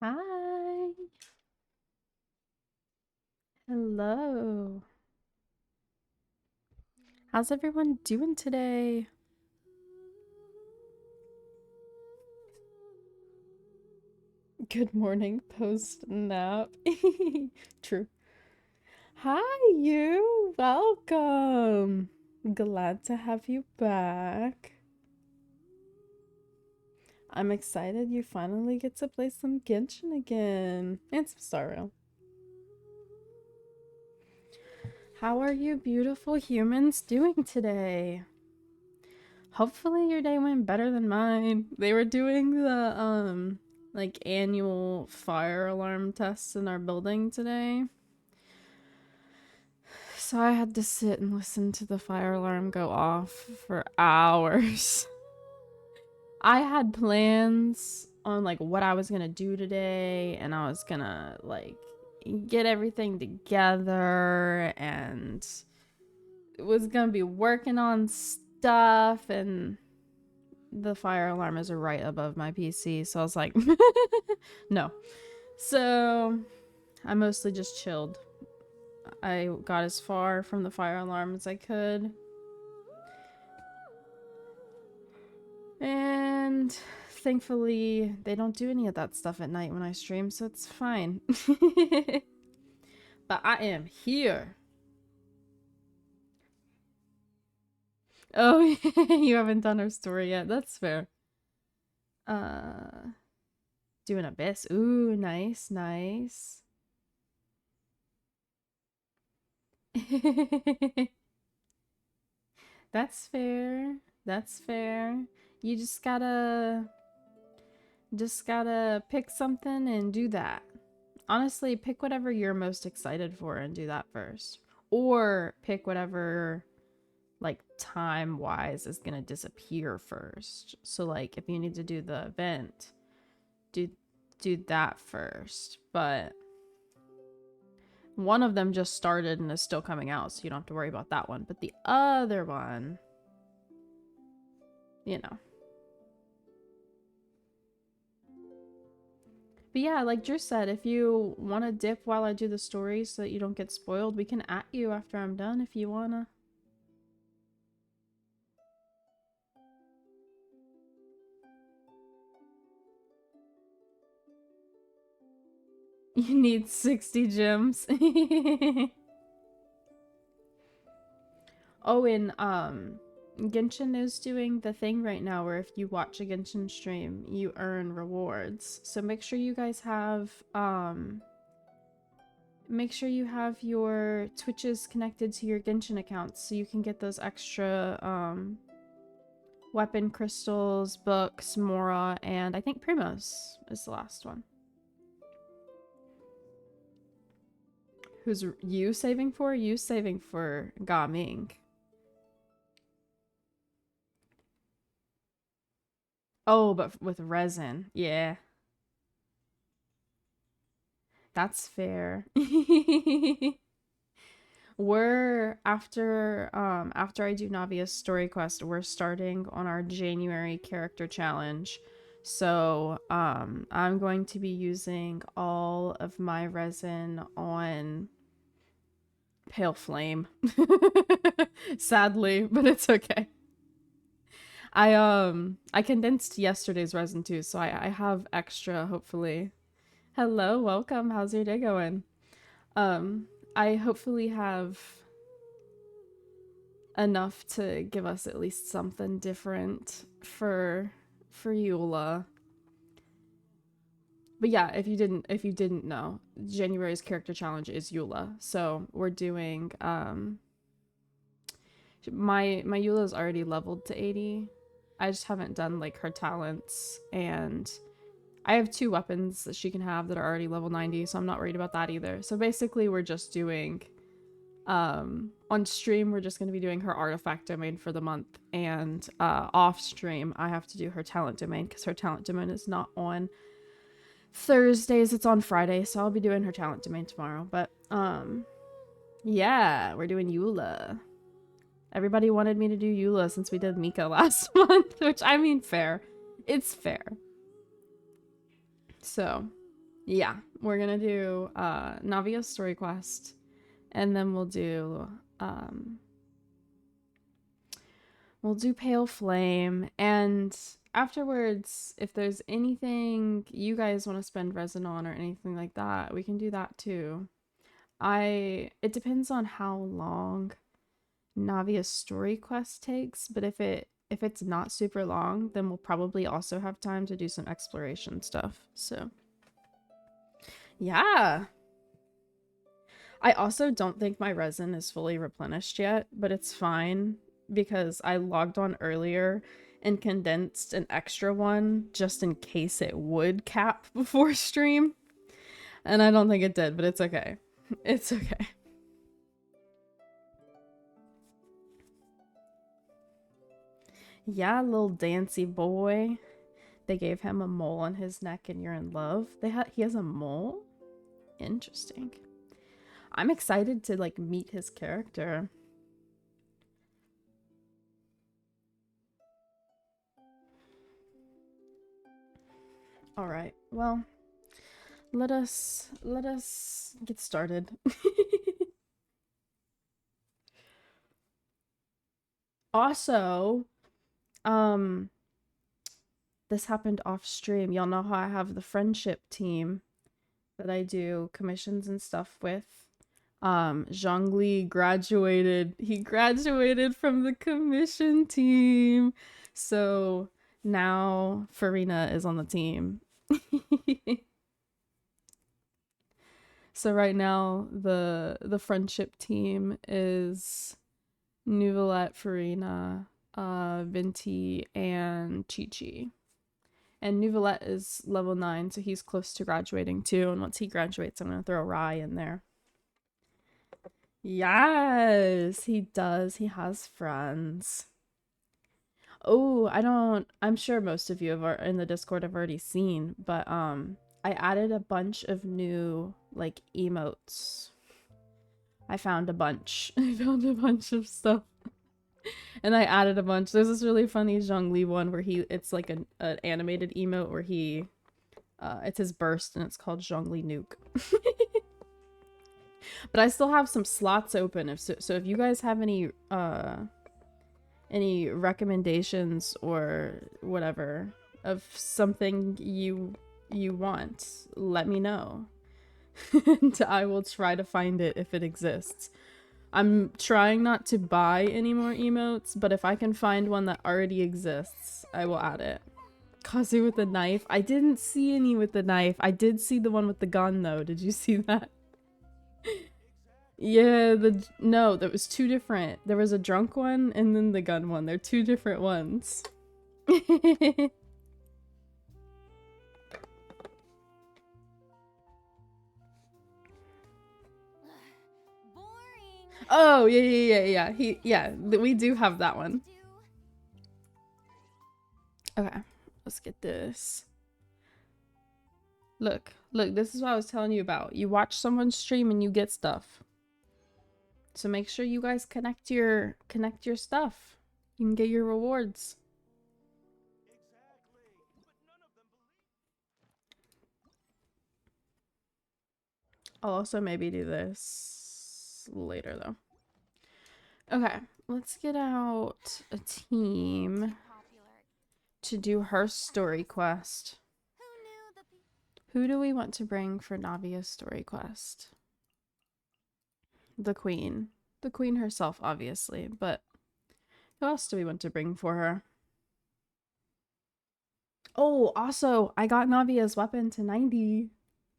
Hi. Hello. How's everyone doing today? Good morning, post nap. True. Hi, you. Welcome. Glad to have you back. I'm excited you finally get to play some Genshin again. And some Star Rail. How are you beautiful humans doing today? Hopefully your day went better than mine. They were doing the like annual fire alarm tests in our building today. So I had to sit and listen to the fire alarm go off for hours. I had plans on like what I was going to do today, and I was going to like get everything together and was going to be working on stuff, and the fire alarm is right above my PC, so I was like, no. So I mostly just chilled. I got as far from the fire alarm as I could. And thankfully, they don't do any of that stuff at night when I stream, so it's fine. But I am here. Oh, you haven't done our story yet. That's fair. Uh, doing Abyss. Ooh, nice, nice. That's fair. That's fair. You just gotta pick something and do that. Honestly, pick whatever you're most excited for and do that first. Or pick whatever like time wise is gonna disappear first. So like if you need to do the event, do do that first. But one of them just started and is still coming out, so you don't have to worry about that one. But the other one, you know. But yeah, like Drew said, if you want to dip while I do the story so that you don't get spoiled, we can at you after I'm done if you wanna. You need 60 gems. Oh, and Genshin is doing the thing right now where if you watch a Genshin stream, you earn rewards. So make sure you have your Twitches connected to your Genshin accounts so you can get those extra weapon crystals, books, Mora, and I think Primos is the last one. Who's you saving for? You saving for Gaming. Oh, but with resin. Yeah, that's fair. We're after I do Navia's story quest, we're starting on our January character challenge. So I'm going to be using all of my resin on Pale Flame. Sadly, but it's okay. I condensed yesterday's resin too, so I have extra hopefully. Hello, welcome. How's your day going? Um I hopefully have enough to give us at least something different for Eula. But yeah, if you didn't know, January's character challenge is Eula. So we're doing my Eula's already leveled to 80. I just haven't done like her talents, and I have two weapons that she can have that are already level 90, so I'm not worried about that either. So basically we're just doing on stream we're just going to be doing her artifact domain for the month, and off stream I have to do her talent domain because her talent domain is not on Thursdays, it's on Friday, so I'll be doing her talent domain tomorrow. But yeah, we're doing Eula. Everybody wanted me to do Eula since we did Mika last month, which I mean fair. It's fair. So Yeah, we're gonna do Navia's story quest, and then um we'll do Pale Flame, and afterwards, if there's anything you guys want to spend resin on or anything like that, we can do that too. It depends on how long Navia's story quest takes, but if it's not super long, then we'll probably also have time to do some exploration stuff. So, yeah. I also don't think my resin is fully replenished yet, but it's fine because I logged on earlier and condensed an extra one just in case it would cap before stream. And I don't think it did, but it's okay. It's okay. Yeah, little dancy boy. They gave him a mole on his neck and you're in love. He has a mole? Interesting. I'm excited to like meet his character. All right. Well, let us get started. Also, um this happened off stream. Y'all know how I have the friendship team that I do commissions and stuff with. Zhongli graduated. He graduated from the commission team. So now Farina is on the team. So right now the friendship team is Nuvolette, Farina, Vinti, and Chi Chi. And Nuvolette is level 9, so he's close to graduating too. And once he graduates, I'm gonna throw Rai in there. Yes, he does. He has friends. Oh, I'm sure most of you have in the Discord have already seen, but I added a bunch of new like emotes. I found a bunch. I found a bunch of stuff. And I added a bunch. There's this really funny Zhongli one where it's like an animated emote where it's his burst and it's called Zhongli Nuke. But I still have some slots open. So if you guys have any recommendations or whatever of something you want, let me know. And I will try to find it if it exists. I'm trying not to buy any more emotes, but if I can find one that already exists, I will add it. Kazu with the knife. I didn't see any with the knife. I did see the one with the gun though. Did you see that? Yeah, no, there was two different. There was a drunk one and then the gun one. They're two different ones. Oh, yeah. We do have that one. Okay, let's get this. Look, this is what I was telling you about. You watch someone stream and you get stuff. So make sure you guys connect your stuff. You can get your rewards. I'll also maybe do this later though. Okay, let's get out a team to do her story quest. Who do we want to bring for Navia's story quest? The queen. The queen herself, obviously, but who else do we want to bring for her? Oh, also, I got Navia's weapon to 90.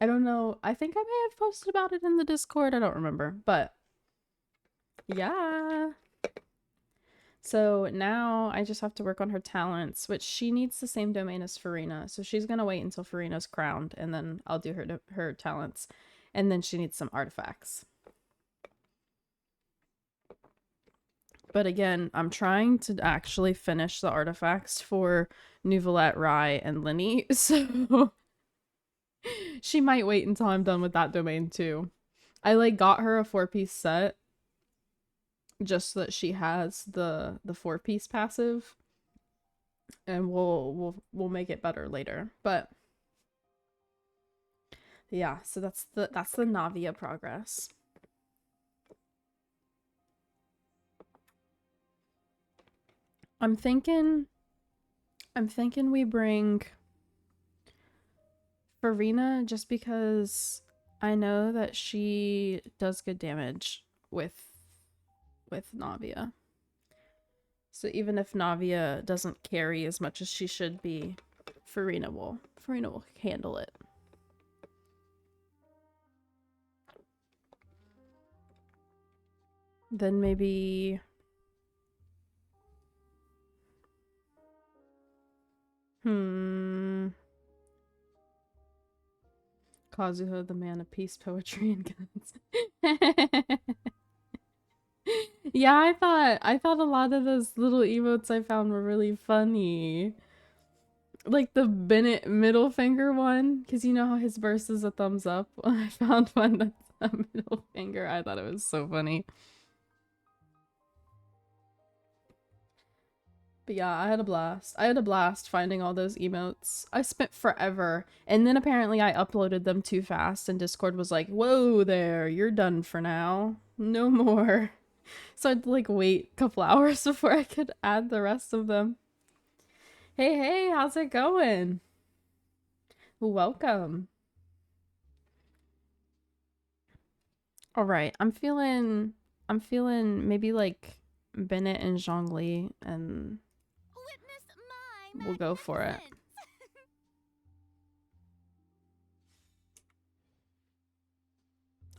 I don't know. I think I may have posted about it in the Discord. I don't remember, but yeah. So now I just have to work on her talents, which she needs the same domain as Farina. So she's going to wait until Farina's crowned, and then I'll do her talents. And then she needs some artifacts. But again, I'm trying to actually finish the artifacts for Nuvolette, Rai, and Linny. So she might wait until I'm done with that domain too. I like got her a 4-piece set just so that she has the 4-piece passive, and we'll make it better later. But Yeah, so that's the Navia progress. I'm thinking we bring Farina just because I know that she does good damage with Navia. So even if Navia doesn't carry as much as she should be, Farina will handle it. Then maybe Kazuha, the man of peace, poetry, and guns. Yeah, I thought a lot of those little emotes I found were really funny. Like the Bennett middle finger one, because you know how his burst is a thumbs up. I found one that's a middle finger. I thought it was so funny. But yeah, I had a blast. I had a blast finding all those emotes. I spent forever. And then apparently I uploaded them too fast and Discord was like, whoa there, you're done for now. No more. So I'd like wait a couple hours before I could add the rest of them. Hey, hey, how's it going? Welcome. All right, I'm feeling maybe like Bennett and Zhongli, and we'll go for it.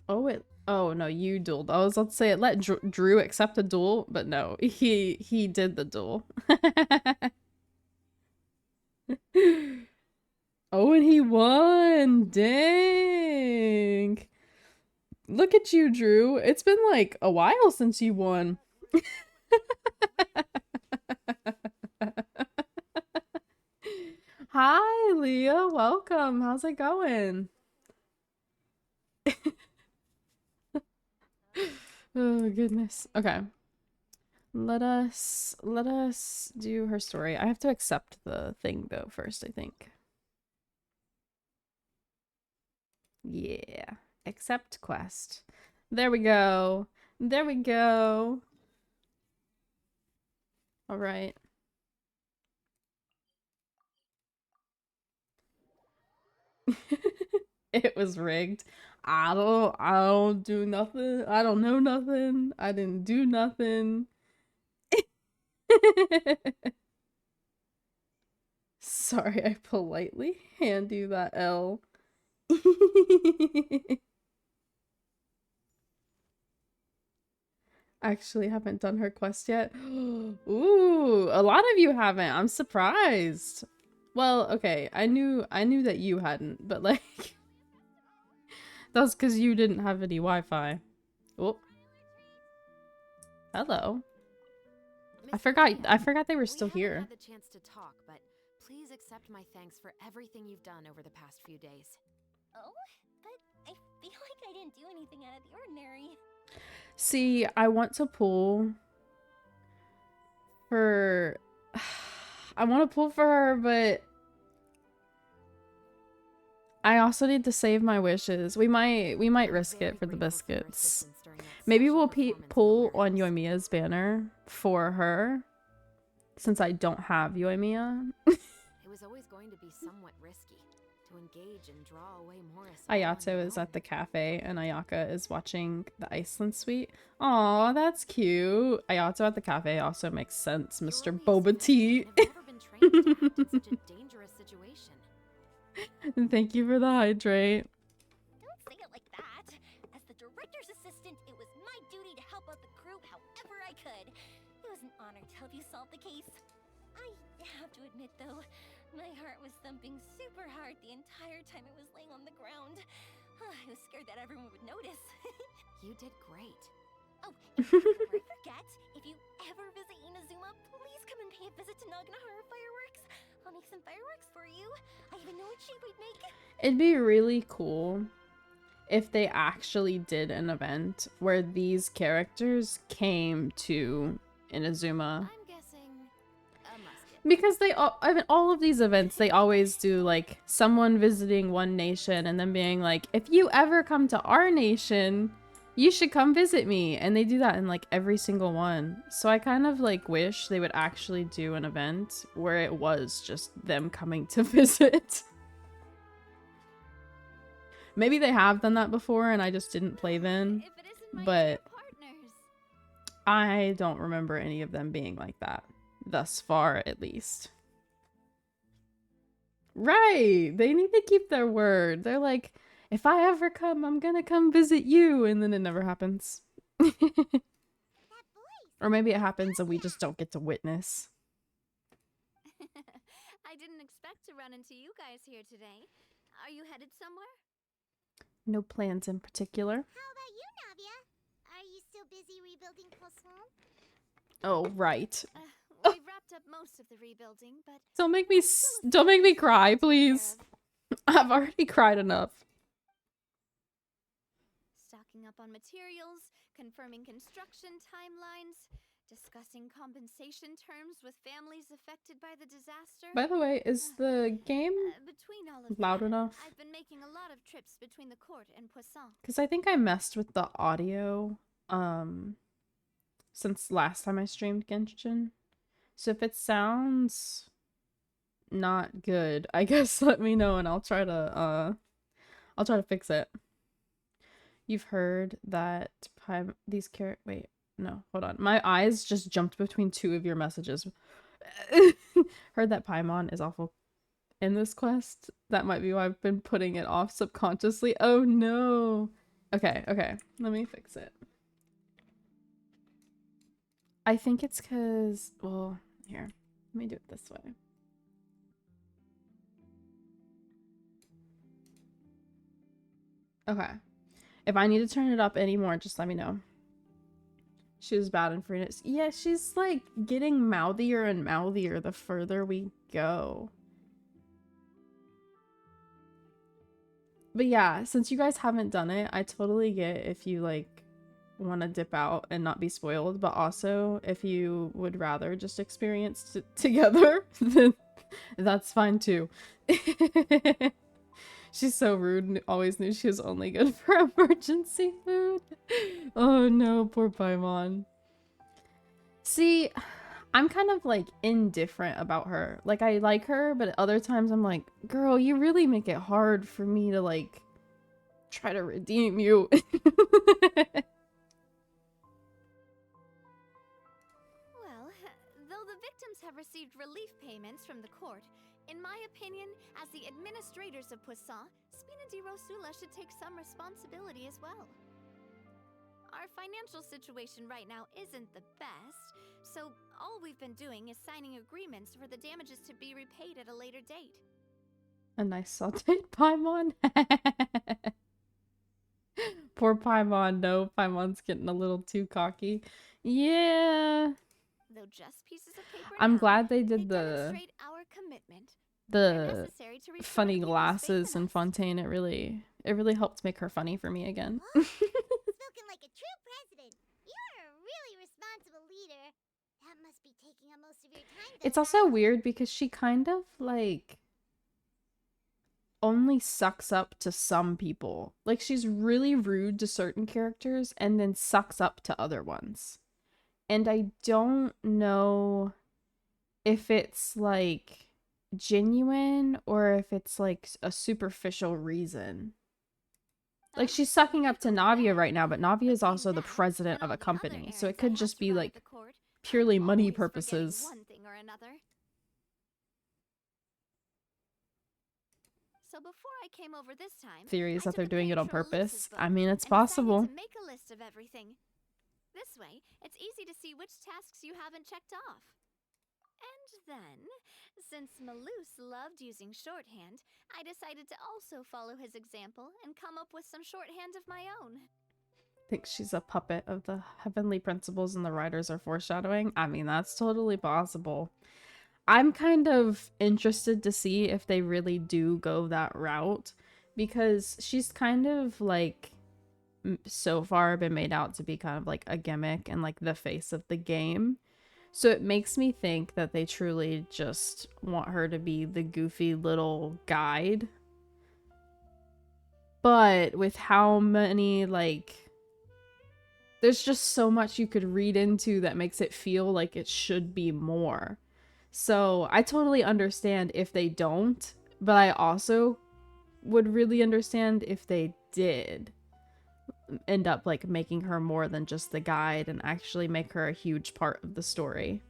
Oh no, you dueled. I was about to say it let Drew accept a duel, but no, he did the duel. Oh, and he won. Dang. Look at you, Drew. It's been like a while since you won. Hi, Leah. Welcome. How's it going? Oh, goodness. Okay. Let us do her story. I have to accept the thing though first, I think. Yeah. Accept quest. There we go. There we go. All right. It was rigged. I don't do nothing. I don't know nothing. I didn't do nothing. Sorry, I politely hand you that L. Actually haven't done her quest yet. Ooh, a lot of you haven't. I'm surprised. Well, okay, I knew that you hadn't, but like that's because you didn't have any Wi-Fi. Oh. Hello. I forgot they were still here. Had the chance to talk, but please accept my thanks for everything you've done over the past few days. Oh, but I feel like I didn't do anything out of the ordinary. See, I want to pull for I want to pull for her, but I also need to save my wishes. We might risk it for the biscuits. Maybe we'll pull on Yoimiya's banner for her, since I don't have Yoimiya. It was always going to be somewhat risky to engage and draw away Morris. Ayato is at the cafe and Ayaka is watching the Iceland suite. Aw, that's cute. Ayato at the cafe also makes sense, Mr. Boba Tea. Thank you for the hydrate. Don't say it like that. As the director's assistant, it was my duty to help out the crew however I could. It was an honor to help you solve the case. I have to admit, though, my heart was thumping super hard the entire time I was laying on the ground. I was scared that everyone would notice. You did great. Oh, and before I forget, if you ever visit Inazuma, please come and pay a visit to Naganohara Fireworks. I'll make some fireworks for you. I even know what shape we'd make. It'd be really cool if they actually did an event where these characters came to Inazuma. I'm guessing a musket. Because I mean, all of these events, they always do like someone visiting one nation and then being like, if you ever come to our nation, you should come visit me. And they do that in like every single one. So I kind of like wish they would actually do an event where it was just them coming to visit. Maybe they have done that before and I just didn't play then. If it isn't my But dear partners. I don't remember any of them being like that. Thus far, at least. Right! They need to keep their word. They're like, if I ever come, I'm gonna come visit you. And then it never happens. That voice. Or maybe it happens and we just don't get to witness. I didn't expect to run into you guys here today. Are you headed somewhere? No plans in particular. How about you, Navia? Are you still busy rebuilding Poisson? Oh, right. We've wrapped up most of the rebuilding, but Don't make me cry, please. I've already cried enough. stocking up on materials, confirming construction timelines, discussing compensation terms with families affected by the disaster. By the way, is the game Between all of loud that, enough? I've been making a lot of trips between the court and Poisson. Because I think I messed with the audio since last time I streamed Genshin. So if it sounds not good, I guess let me know and I'll try to fix it. You've heard that wait, no, hold on. My eyes just jumped between two of your messages. Heard that Paimon is awful in this quest. That might be why I've been putting it off subconsciously. Oh no. Okay, let me fix it. I think it's because, well, here, let me do it this way. Okay. If I need to turn it up anymore, just let me know. She was bad in Freenet. Yeah, she's like getting mouthier and mouthier the further we go. But yeah, since you guys haven't done it, I totally get if you like want to dip out and not be spoiled, but also if you would rather just experience together, then that's fine too. She's so rude and always knew she was only good for emergency food. Oh no, poor Paimon. See, I'm kind of like indifferent about her. Like I like her, but at other times I'm like, girl, you really make it hard for me to like try to redeem you. Well, though the victims have received relief payments from the court, in my opinion, as the administrators of Poisson, Spina di Rosula should take some responsibility as well. Our financial situation right now isn't the best, so all we've been doing is signing agreements for the damages to be repaid at a later date. A nice sauteed Paimon. Poor Paimon. No, Paimon's getting a little too cocky. Yeah. Though just pieces of paper I'm now, glad they they did the demonstrate our commitment. They're the necessary to restore funny people's faith glasses in and us. Fontaine. It really helped make her funny for me again. Spoken like a true president. You're a really responsible leader. That must be taking up most of your time. It's also weird because she kind of like only sucks up to some people. Like she's really rude to certain characters and then sucks up to other ones. And I don't know if it's like genuine or if it's like a superficial reason. Like she's sucking up to Navia right now, but Navia is also the president of a company, so it could just be like purely money purposes. One thing or another. So before I came over this time, Theories I that they're took a doing it page on from Elissa's purpose. book I mean, it's and decided possible. to make a list of everything. This way, it's easy to see which tasks you haven't checked off. And then, since Malus loved using shorthand, I decided to also follow his example and come up with some shorthand of my own. Think she's a puppet of the heavenly principles and the writers are foreshadowing. I mean, that's totally possible. I'm kind of interested to see if they really do go that route because she's kind of like so far been made out to be kind of like a gimmick and like the face of the game. So it makes me think that they truly just want her to be the goofy little guide. But with how many, like, there's just so much you could read into that makes it feel like it should be more. So I totally understand if they don't, but I also would really understand if they did end up like making her more than just the guide and actually make her a huge part of the story.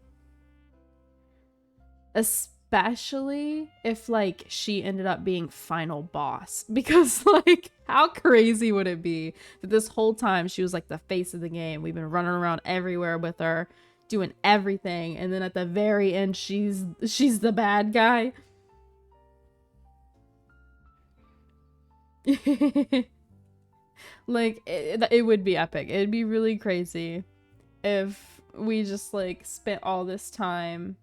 Especially if like she ended up being final boss, because like how crazy would it be that this whole time she was like the face of the game, we've been running around everywhere with her doing everything, and then at the very end she's the bad guy. Like it would be epic. It'd be really crazy if we just like spent all this time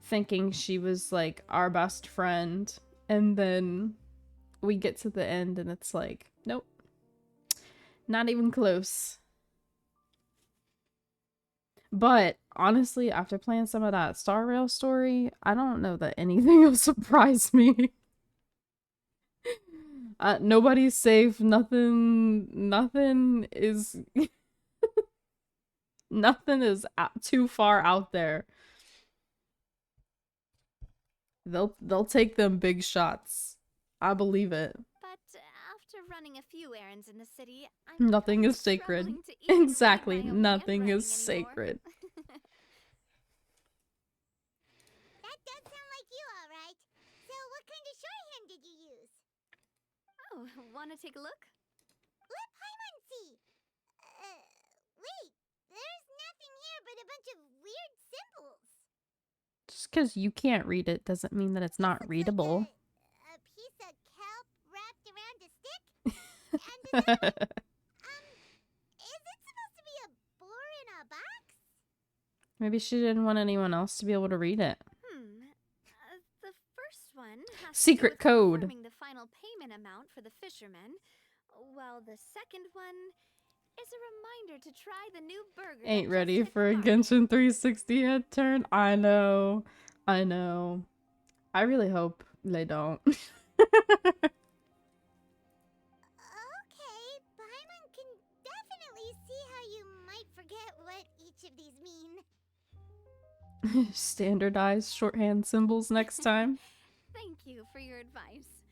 thinking she was like our best friend, and then we get to the end and it's like, nope, not even close. But honestly, after playing some of that Star Rail story, I don't know that anything will surprise me. Nobody's safe. Nothing is nothing is too far out there. They'll take them big shots. I believe it. But after running a few errands in the city, I'm Nothing really is sacred. struggling to even read Exactly. my own Nothing is handwriting anymore. sacred. That does sound like you, all right. So what kind of shorthand did you use? Oh, want to take a look? Let Paimon see. Wait. There's nothing here but a bunch of weird symbols. Just because you can't read it doesn't mean that it's not Looks readable. Like a piece of kelp wrapped around a stick? And the note? Is it supposed to be a boar in a box? Maybe she didn't want anyone else to be able to read it. The first one has Secret to do with code. confirming the final payment amount for the fishermen, while the second one is a reminder to try the new burger. that Ain't just ready hit the for a market. Genshin 360 head turn. I know. I really hope they don't. Okay, Paimon can definitely see how you might forget what each of these mean. Standardized shorthand symbols next time. Thank you for your advice.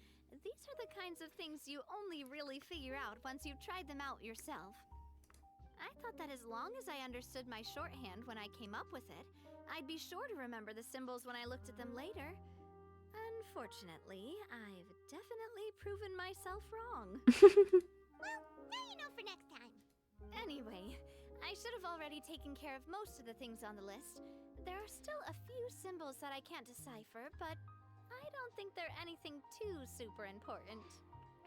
These are the kinds of things you only really figure out once you've tried them out yourself. I thought that as long as I understood my shorthand when I came up with it, I'd be sure to remember the symbols when I looked at them later. Unfortunately, I've definitely proven myself wrong. Well, now you know for next time. Anyway, I should have already taken care of most of the things on the list. There are still a few symbols that I can't decipher, but I don't think they're anything too super important.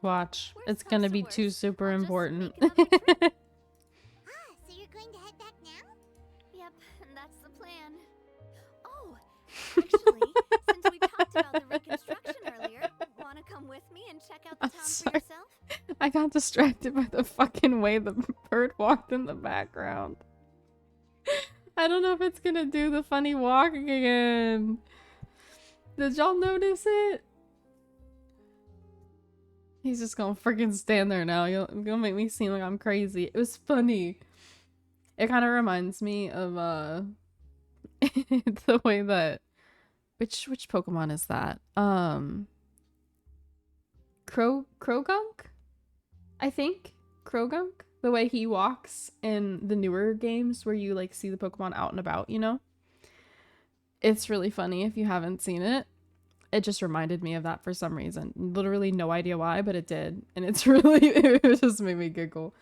Watch. Worst It's comes gonna to be worst, too super I'll just important. make another trip. So you're going to head back now? Yep, that's the plan. Oh, actually, since we talked about the reconstruction earlier, want to come with me and check out the I'm town sorry. for yourself? I got distracted by the fucking way the bird walked in the background. I don't know if it's gonna do the funny walk again. Did y'all notice it? He's just gonna freaking stand there now. You're gonna make me seem like I'm crazy. It was funny. It kind of reminds me of the way that which Pokemon is that? Krogunk? I think Krogunk. The way he walks in the newer games where you like see the Pokemon out and about, you know? It's really funny if you haven't seen it. It just reminded me of that for some reason. Literally no idea why, but it did. And it's really it just made me giggle.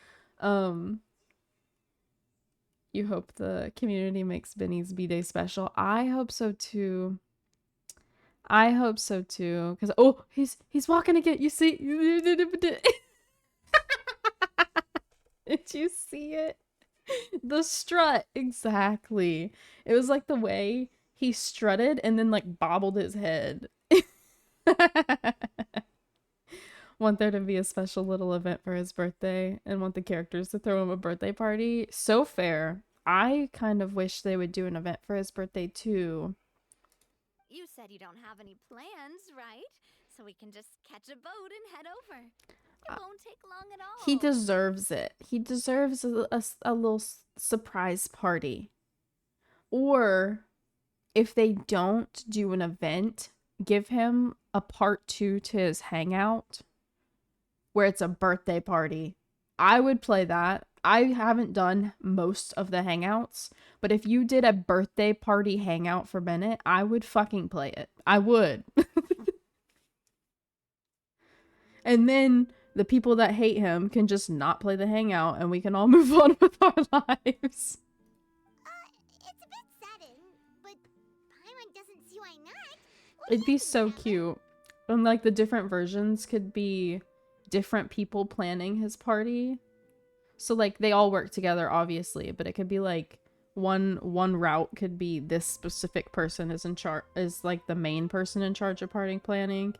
You hope the community makes Benny's B-Day special. I hope so too. I hope so too. Cause oh, he's walking again. You see? Did you see it? The strut, exactly. It was like the way he strutted and then like bobbled his head. Want there to be a special little event for his birthday and want the characters to throw him a birthday party. So fair. I kind of wish they would do an event for his birthday too. You said you don't have any plans, right? So we can just catch a boat and head over. It won't take long at all. He deserves it. He deserves a little surprise party. Or if they don't do an event, give him a part 2 to his hangout where it's a birthday party. I would play that. I haven't done most of the hangouts, but if you did a birthday party hangout for Bennett, I would fucking play it. I would. And then the people that hate him can just not play the hangout and we can all move on with our lives. It's a bit sudden, but Paimon doesn't see why not. It'd be so cute. And like the different versions could be different people planning his party. So like they all work together obviously, but it could be like one route could be this specific person is in charge, is like the main person in charge of party planning,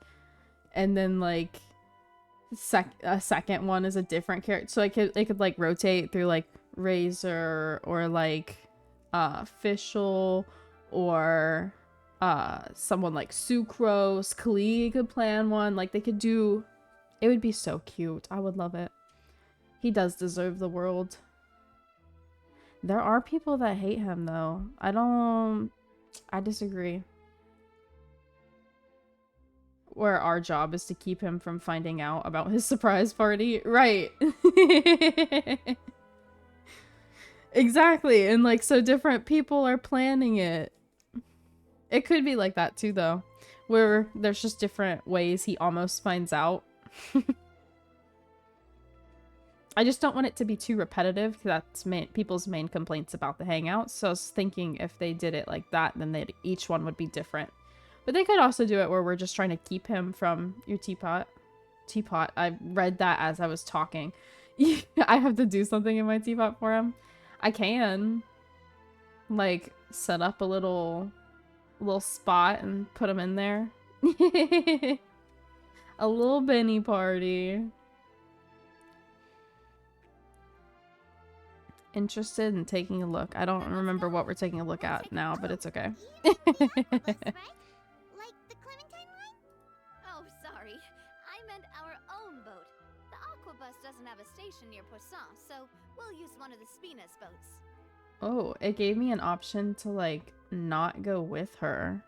and then like a second one is a different character. So it could like rotate through like Razor or like Official or someone like Sucrose. Klee could plan one. Like they could do, it would be so cute. I would love it. He does deserve the world. There are people that hate him though. I disagree. Where our job is to keep him from finding out about his surprise party. Right. Exactly. And like so different people are planning it. It could be like that too though. Where there's just different ways he almost finds out. I just don't want it to be too repetitive because that's people's main complaints about the hangouts. So I was thinking if they did it like that, then each one would be different. But they could also do it where we're just trying to keep him from your teapot. Teapot. I read that as I was talking. I have to do something in my teapot for him. I can. Like, set up a little spot and put him in there. A little Benny party. Interested in taking a look. I don't remember what we're taking a look at now, but it's okay. Oh, sorry. I meant our own boat. The Aquabus doesn't have a station near Poisson, so we'll use one of the Spina's boats. Oh, it gave me an option to, like, not go with her.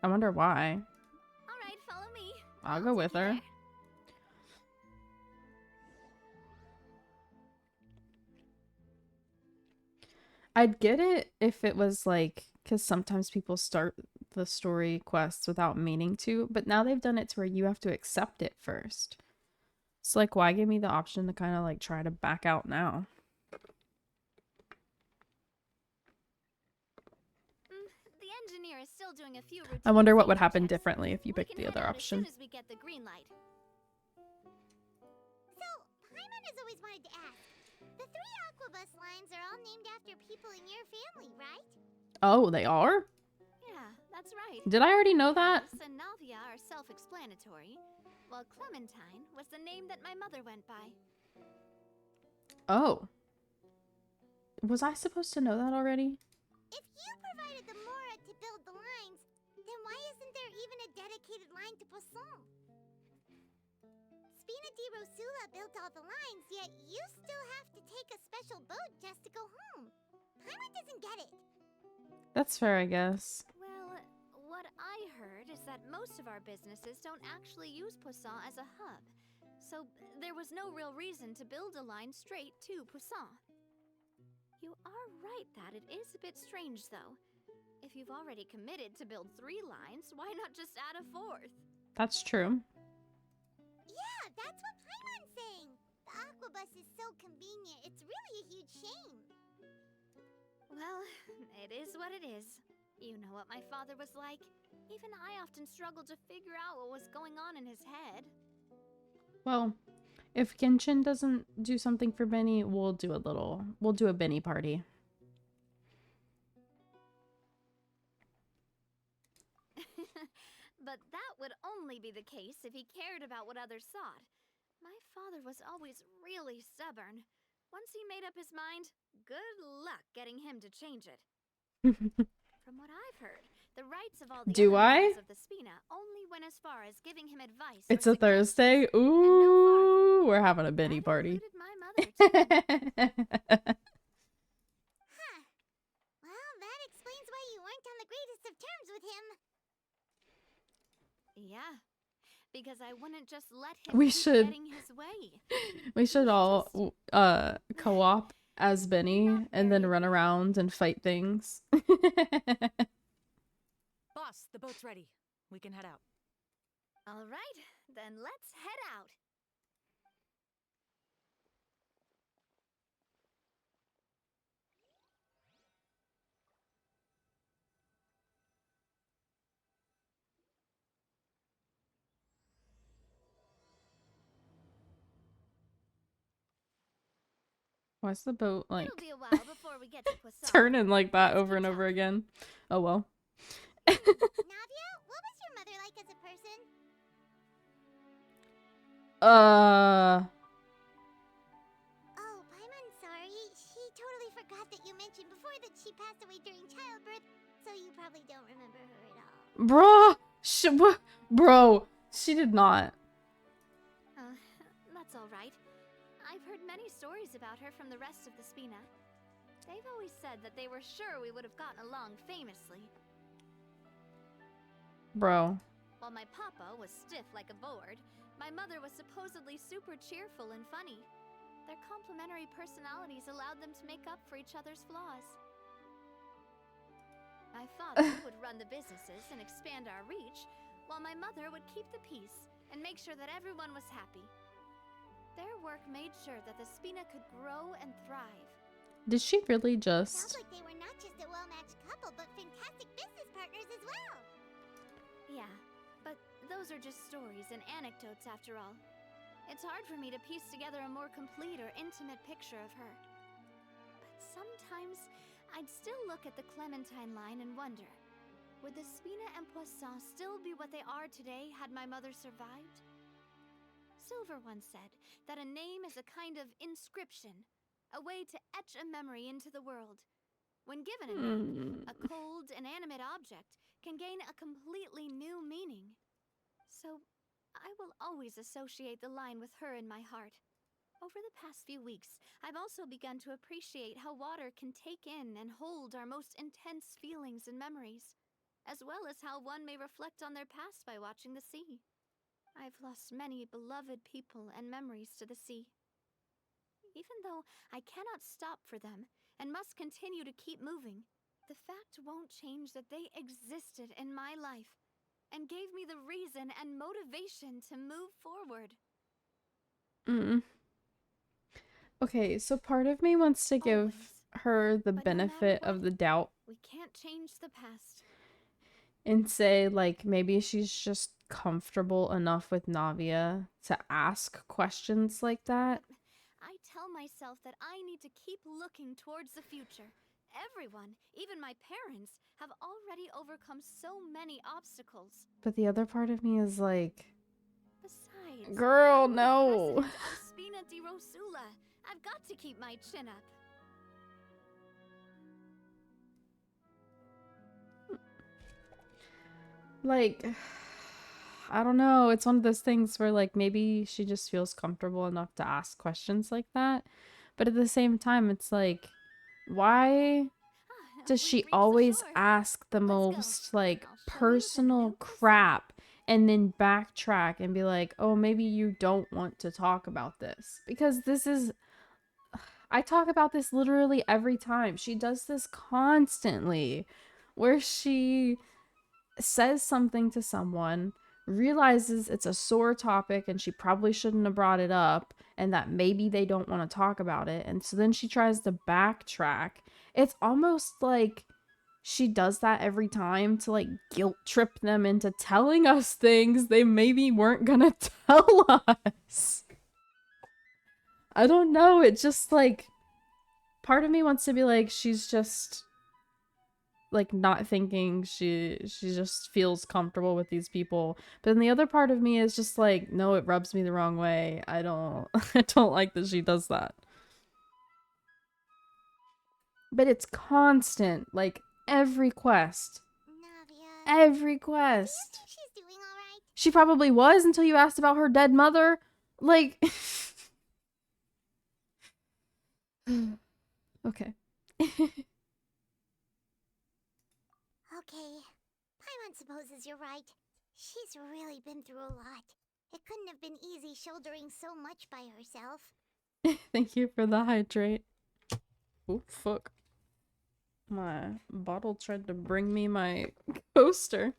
I wonder why. Alright, follow me. I'll go with her. There. I'd get it if it was like, because sometimes people start the story quests without meaning to, but now they've done it to where you have to accept it first. So like, why give me the option to kind of like try to back out now? The engineer is still doing a few routine I wonder what would safety happen checks. differently if you We picked can the head other out as soon option. as we get the green light. So, Paimon has always wanted to ask. The 3 Aquabus lines are all named after people in your family, right? Oh, they are? Yeah, that's right. Did I already know that? Alice and Navia are self-explanatory, while Clementine was the name that my mother went by. Oh. Was I supposed to know that already? If you provided the Mora to build the lines, then why isn't there even a dedicated line to Poisson? Spina di Rosula built all the lines, yet you still have to take a special boat just to go home. Paimon doesn't get it. That's fair, I guess. Well, what I heard is that most of our businesses don't actually use Poisson as a hub. So there was no real reason to build a line straight to Poisson. You are right that it is a bit strange, though. If you've already committed to build 3 lines, why not just add a 4th? That's true. Yeah, that's what Paimon's saying. The Aquabus is so convenient, it's really a huge shame. Well, it is what it is. You know what my father was like. Even I often struggled to figure out what was going on in his head. Well, if Genshin doesn't do something for Benny, we'll do a Benny party. But that would only be the case if he cared about what others thought. My father was always really stubborn. Once he made up his mind, good luck getting him to change it. From what I've heard, the rights of all the Do other I? members of the Spina only went as far as giving him advice. It's or a Thursday. suggestions, and no Ooh, we're having a farther. Benny That party. included my mother, too. Huh. Well, that explains why you weren't on the greatest of terms with him. Yeah, because I wouldn't just let him We keep should- getting his way. We should all co-op as Benny and then run around and fight things. Boss, the boat's ready. We can head out. All right, then let's head out. Why's the boat like It'll be a while before we get to Poisson. turning like that Let's over keep and over talking. again? Oh well. Navia, what was your mother like as a person? Oh, I'm sorry. She totally forgot that you mentioned before that she passed away during childbirth, so you probably don't remember her at all. Bro, she did not. That's all right. I've heard many stories about her from the rest of the Spina. They've always said that they were sure we would have gotten along famously. Bro. While my papa was stiff like a board, my mother was supposedly super cheerful and funny. Their complementary personalities allowed them to make up for each other's flaws. My father would run the businesses and expand our reach, while my mother would keep the peace and make sure that everyone was happy. Their work made sure that the Spina could grow and thrive. Did she really Sounds just like they were not just a well-matched couple, but fantastic business partners as well. Yeah, but those are just stories and anecdotes after all. It's hard for me to piece together a more complete or intimate picture of her. But sometimes, I'd still look at the Clementine line and wonder, would the Spina and Poisson still be what they are today had my mother survived? Silver once said that a name is a kind of inscription, a way to etch a memory into the world. When given a name, a cold, inanimate object can gain a completely new meaning. So, I will always associate the line with her in my heart. Over the past few weeks, I've also begun to appreciate how water can take in and hold our most intense feelings and memories, as well as how one may reflect on their past by watching the sea. I've lost many beloved people and memories to the sea. Even though I cannot stop for them and must continue to keep moving, the fact won't change that they existed in my life and gave me the reason and motivation to move forward. Okay, so part of me wants to give Always. her the But no matter benefit of what, the doubt We can't change the past. and say like maybe she's just comfortable enough with Navia to ask questions like that. I tell myself that I need to keep looking towards the future. Everyone, even my parents, have already overcome so many obstacles. But the other part of me is like, Besides, girl, I'm the no. president of Spina di Rosula. I've got to keep my chin up. Like, I don't know. It's one of those things where like maybe she just feels comfortable enough to ask questions like that. But at the same time, it's like, why does We've she reached the always shore. ask the Let's go. most like I'll show you the personal new Poisson. crap and then backtrack and be like, oh, maybe you don't want to talk about this? Because this is, I talk about this literally every time. She does this constantly where she says something to someone, realizes it's a sore topic and she probably shouldn't have brought it up, and that maybe they don't want to talk about it. And so then she tries to backtrack. It's almost like she does that every time to like guilt trip them into telling us things they maybe weren't gonna tell us. I don't know. It just like, part of me wants to be like, she's just like not thinking she just feels comfortable with these people. But then the other part of me is just like, no, it rubs me the wrong way. I don't I don't like that she does that. But it's constant, like every quest. Navia, Every do you quest. think she's doing alright? She probably was until you asked about her dead mother. Like, okay. Okay, Paimon supposes you're right. She's really been through a lot. It couldn't have been easy shouldering so much by herself. Thank you for the hydrate. Oh, fuck. My bottle tried to bring me my coaster.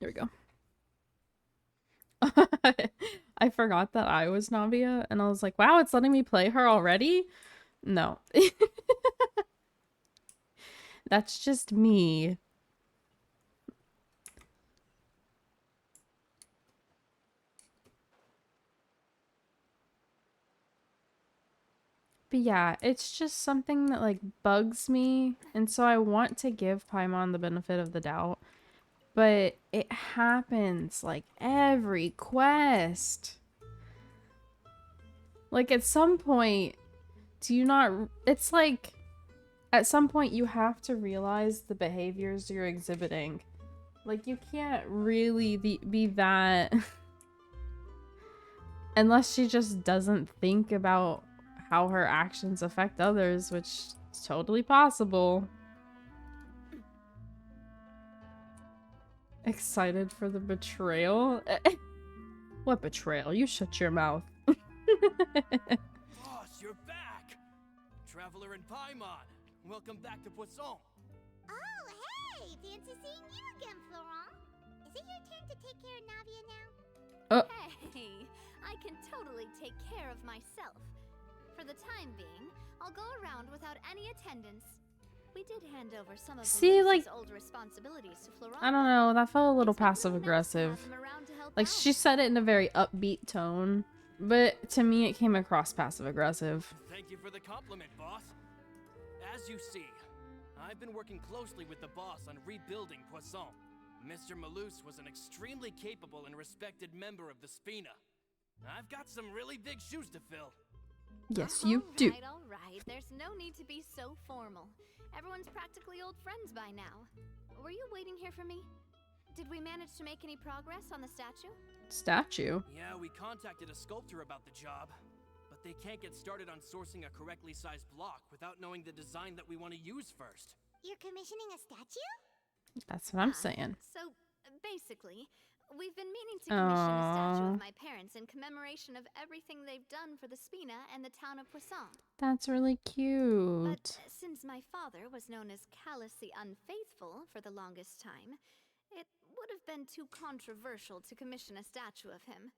There we go. I forgot that I was Navia, and I was like, wow, it's letting me play her already? No. That's just me. But yeah, it's just something that like bugs me, and so I want to give Paimon the benefit of the doubt. But it happens like every quest. Like at some point, do you not? It's like at some point you have to realize the behaviors you're exhibiting. Like you can't really be that unless she just doesn't think about how her actions affect others, which is totally possible. Excited for the betrayal? What betrayal? You shut your mouth. Boss, you're back! Traveler and Paimon, welcome back to Poisson. Oh, hey! Fancy seeing you again, Florent. Is it your turn to take care of Navia now? Hey, I can totally take care of myself. For the time being, I'll go around without any attendance. We did hand over some of See, Melissa's like, old responsibilities to Florent. I don't know, that felt a little It's been really passive nice to aggressive. have him around to help Like, out. she said it in a very upbeat tone, but to me it came across passive aggressive. Thank you for the compliment, boss. As you see, I've been working closely with the boss on rebuilding Poisson. Mr. Malus was an extremely capable and respected member of the Spina. I've got some really big shoes to fill. Yes, you do. All right. There's no need to be so formal. Everyone's practically old friends by now. Were you waiting here for me? Did we manage to make any progress on the statue? Statue? Yeah, we contacted a sculptor about the job, but they can't get started on sourcing a correctly sized block without knowing the design that we want to use first. You're commissioning a statue? That's what I'm saying. So, basically, we've been meaning to commission a statue Aww. of my parents in commemoration of everything they've done for the Spina and the town of Poisson. That's really But cute. since my father was known as Callus the Unfaithful for the longest time, it would have been too controversial to commission a statue of him.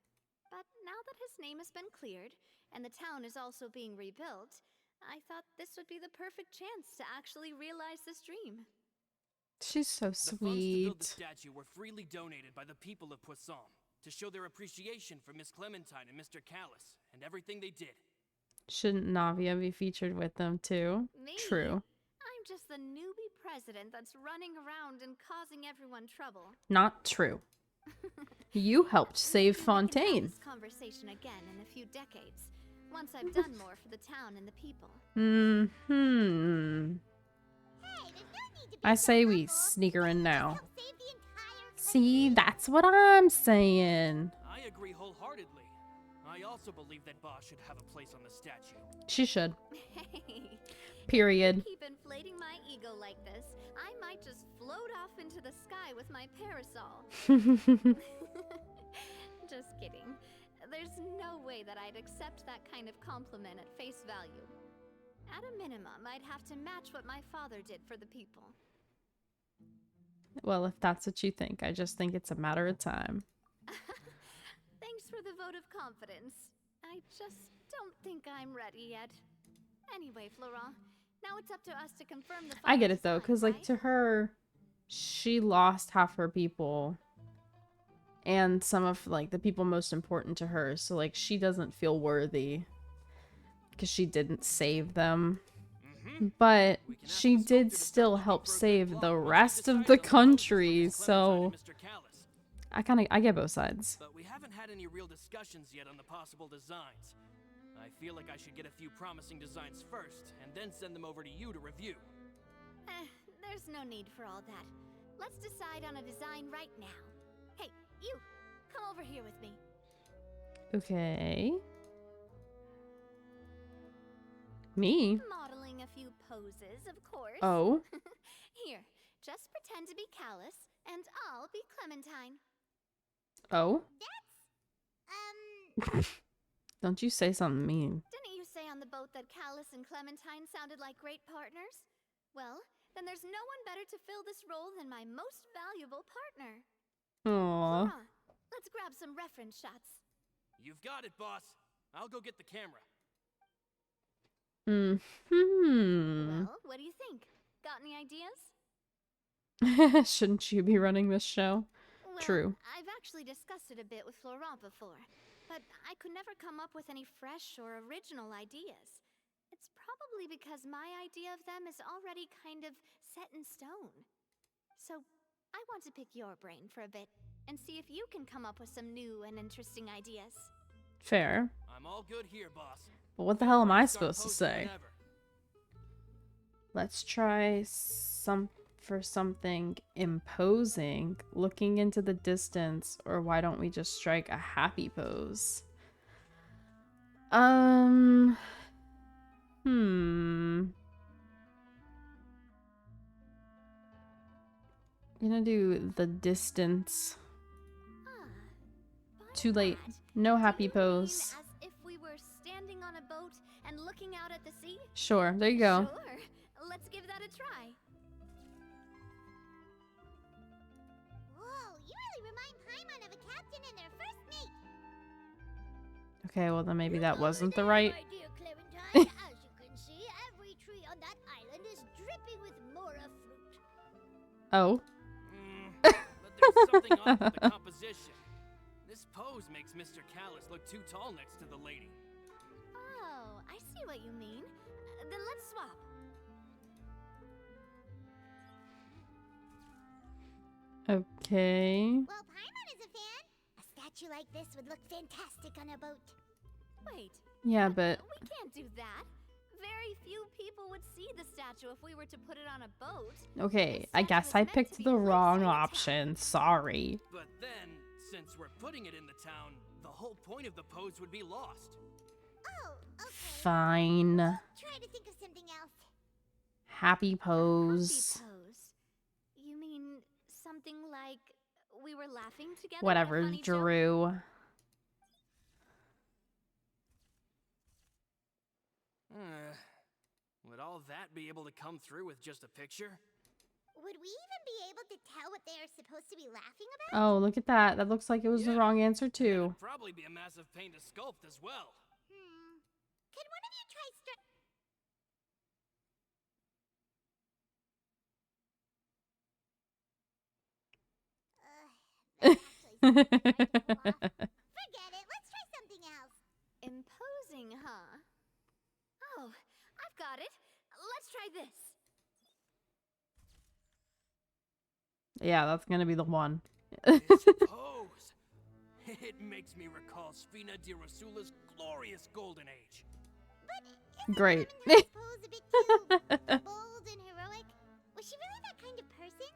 But now that his name has been cleared, and the town is also being rebuilt, I thought this would be the perfect chance to actually realize this dream. She's so The funds to build the sweet. statue were freely donated by the people of Poisson to show their appreciation for Miss Clementine and Mr. Callus and everything they did. Shouldn't Navia be featured with them too? Me? True. I'm just the newbie president that's running around and causing everyone trouble. Not true. You helped save We can have Fontaine. this conversation again in a few decades, once I've done more for the town and the people. Hmm. Hey, there's no need to be I so say we humble. sneak her in now. Help save the entire See, country. that's what I'm saying. I agree wholeheartedly. I also believe that Boss should have a place on the statue. She should. Hey, Period. keep inflating my ego like this, I might just float off into the sky with my parasol. Just kidding. There's no way that I'd accept that kind of compliment at face value. At a minimum, I'd have to match what my father did for the people. Well, if that's what you think, I just think it's a matter of time. Thanks for the vote of confidence. I just don't think I'm ready yet. Anyway, Florent, now it's up to us to confirm the I get final it though, design, because like right? to her, she lost half her people and some of like the people most important to her. So like she doesn't feel worthy because she didn't save them. But We can ask she the sculptor did to start still looking help for a good save block the once we've rest of decided the on the poses for country. Miss Clementine So and Mr. Callus. I get both sides. But we haven't had any real discussions yet on the possible designs. I feel like I should get a few promising designs first, and then send them over to you to review. There's no need for all that. Let's decide on a design right now. Hey, you! Come over here with me. Okay. Me? Modeling a few poses, of course. Oh. Here, just pretend to be Callus, and I'll be Clementine. Oh. That's, Don't you say something mean. Didn't you say on the boat that Callus and Clementine sounded like great partners? Well, then there's no one better to fill this role than my most valuable partner. Aww. Flora, let's grab some reference shots. You've got it, boss. I'll go get the camera. Well, what do you think? Got any ideas? Shouldn't you be running this show? Well, True. I've actually discussed it a bit with Florent before, but I could never come up with any fresh or original ideas. It's probably because my idea of them is already kind of set in stone. So, I want to pick your brain for a bit and see if you can come up with some new and interesting ideas. Fair. I'm all good here, boss. But what the hell am I Start supposed to posing say? whenever. Let's try something imposing, looking into the distance, or why don't we just strike a happy pose? I'm gonna do the distance. Ah, by Too late. that, No do happy you mean pose. as if we were standing on a boat and looking out at the sea? Sure, there you go. Sure. Let's give that a try. whoa, you really remind Paimon of a captain and their first mate. Okay, well then maybe that wasn't the There, right. My dear Clementine, as you can see, every tree on that island is dripping with mora fruit. Oh. But there's something off with the composition. This pose makes Mr. Callus look too tall next to the lady. Oh, I see what you mean. Then let's swap. Okay. Well, Paimon is a fan. A statue like this would look fantastic on a boat. Wait. Yeah, but We can't do that. Very few people would see the statue if we were to put it on a boat. okay, I statue guess is I meant to picked be the placed wrong in the town. option. Sorry. But then, since we're putting it in the town, the whole point of the pose would be lost. Oh, okay. Fine. Try to think of something else. Happy pose. Happy pose. You mean something like we were laughing together? at a Whatever, funny joke? Drew. Would all that be able to come through with just a picture? Would we even be able to tell what they are supposed to be laughing about? Oh, look at that. That looks like it was the Yeah. wrong answer, And too. it'd probably be a massive pain to sculpt as well. Could one of you try Forget it. Let's try something else. Imposing, huh? Oh, I've got it. Let's try this. Yeah, that's gonna be the one. This pose. It makes me recall Spina di Rosula's glorious golden age. Great. Clementine's pose a bit too bold and heroic? Was she really that kind of person?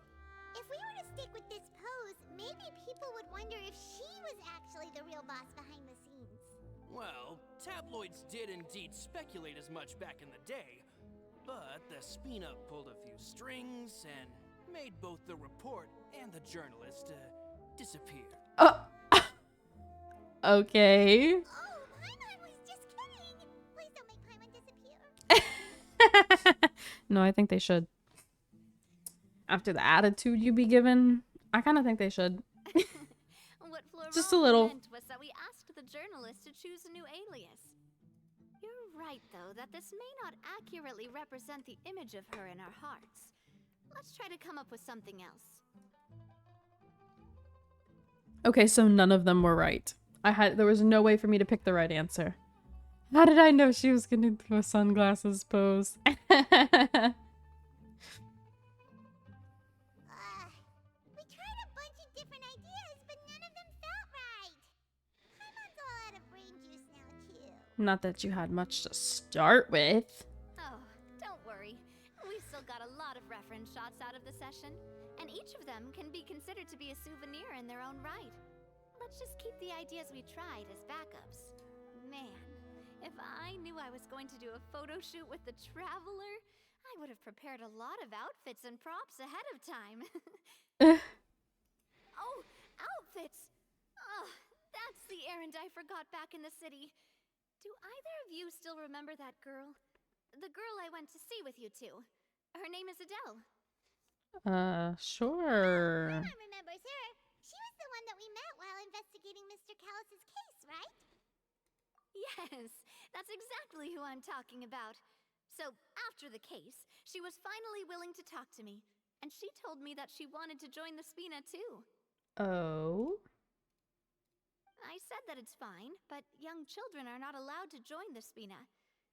If we were to stick with this pose, maybe people would wonder if she was actually the real boss behind the scenes. Well, tabloids did indeed speculate as much back in the day, but the Spina pulled a few strings and made both the report and the journalist disappear. Okay. Oh, Paimon was just kidding! Please don't make Paimon disappear. No, I think they should. After the attitude you be given, I kind of think they should. What Florent Just a little. meant was that we asked the journalist to choose a new alias. You're right, though, that this may not accurately represent the image of her in our hearts. Let's try to come up with something else. Okay, so none of them were right. There was no way for me to pick the right answer. How did I know she was gonna do a sunglasses pose? We tried a bunch of different ideas, but Not that you had much to start with. Oh, don't worry. We still got a lot of reference shots out of the session, and each of them can be considered to be a souvenir in their own right. Let's just keep the ideas we tried as backups. Man, if I knew I was going to do a photo shoot with the Traveler, I would have prepared a lot of outfits and props ahead of time. Oh, outfits! Oh, that's the errand I forgot back in the city. Do either of you still remember that girl? The girl I went to see with you two. Her name is Adele. Sure. Mom remembers her. She was the one that we met while investigating Mr. Callus's case, right? Yes, that's exactly who I'm talking about. So, after the case, she was finally willing to talk to me. And she told me that she wanted to join the Spina too. Oh. I said that it's fine, but young children are not allowed to join the Spina.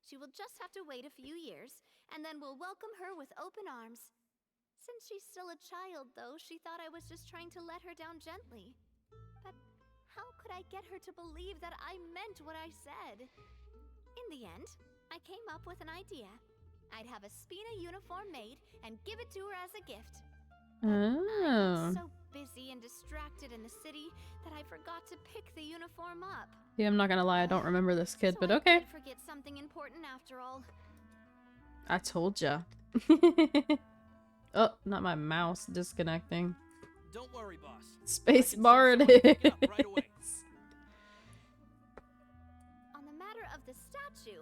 She will just have to wait a few years, and then we'll welcome her with open arms. Since she's still a child, though, she thought I was just trying to let her down gently. But how could I get her to believe that I meant what I said? In the end, I came up with an idea. I'd have a Spina uniform made and give it to her as a gift. I Oh. got so busy and distracted in the city that I forgot to pick the uniform up. Yeah, I'm not gonna lie, I don't remember this kid, So but I okay. did forget something important after all. I told ya. Oh, not my mouse disconnecting. Don't worry, boss. Space I can bar send it someone to pick it up right away. is. On the matter of the statue,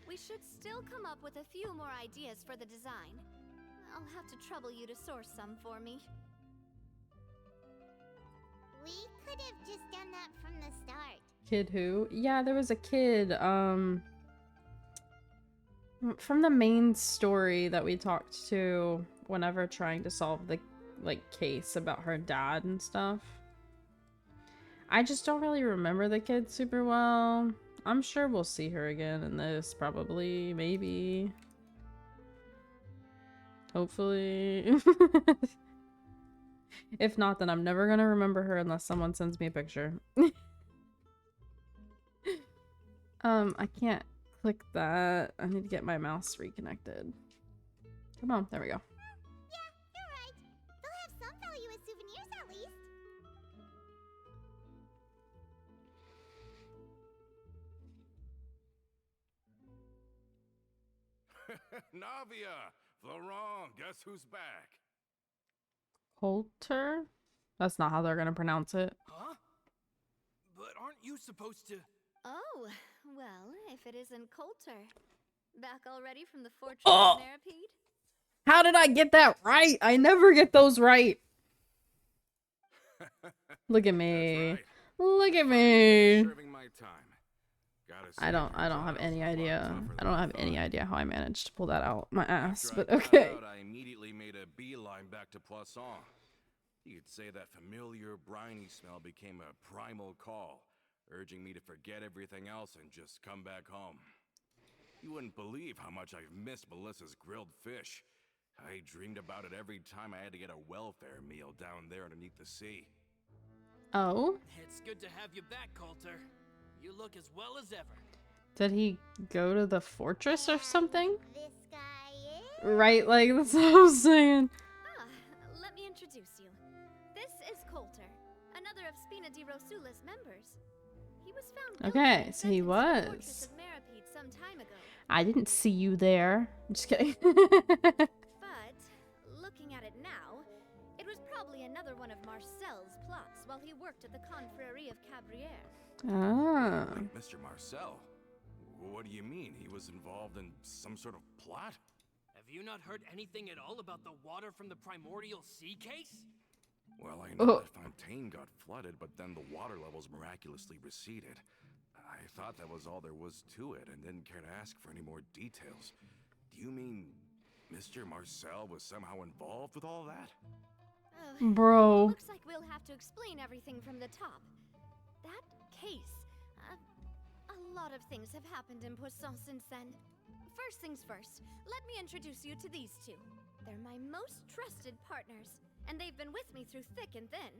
we should still come up with a few more ideas for the design. I'll have to trouble you to source some for me. We could have just done that from the start. Kid who? Yeah, there was a kid, from the main story that we talked to whenever trying to solve the, like, case about her dad and stuff. I just don't really remember the kid super well. I'm sure we'll see her again in this, probably, maybe. Hopefully. If not, then I'm never gonna remember her unless someone sends me a picture. I can't click that. I need to get my mouse reconnected. Come on, there we go. Yeah, you're right. They'll have some value as souvenirs at least. Navia! Florent, guess who's back? Coulter? That's not how they're gonna pronounce it. Huh? But aren't you supposed to... Oh, well, if it isn't Coulter. Back already from the fortress Oh! of Meripede? How did I get that right? I never get those right. Look at me. That's right. Look at me. Serving my time. Gotta say, I don't have Gonzalez any is a lot idea. tougher I than don't have thought. any idea how I managed to pull that out my ass, After but I found okay. out, I immediately made a beeline back to Poisson. You could say that familiar briny smell became a primal call, urging me to forget everything else and just come back home. You wouldn't believe how much I've missed Melissa's grilled fish. I dreamed about it every time I had to get a welfare meal down there underneath the sea. Oh? It's good to have you back, Coulter. You look as well as ever. Did he go to the fortress or something? This guy is. Right, like, that's what I was saying. Ah, let me introduce you. This is Coulter, another of Spina di Rosula's members. He was found guilty Okay, and so he sentenced to the was. Fortress of Meripede some time ago. I didn't see you there. I'm just kidding. But, looking at it now, it was probably another one of Marcel's plots while he worked at the Confrérie of Cabrières. Ah. Wait, Mr. Marcel? What do you mean? He was involved in some sort of plot? Have you not heard anything at all about the water from the primordial sea case? Well, I know Oh. that Fontaine got flooded, but then the water levels miraculously receded. I thought that was all there was to it and didn't care to ask for any more details. Do you mean Mr. Marcel was somehow involved with all that? Oh, Bro. looks like we'll have to explain everything from the top. That case, a lot of things have happened in Poisson since then. First things first, let me introduce you to these two. They're my most trusted partners, and they've been with me through thick and thin.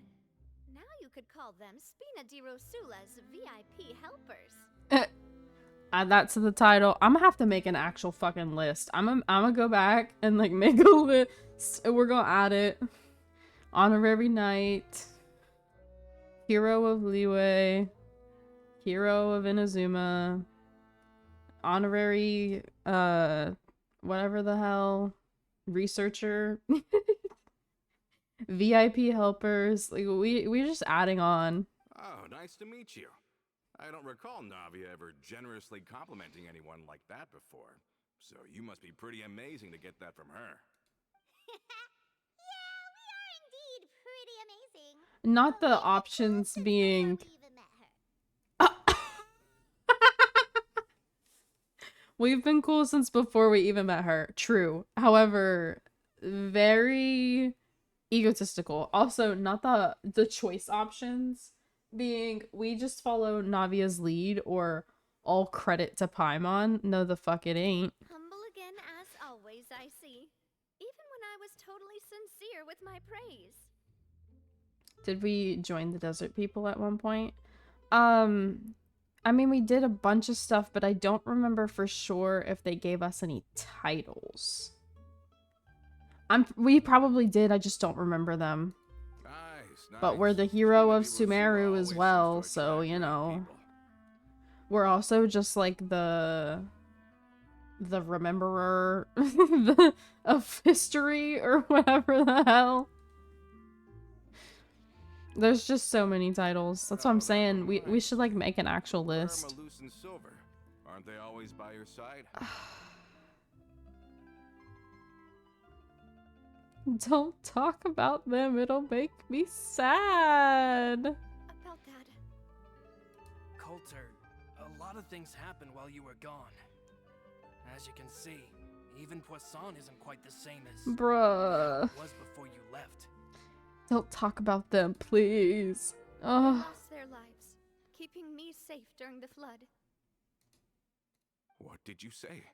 Now you could call them Spina di Rosula's VIP helpers. Add that to the title. I'm gonna have to make an actual fucking list. I'm gonna go back and like make a list. We're gonna add it. Honorary Knight. Hero of Liyue. Hero of Inazuma. Honorary, whatever the hell. Researcher. VIP helpers. Like, we're just adding on. Oh, nice to meet you. I don't recall Navia ever generously complimenting anyone like that before. So you must be pretty amazing to get that from her. Yeah, we are indeed pretty amazing. Not But the we've been options close since being... before we even met her. We've been cool since before we even met her. True. However, very egotistical. Also, not the choice options being we just follow Navia's lead or all credit to Paimon. No, the fuck it ain't. Humble again, as always, I see. Even when I was totally sincere with my praise. Did we join the desert people at one point? I mean, we did a bunch of stuff, but I don't remember for sure if they gave us any titles. We probably did, I just don't remember them. Nice. But we're the hero of Sumeru as well, so, you know. We're also just like the rememberer of history or whatever the hell. There's just so many titles. That's what I'm saying. We should like make an actual list. Malus and Silver. Aren't they always by your side? Don't talk about them. It'll make me sad. About that. Coulter, a lot of things happened while you were gone. As you can see, even Poisson isn't quite the same as Bruh. it was before you left. Don't talk about them, please. They Ugh. lost their lives, keeping me safe during the flood. What did you say?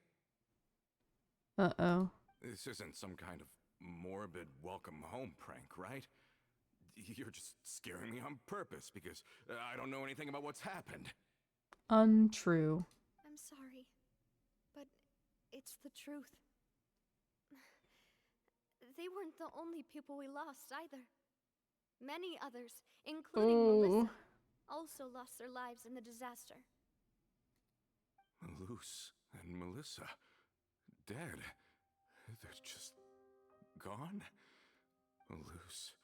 Uh-oh. This isn't some kind of morbid welcome home prank, right? You're just scaring me on purpose because I don't know anything about what's happened. Untrue. I'm sorry, but it's the truth. They weren't the only people we lost either. Many others, including Ooh. Melissa, also lost their lives in the disaster. Malus and Melissa, dead. They're just gone? Malus.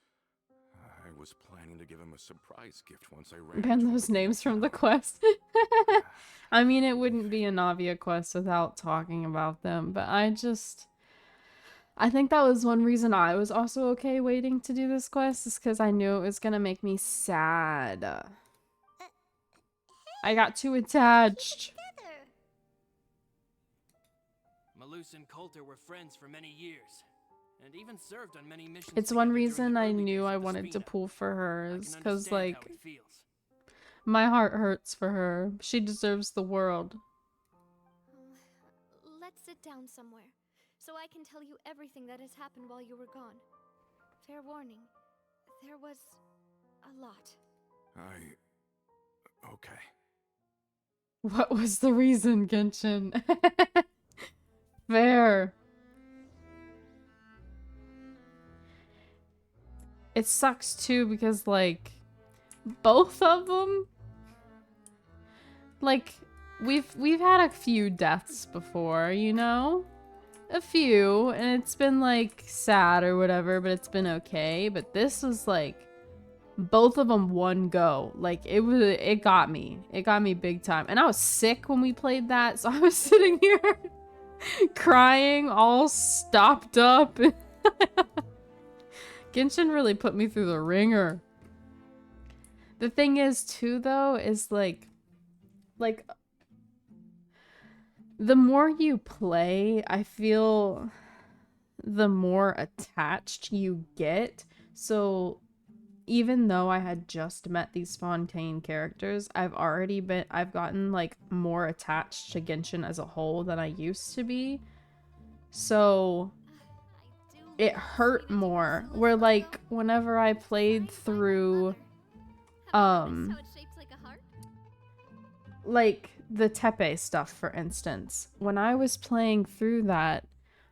I was planning to give him a surprise gift once I ran Ban into those him. names from the quest. I mean, it wouldn't be a Navia quest without talking about them, but I think that was one reason I was also okay waiting to do this quest, is because I knew it was gonna make me sad. I got too attached. Together. Malus and Coulter were friends for many years, and even served on many missions. It's one together during reason the I early knew days I of the wanted to Sphina. pull for her, I is can because, understand how like, he feels. my heart hurts for her. She deserves the world. Let's sit down somewhere, so I can tell you everything that has happened while you were gone. Fair warning, there was a lot. Okay. What was the reason, Genshin? Fair. It sucks too because, like, both of them, like, we've had a few deaths before, you know? A few, and it's been, like, sad or whatever, but it's been okay. But this was, like, both of them one go. Like, it got me. It got me big time. And I was sick when we played that, so I was sitting here crying, all stopped up. Genshin really put me through the ringer. The thing is, too, though, is, like, the more you play, I feel the more attached you get. So even though I had just met these Fontaine characters, I've gotten, like, more attached to Genshin as a whole than I used to be. So it hurt more. Where, like, whenever I played through, How it shapes like a heart? like, the Tepe stuff, for instance, when I was playing through that,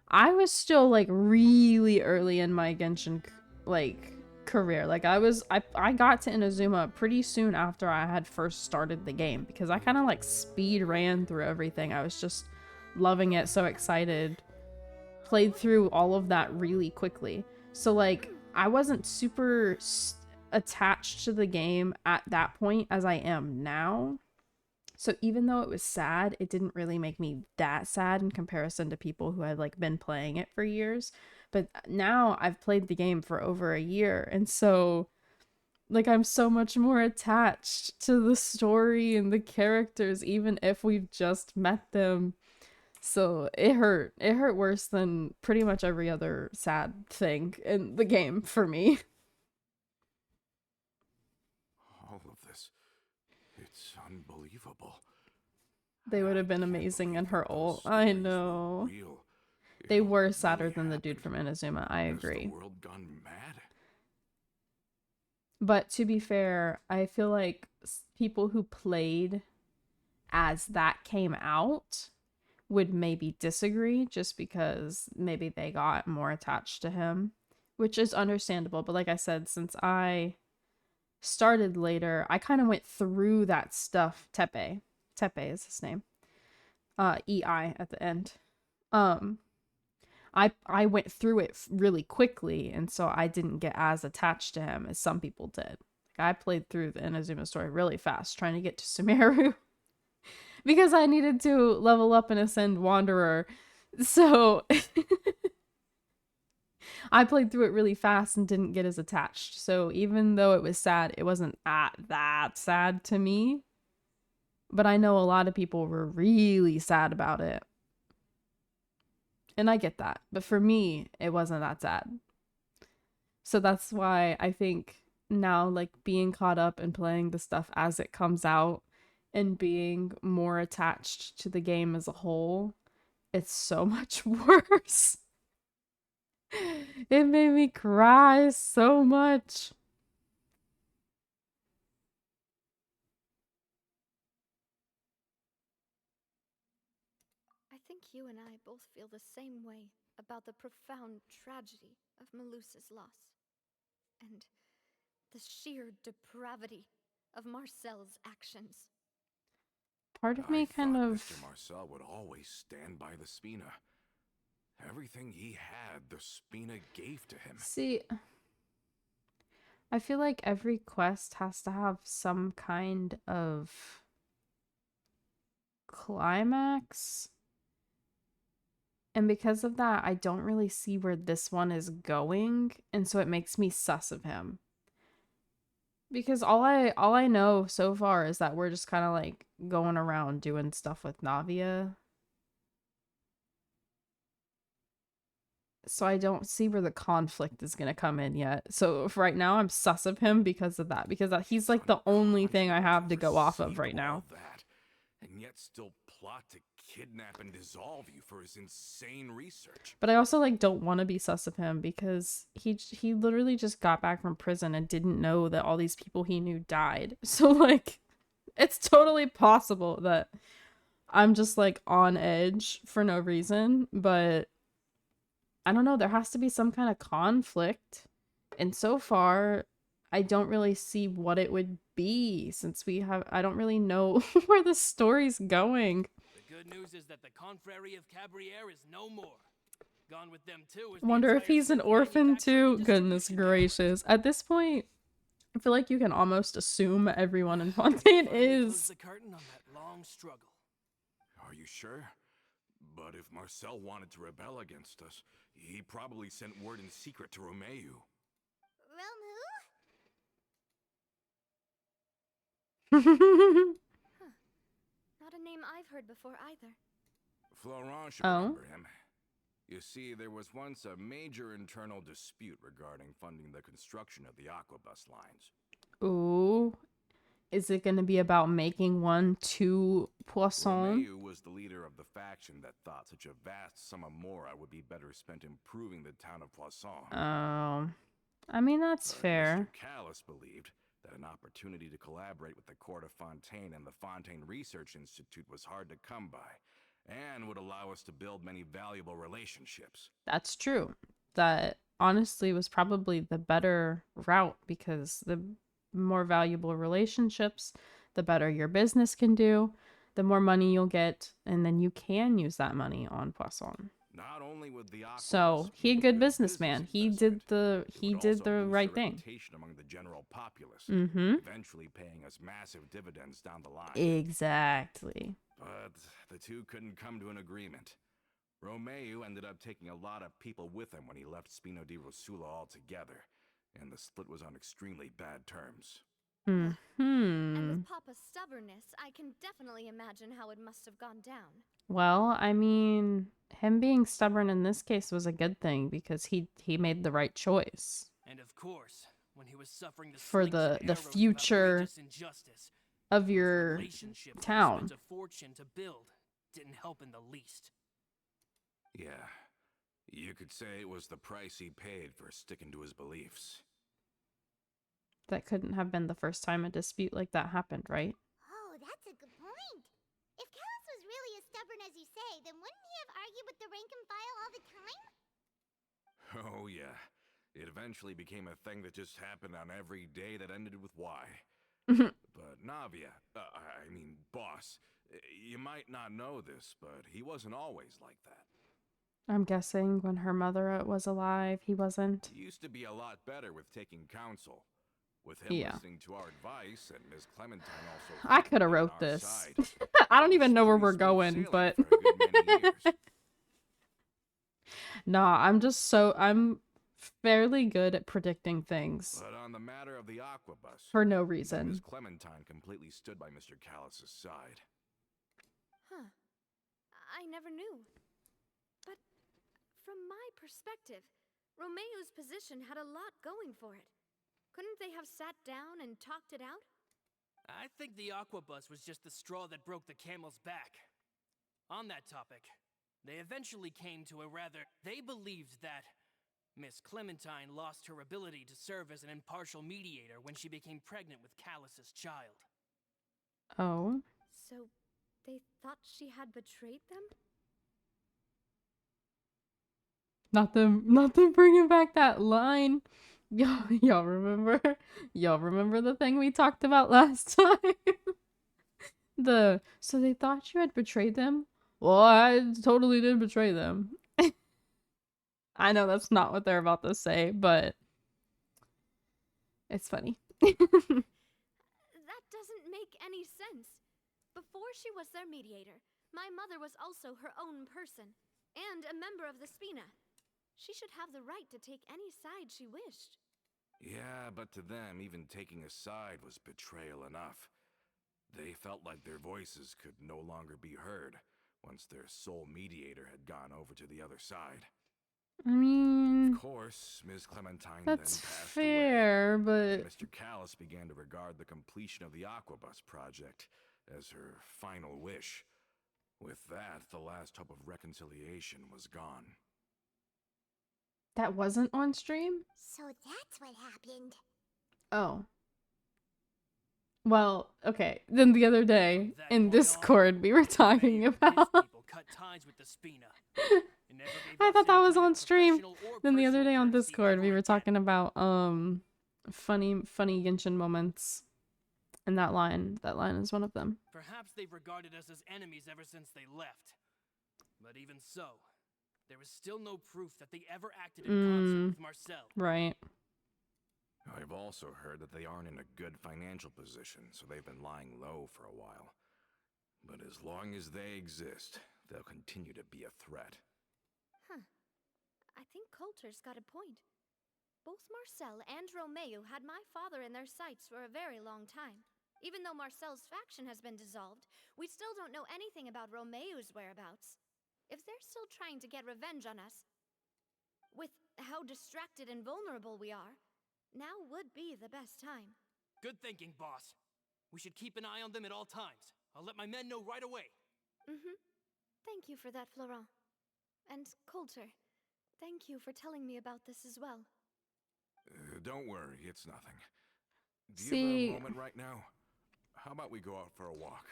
I was still like really early in my Genshin like career. Like I got to Inazuma pretty soon after I had first started the game because I kind of like speed ran through everything. I was just loving it, so excited. Played through all of that really quickly. So like I wasn't super attached to the game at that point as I am now. So even though it was sad, it didn't really make me that sad in comparison to people who had like been playing it for years. But now I've played the game for over a year, and so like I'm so much more attached to the story and the characters even if we've just met them. So it hurt. It hurt worse than pretty much every other sad thing in the game for me. All of this. It's unbelievable. They would have been I can't amazing in believe her that those ult. I stories were know. real. They It all were sadder really than the dude from happened. Inazuma, I Has agree. the world gone mad? But to be fair, I feel like people who played as that came out would maybe disagree just because maybe they got more attached to him, which is understandable. But like I said, since I started later, I kind of went through that stuff. Tepe is his name. EI at the end. I went through it really quickly, and so I didn't get as attached to him as some people did. Like I played through the Inazuma story really fast, trying to get to Sumeru because I needed to level up and ascend Wanderer. So I played through it really fast and didn't get as attached. So even though it was sad, it wasn't that sad to me. But I know a lot of people were really sad about it. And I get that. But for me, it wasn't that sad. So that's why I think now, like, being caught up and playing the stuff as it comes out and being more attached to the game as a whole, it's so much worse. It made me cry so much. I think you and I both feel the same way about the profound tragedy of Melusa's loss. And the sheer depravity of Marcel's actions. Part of me I kind thought of... Mr. Marcel would always stand by the Spina. Everything he had, the Spina gave to him. See, I feel like every quest has to have some kind of climax. And because of that, I don't really see where this one is going, and so it makes me sus of him. Because all I know so far is that we're just kind of like going around doing stuff with Navia. So I don't see where the conflict is going to come in yet. So right now I'm sus of him because of that. Because he's like the only thing I have to go off of right now. That, and yet still plot to kidnap and dissolve you for his insane research. But I also like don't want to be sus of him because he literally just got back from prison and didn't know that all these people he knew died. So like it's totally possible that I'm just like on edge for no reason, but I don't know, there has to be some kind of conflict. And so far, I don't really see what it would be since I don't really know where the story's going. The good news is that the Confrérie of Cabriere is no more. Gone with them too. Wonder if he's an orphan too? Goodness gracious. At this point, I feel like you can almost assume everyone in Fontaine is. The curtain on that long struggle. Are you sure? But if Marcel wanted to rebel against us, he probably sent word in secret to Romeu. Huh. Not a name I've heard before either. Florent should Oh. remember him. You see, there was once a major internal dispute regarding funding the construction of the Aquabus lines. Ooh. Is it going to be about making one to Poisson? Romeu was the leader of the faction that thought such a vast sum of mora would be better spent improving the town of Poisson. Oh. I mean, that's But fair. Mr. Callis believed that an opportunity to collaborate with the Court of Fontaine and the Fontaine Research Institute was hard to come by, and would allow us to build many valuable relationships. That's true. That honestly was probably the better route, because the more valuable relationships, the better your business can do, the more money you'll get, and then you can use that money on Poisson. Not only would the Aquabus So he a be good businessman. He did investment, the it he would did also the boost right our thing. reputation among the general populace, Mm-hmm. eventually paying us massive dividends down the line. Exactly. But the two couldn't come to an agreement. Romeo ended up taking a lot of people with him when he left Spino di Rosula altogether, and the split was on extremely bad terms. And Hmm. with Papa's stubbornness, I can definitely imagine how it must have gone down. Well, I mean, him being stubborn in this case was a good thing, because he made the right choice And of course, when he was suffering the for slings and the arrows of future outrageous injustice, of those your relationships that he town. spent a fortune to build didn't help in the least. Yeah, you could say it was the price he paid for sticking to his beliefs. That couldn't have been the first time a dispute like that happened, right? Oh, that's a good point. If Callus was really as stubborn as you say, then wouldn't he have argued with the rank and file all the time? Oh yeah, it eventually became a thing that just happened on every day that ended with Y. But Navia, I mean, boss, you might not know this, but he wasn't always like that. I'm guessing when her mother was alive, he wasn't. He used to be a lot better with taking counsel. With him Yeah. listening to our advice and Ms. Clementine also I could have being on wrote our this. side, I don't it even was know where pretty we're smooth going, sailing but for a good many years. nah, I'm fairly good at predicting things But on the matter of the Aquabus, for no Ms. reason. Clementine completely stood by Mr. Callus's side. Huh. I never knew. But from my perspective, Romeo's position had a lot going for it. Couldn't they have sat down and talked it out? I think the Aquabus was just the straw that broke the camel's back. On that topic, they eventually came to a they believed that Miss Clementine lost her ability to serve as an impartial mediator when she became pregnant with Callus's child. Oh. So they thought she had betrayed them? Not them bringing back that line. Y'all remember? Y'all remember the thing we talked about last time? So they thought you had betrayed them? Well, I totally did betray them. I know that's not what they're about to say, but it's funny. That doesn't make any sense. Before she was their mediator, my mother was also her own person, and a member of the Spina. She should have the right to take any side she wished. Yeah, but to them, even taking a side was betrayal enough. They felt like their voices could no longer be heard once their sole mediator had gone over to the other side. I mean, Of course, Ms. Clementine that's then passed fair, away, but and Mr. Callus began to regard the completion of the Aquabus project as her final wish. With that, the last hope of reconciliation was gone. that wasn't on stream? So that's what happened. Oh. Well, okay. Then the other day From that in point on, Discord we were talking Romeo and his about people cut ties with the Spina. It never gave I us thought that any was kind on of stream. professional or Then the other personal day on courtesy Discord we ever were again. talking about funny Genshin moments. And that line is one of them. Perhaps they've regarded us as enemies ever since they left. But even so, there is still no proof that they ever acted in concert with Marcel. Right. I've also heard that they aren't in a good financial position, so they've been lying low for a while. But as long as they exist, they'll continue to be a threat. Huh. I think Coulter's got a point. Both Marcel and Romeo had my father in their sights for a very long time. Even though Marcel's faction has been dissolved, we still don't know anything about Romeo's whereabouts. If they're still trying to get revenge on us, with how distracted and vulnerable we are, now would be the best time. Good thinking, boss. We should keep an eye on them at all times. I'll let my men know right away. Thank you for that, Florent. And Coulter, thank you for telling me about this as well. Don't worry, it's nothing. Do you See, have a moment right now? How about we go out for a walk?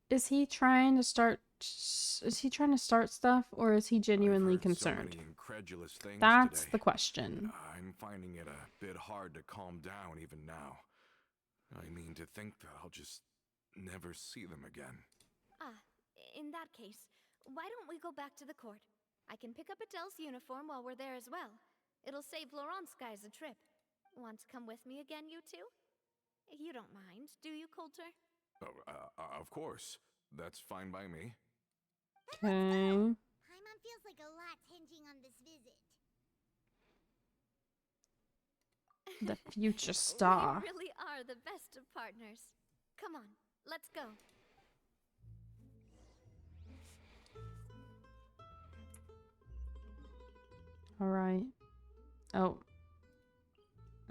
is he trying to start stuff, or is he genuinely I've heard so concerned? many incredulous things That's today. the question. I'm finding it a bit hard to calm down even now. I mean, to think that I'll just never see them again. Ah, in that case, why don't we go back to the court? I can pick up Adele's uniform while we're there as well. It'll save Laurent's guys a trip. Want to come with me again, you two? You don't mind, do you, Coulter? Oh, of course. That's fine by me. Okay. Paimon feels like a lot's hinging on this visit. The future star. We really are the best of partners. Come on, let's go. All right. Oh.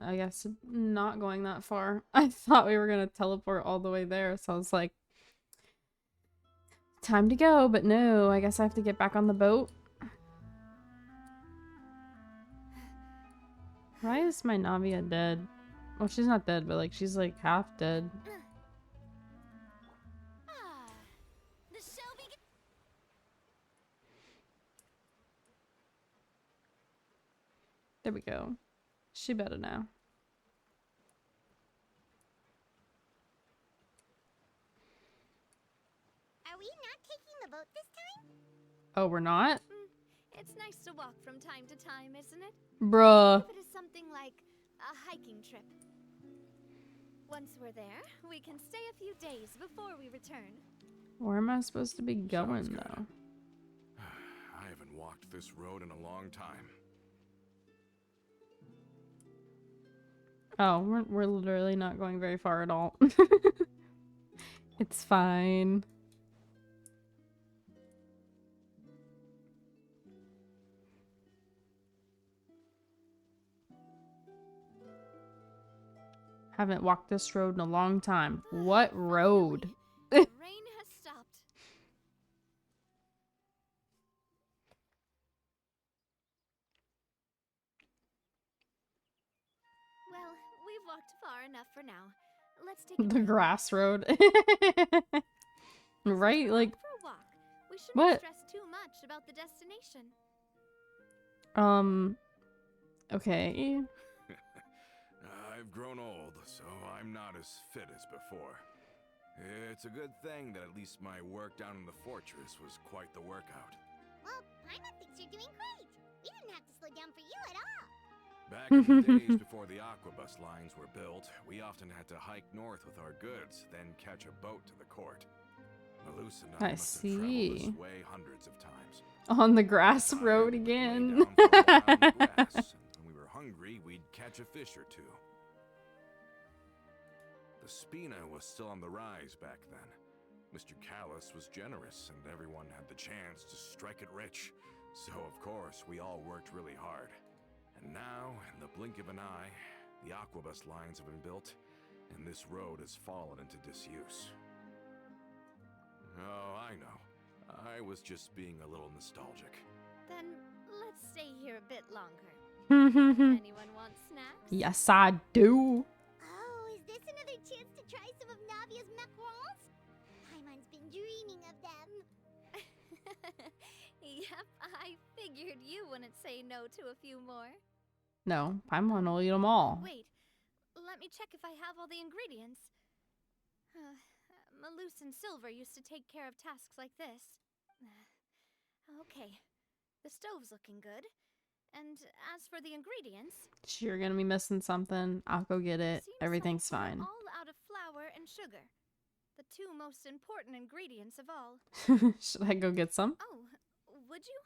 I guess not going that far. I thought we were gonna teleport all the way there, so I was like, time to go, but no, I guess I have to get back on the boat. Why is my Navia dead? Well, she's not dead, but like she's like half dead. Ah, the show begins. There we go. She better now. Are we not taking the boat this time? Oh, we're not? It's nice to walk from time to time, isn't it? Bruh. If it is something like a hiking trip. Once we're there, we can stay a few days before we return. Where am I supposed to be Sounds going, good. though? I haven't walked this road in a long time. Oh, we're literally not going very far at all. It's fine. Haven't walked this road in a long time. What road? The rain has stopped. Well, we've walked far enough for now. Let's take a The break. grass road. Right? Like, For a walk. We shouldn't what? stress too much about the destination. Okay. I've grown old, so I'm not as fit as before. It's a good thing that at least my work down in the fortress was quite the workout. Well, Paimon thinks you're doing great. We didn't have to slow down for you at all. Back in the days before the Aquabus lines were built, we often had to hike north with our goods, then catch a boat to the court. Malus and I I must have traveled see. this way hundreds of times. On the grass I road would lay again. down for a while in the grass, and when we were hungry, we'd catch a fish or two. The Spina was still on the rise back then. Mr. Callus was generous, and everyone had the chance to strike it rich. So, of course, we all worked really hard. And now, in the blink of an eye, the Aquabus lines have been built, and this road has fallen into disuse. Oh, I know. I was just being a little nostalgic. Then let's stay here a bit longer. Yes, Anyone want snacks? I do. Oh, is this another chance to try some of Navia's macarons? Paimon's been dreaming of them. Yep, I figured you wouldn't say no to a few more. No, Paimon will eat them all. Wait, let me check if I have all the ingredients. Malus and Silver used to take care of tasks like this. Okay, the stove's looking good. And as for the ingredients, You're gonna be missing something. I'll go get it. seems Everything's like fine. we're all out of flour and sugar. The two most important ingredients of all. Should I go get some? Oh, would you?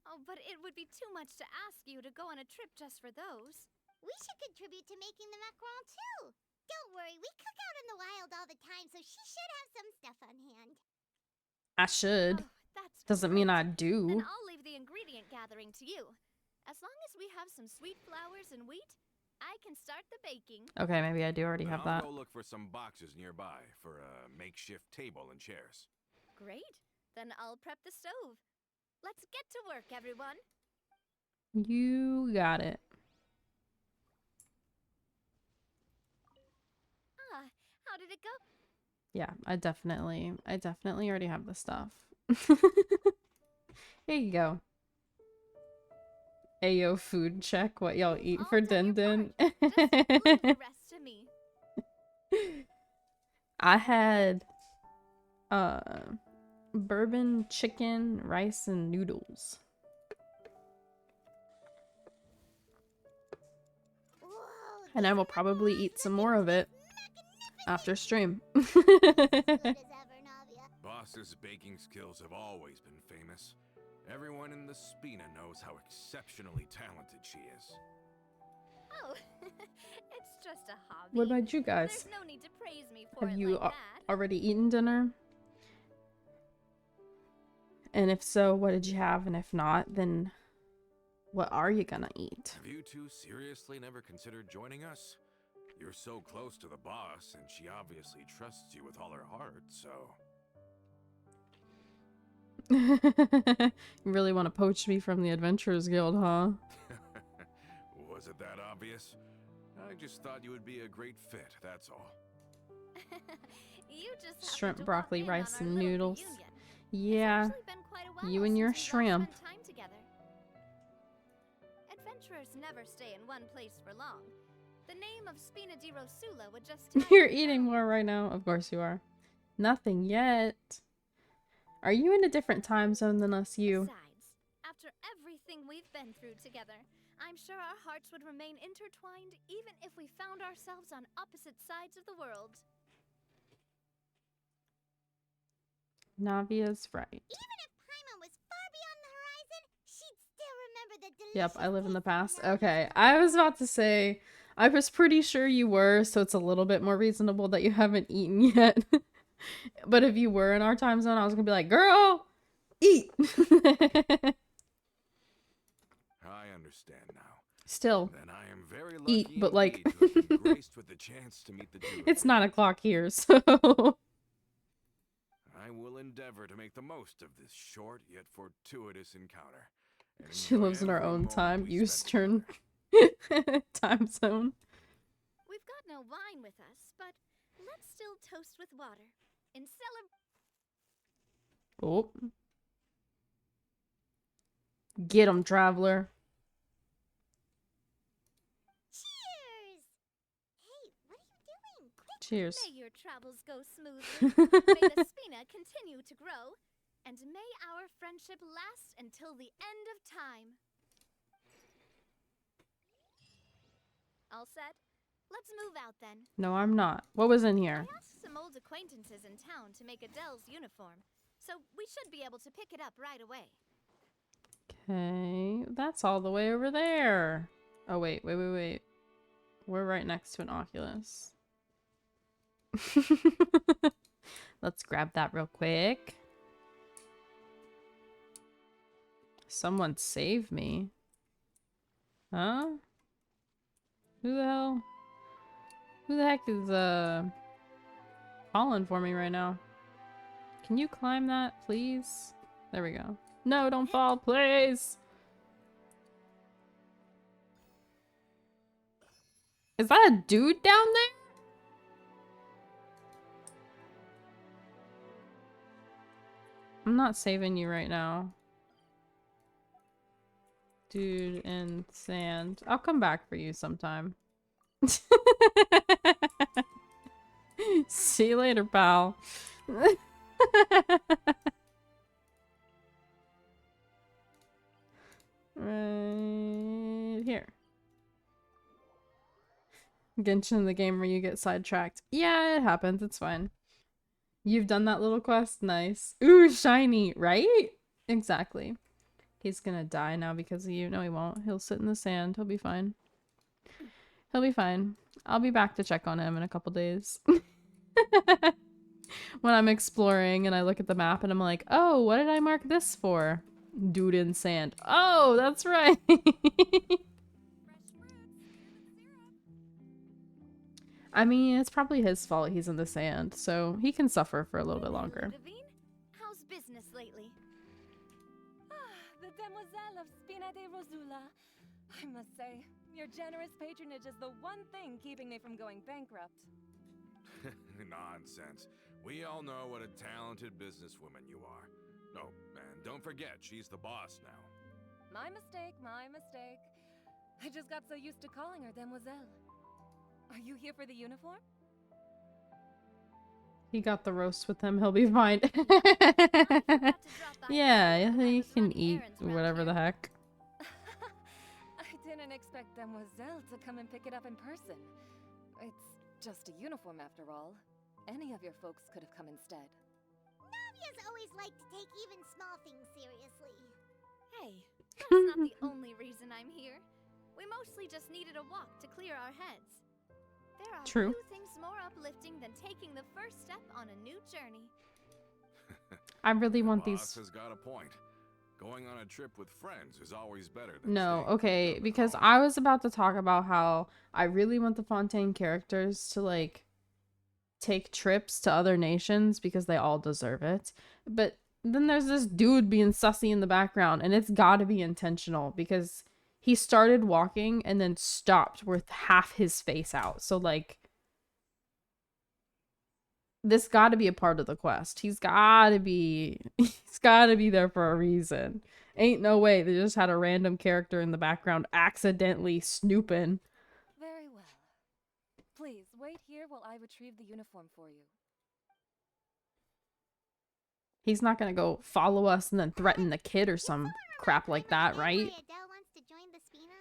Oh, but it would be too much to ask you to go on a trip just for those. We should contribute to making the macaron too. Don't worry, we cook out in the wild all the time, so she should have some stuff on hand. I should. Oh, that's Doesn't mean great. I do. Then I'll leave the ingredient gathering to you. As long as we have some sweet flours and wheat, I can start the baking. Okay, maybe I do already Then have I'll that. go look for some boxes nearby for a makeshift table and chairs. Great. Then I'll prep the stove. Let's get to work, everyone. You got it. How did it go? Yeah, I definitely already have the stuff. Here you go. Ayo, food check. What y'all eat All for done your Din part. Just leave the rest to me. I had bourbon chicken, rice, and noodles. Whoa, And I this will probably eat some more of it after stream. as ever, Navia. Boss's baking skills have always been famous. Everyone in the Spina knows how exceptionally talented she is. Oh, it's just a hobby. What about you guys? There's no need to praise me for Have it you like that. already eaten dinner? And if so, what did you have? And if not, then what are you gonna eat? Have you two seriously never considered joining us? You're so close to the boss, and she obviously trusts you with all her heart, so... You really want to poach me from the Adventurers Guild, huh? Was it that obvious? I just thought you would be a great fit, that's all. You just happened Shrimp, to walk broccoli, in rice, on our and little noodles. reunion. Yeah, It's actually been quite a while you and your since we've all shrimp. spent time together. Adventurers never stay in one place for long. The name of Spina di Rosula would just tell You're you eating so. more right now. Of course you are. Nothing yet. Are you in a different time zone than us, you? Besides, after everything we've been through together, I'm sure our hearts would remain intertwined even if we found ourselves on opposite sides of the world. Navia's right. Even if Paimon was far beyond the horizon, she'd still remember the delicious Yep, I live in the taste of past. Navia's Okay, culinary. I was about to say, I was pretty sure you were, so it's a little bit more reasonable that you haven't eaten yet. But if you were in our time zone, I was gonna be like, girl, eat. I understand now. Still, Then I am very lucky eat, but like, indeed to have been graced with the chance to meet the two of it's you. 9 o'clock here, so. I will endeavor to make the most of this short yet fortuitous encounter. and She enjoy lives in her every own moment time, we spend Eastern together. time zone. We've got no wine with us, but let's still toast with water. In Oh. Get 'em, traveler. Cheers! Hey, what are you doing? Quick! Cheers. May your travels go smoothly. May the Spina continue to grow. And may our friendship last until the end of time. All set? Let's move out then. No, I'm not. What was in here? I asked some old acquaintances in town to make Adele's uniform, so we should be able to pick it up right away. Okay, that's all the way over there. Oh, wait. We're right next to an Oculus. Let's grab that real quick. Someone save me. Huh? Who the hell? Who the heck is, calling for me right now? Can you climb that, please? There we go. No, don't fall, please! Is that a dude down there? I'm not saving you right now. Dude in sand. I'll come back for you sometime. See you later, pal. Right here. Genshin, the game where you get sidetracked. Yeah, it happens. It's fine. You've done that little quest? Nice. Ooh, shiny, right? Exactly. He's gonna die now because of you. No, he won't. He'll sit in the sand. He'll be fine. He'll be fine. I'll be back to check on him in a couple days. When I'm exploring and I look at the map and I'm like, oh, what did I mark this for? Dude in sand. Oh, that's right. I mean, it's probably his fault he's in the sand, so he can suffer for a little bit longer. Devine, how's business lately? The Demoiselle of Spina de Rosula. I must say, your generous patronage is the one thing keeping me from going bankrupt. nonsense. We all know what a talented businesswoman you are. Oh, and don't forget, she's the boss now. My mistake, my mistake. I just got so used to calling her Demoiselle. Are you here for the uniform? He got the roast with him. He'll be fine. I forgot to drop by Yeah, when I he was can running eat errands around whatever the here. heck. I didn't expect Demoiselle to come and pick it up in person. It's just a uniform after all. Any of your folks could have come instead. Navia's always liked to take even small things seriously. Hey, that's not the only reason I'm here. We mostly just needed a walk to clear our heads. There are True. few things more uplifting than taking the first step on a new journey. I really The want boss these. has got a point. Going on a trip with friends is always better than No, staying okay, cooped up at because home. I was about to talk about how I really want the Fontaine characters to like take trips to other nations because they all deserve it. But then there's this dude being sussy in the background, and it's got to be intentional because he started walking and then stopped with half his face out. So like this got to be a part of the quest. He's got to be there for a reason. Ain't no way they just had a random character in the background accidentally snooping. Very well. Please, wait here while I retrieve the uniform for you. He's not gonna go follow us and then threaten the kid or some crap like that, right? Adele wants to join the Spina.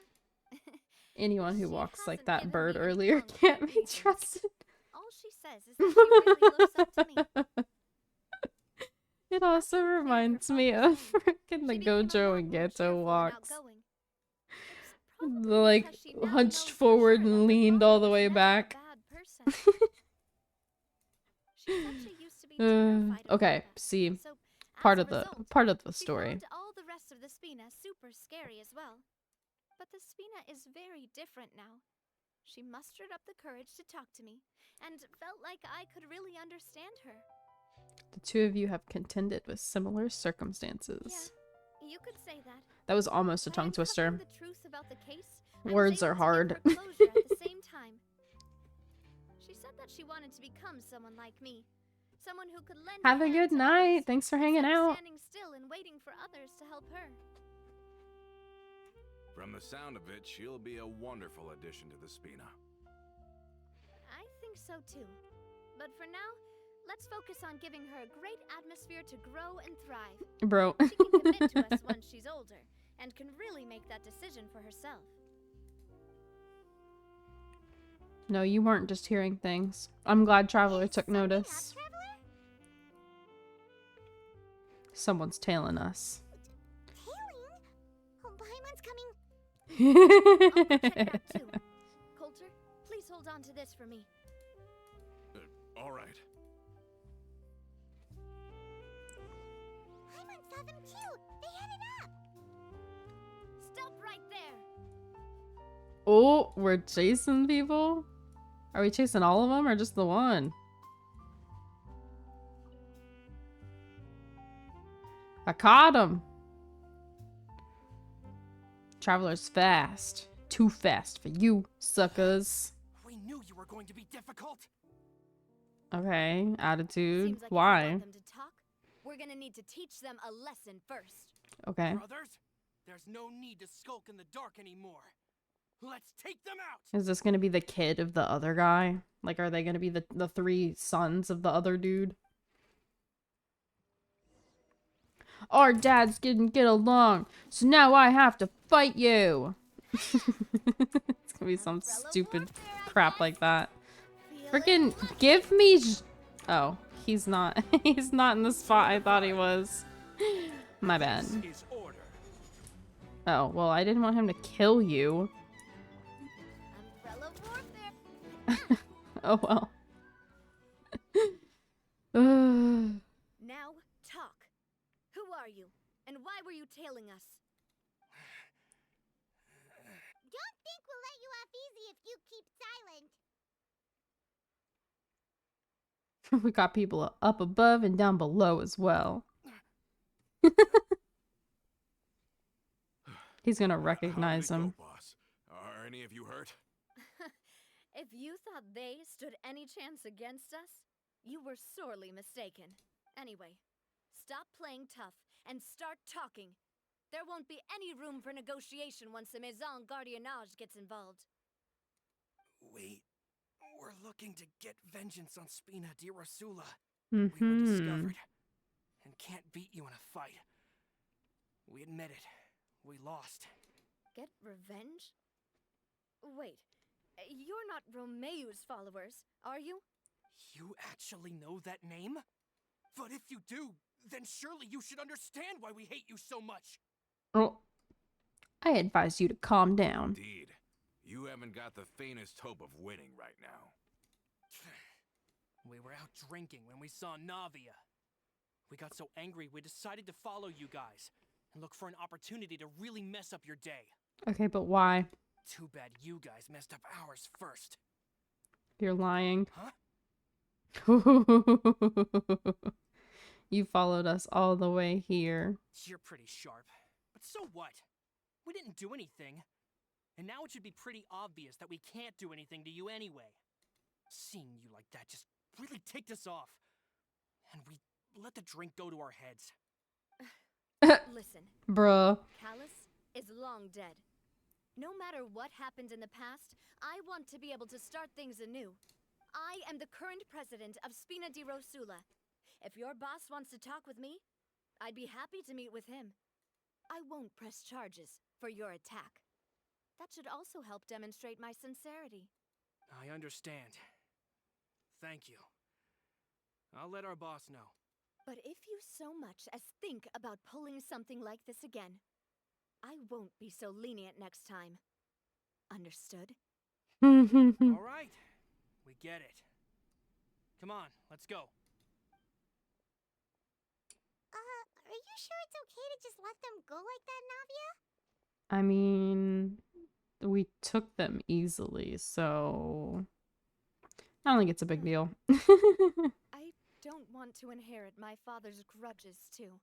Anyone who She walks like hasn't that given bird me any earlier concrete can't be reasons. trusted. All she says is that she really looks up to me. It also Nothing clear reminds for me Father's of Day. freaking the She became a Gojo lot and more Geto cheerful and walks. outgoing. It's The probably like because she now hunched knows for forward sure that and her leaned father all the was way never a back. bad person. She said she used to be terrified of Okay, Mika. see, So, part as of a the result, she story. found all the rest of the Spina super scary as well. But the Spina is very different now. She mustered up the courage to talk to me, and felt like I could really understand her. The two of you have contended with similar circumstances. Yeah, you could say that. That was almost a By tongue twister. uncovering the truth about the case, I was Words able are to hard. give her closure at the same time. She said that she wanted to become someone like me. Someone who could lend Have a hand good to night. others, Thanks for hanging instead of out. standing still and waiting for others to help her. From the sound of it, she'll be a wonderful addition to the Spina. I think so too. But for now, let's focus on giving her a great atmosphere to grow and thrive. Bro. She can commit to us once she's older, and can really make that decision for herself. No, you weren't just hearing things. I'm glad Traveler took Something up, notice. Traveler? Someone's tailing us. Tailing? Oh, Paimon's coming. I'll go check it out too. Coulter, please hold on to this for me. All right. Paimon saw them too. They headed up. Stop right there. Oh, we're chasing people? Are we chasing all of them or just the one? I caught him. Traveler's fast. Too fast for you, suckers. We knew you were going to be difficult. Okay, attitude. Seems like if we Why? want them to talk, we're gonna need to teach them a lesson first. Okay. Brothers, there's no need to skulk in the dark anymore. Let's take them out. Is this gonna be the kid of the other guy? Like, are they gonna be the three sons of the other dude? Our dads didn't get along, so now I have to fight you. It's gonna be some Umbrella stupid warfare, I crap guess. like that. Feel it? Freaking give me. Oh, he's not. He's not in the spot I thought he was. My bad. This is order. Oh, well, I didn't want him to kill you. Umbrella warfare. Oh well. Ugh. Now talk. Who are you, and why were you tailing us? Don't think we'll let you off easy if you keep silent. We got people up above and down below as well. He's gonna recognize How did it him. go, boss? Are any of you hurt? If you thought they stood any chance against us, You were sorely mistaken. Anyway, stop playing tough and start talking. There won't be any room for negotiation once the Maison Gardiennage gets involved. We're looking to get vengeance on Spina di Rosula. We were Mm-hmm. discovered and can't beat you in a fight. We admit it. We lost. Get revenge? Wait, you're not Romeu's followers, are you? You actually know that name? But if you do, then surely you should understand why we hate you so much. Oh, I advise you to calm down. Indeed. You haven't got the faintest hope of winning right now. We were out drinking when we saw Navia. We got so angry we decided to follow you guys and look for an opportunity to really mess up your day. Okay, but why? Too bad you guys messed up ours first. You're lying. Huh? You followed us all the way here. You're pretty sharp. But so what? We didn't do anything. And now it should be pretty obvious that we can't do anything to you anyway. Seeing you like that just really ticked us off. And we let the drink go to our heads. Listen, Bruh. Callus is long dead. No matter what happened in the past, I want to be able to start things anew. I am the current president of Spina di Rosula. If your boss wants to talk with me, I'd be happy to meet with him. I won't press charges for your attack. That should also help demonstrate my sincerity. I understand. Thank you. I'll let our boss know. But if you so much as think about pulling something like this again, I won't be so lenient next time. Understood? All right. We get it. Come on, let's go. Are you sure it's okay to just let them go like that, Navia? I mean, we took them easily, so I don't think it's a big deal. I don't want to inherit my father's grudges, too.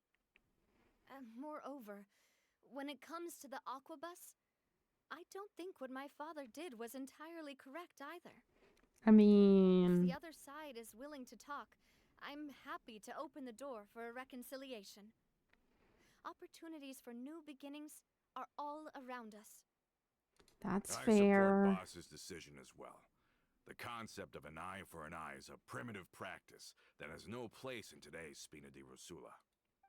Moreover, when it comes to the Aquabus, I don't think what my father did was entirely correct either. I If mean, the other side is willing to talk, I'm happy to open the door for a reconciliation. Opportunities for new beginnings are all around us. that's I fair. support Boss's decision as well. The concept of an eye for an eye is a primitive practice that has no place in today's Spina di Rosula.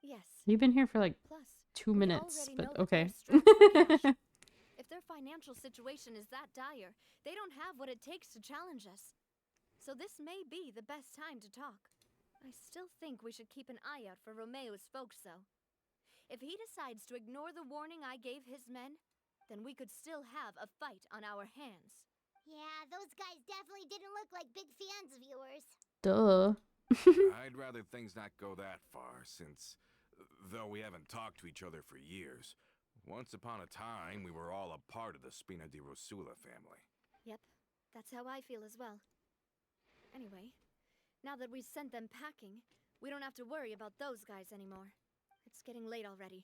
Yes. You've been here for like Plus, 2 we minutes, already but know that okay. they're strapped for cash. If their financial situation is that dire, they don't have what it takes to challenge us. So this may be the best time to talk. I still think we should keep an eye out for Romeu's folks, though. If he decides to ignore the warning I gave his men, then we could still have a fight on our hands. Yeah, those guys definitely didn't look like big fans of yours. Duh. I'd rather things not go that far, since, though we haven't talked to each other for years, once upon a time we were all a part of the Spina di Rosula family. Yep, that's how I feel as well. Anyway, now that we've sent them packing, we don't have to worry about those guys anymore. It's getting late already.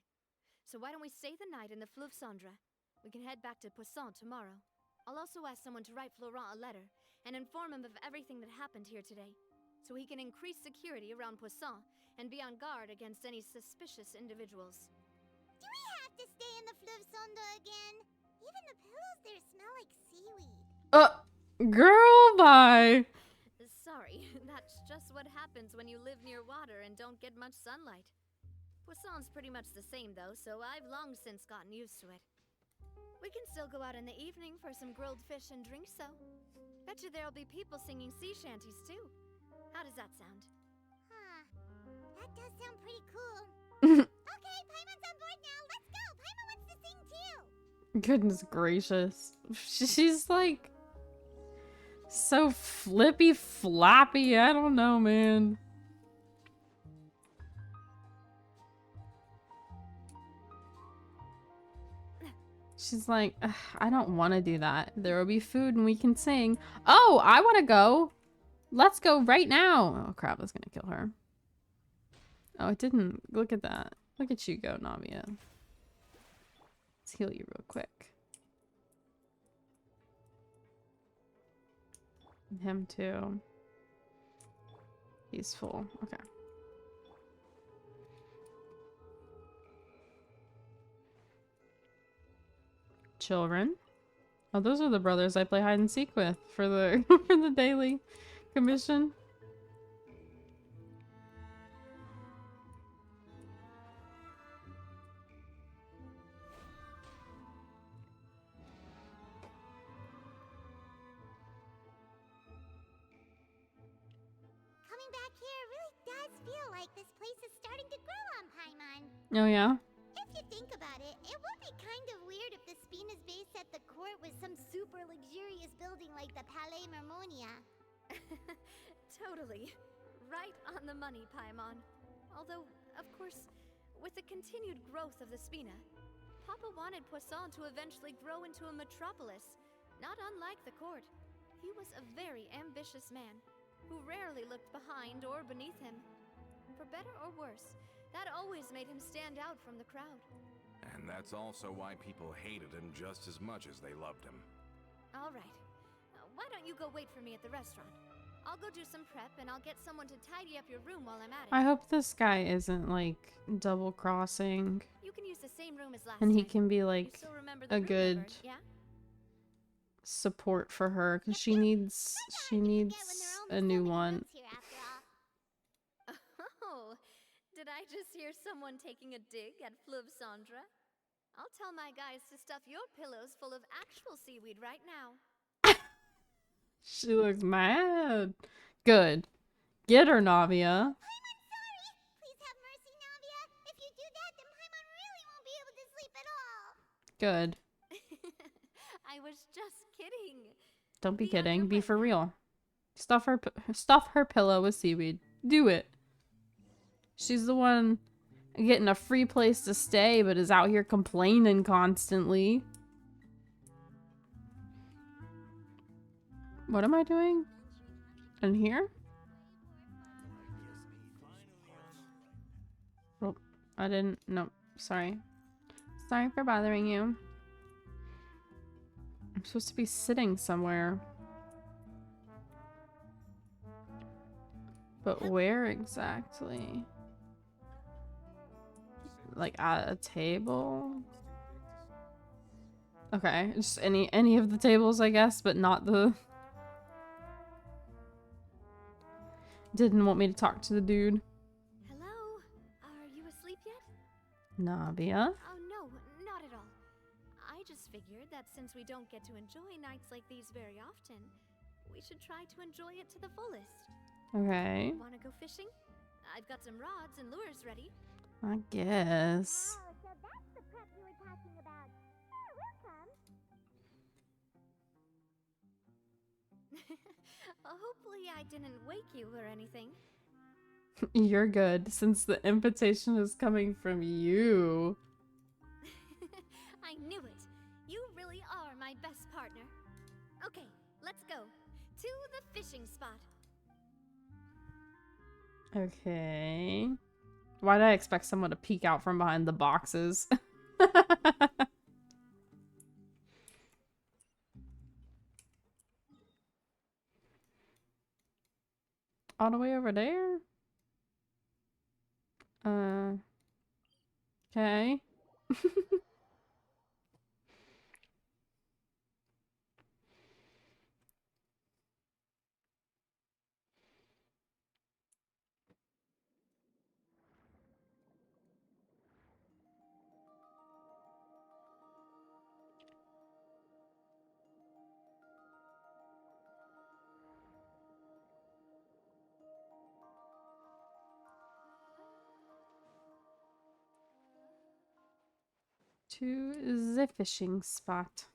So why don't we stay the night in the Fleuve Cendre? We can head back to Poisson tomorrow. I'll also ask someone to write Florent a letter and inform him of everything that happened here today, so he can increase security around Poisson and be on guard against any suspicious individuals. Do we have to stay in the Fleuve Cendre again? Even the pillows there smell like seaweed. Girl, bye. Sorry, that's just what happens when you live near water and don't get much sunlight. Poisson's pretty much the same though, so I've long since gotten used to it. We can still go out in the evening for some grilled fish and drinks though. Bet you there'll be people singing sea shanties too. How does that sound? Huh. That does sound pretty cool. Okay, Paimon's on board now. Let's go. Paimon wants to sing too. Goodness gracious. She's like so flippy floppy. I don't know, man. She's like, "Ugh, I don't want to do that. There will be food and we can sing. Oh, I want to go. Let's go right now. Oh, crap. That's going to kill her. Oh, it didn't. Look at that. Look at you go, Navia. Let's heal you real quick. Him too. He's full. Okay. Children. Oh, those are the brothers I play hide and seek with for the for the daily commission. Coming back here really does feel like this place is starting to grow on Paimon. Oh yeah. If you think about it, it would be kind of weird if the Spina's base at the court was some super luxurious building like the Palais Mermonia. Totally. Right on the money, Paimon. Although, of course, with the continued growth of the Spina, Papa wanted Poisson to eventually grow into a metropolis, not unlike the court. He was a very ambitious man, who rarely looked behind or beneath him. For better or worse, that always made him stand out from the crowd. And that's also why people hated him just as much as they loved him. All right. Why don't you go wait for me at the restaurant? I'll go do some prep and I'll get someone to tidy up your room while I'm at it. I hope this guy isn't like double crossing You can use the same room as last and he time. can be You like still remember the a room good number, yeah? support for her because she needs a new one. Oh, did I just hear someone taking a dig at Fleuve Cendre? I'll tell my guys to stuff your pillows full of actual seaweed right now. She looks mad. Good. Get her, Navia. Paimon, sorry! Please have mercy, Navia. If you do that, then Paimon really won't be able to sleep at all. Good. I was just kidding. Don't be Be on kidding. your Be way for now. real. Stuff her pillow with seaweed. Do it. She's the one getting a free place to stay, but is out here complaining constantly. What am I doing? In here? Oh, I didn't. No, sorry. Sorry for bothering you. I'm supposed to be sitting somewhere. But where exactly? Like at a table? Okay, just any of the tables, I guess, but not the... Didn't want me to talk to the dude. Hello? Are you asleep yet? Navia? Oh, no, not at all. I just figured that since we don't get to enjoy nights like these very often, we should try to enjoy it to the fullest. Okay, Wanna go fishing? I've got some rods and lures ready. I guess. Oh, so that's the prep you were talking about. Sure, we'll come. Hopefully I didn't wake you or anything. You're good, since the invitation is coming from you. I knew it. You really are my best partner. Okay, let's go. To the fishing spot. Okay. Why did I expect someone to peek out from behind the boxes? All the way over there? Okay. To the fishing spot.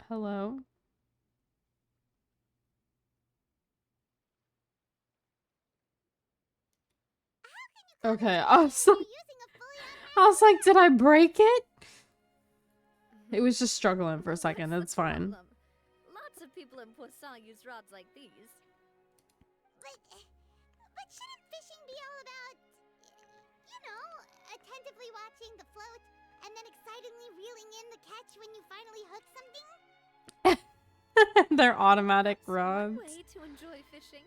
Hello? Okay, I was like, did I break it? It was just struggling for a second. What's It's the fine. problem? Lots of people in Poisson use rods like these. But shouldn't fishing be all about, you know, attentively watching the float, and then excitedly reeling in the catch when you finally hook something? They're automatic That's one rods. way to enjoy fishing.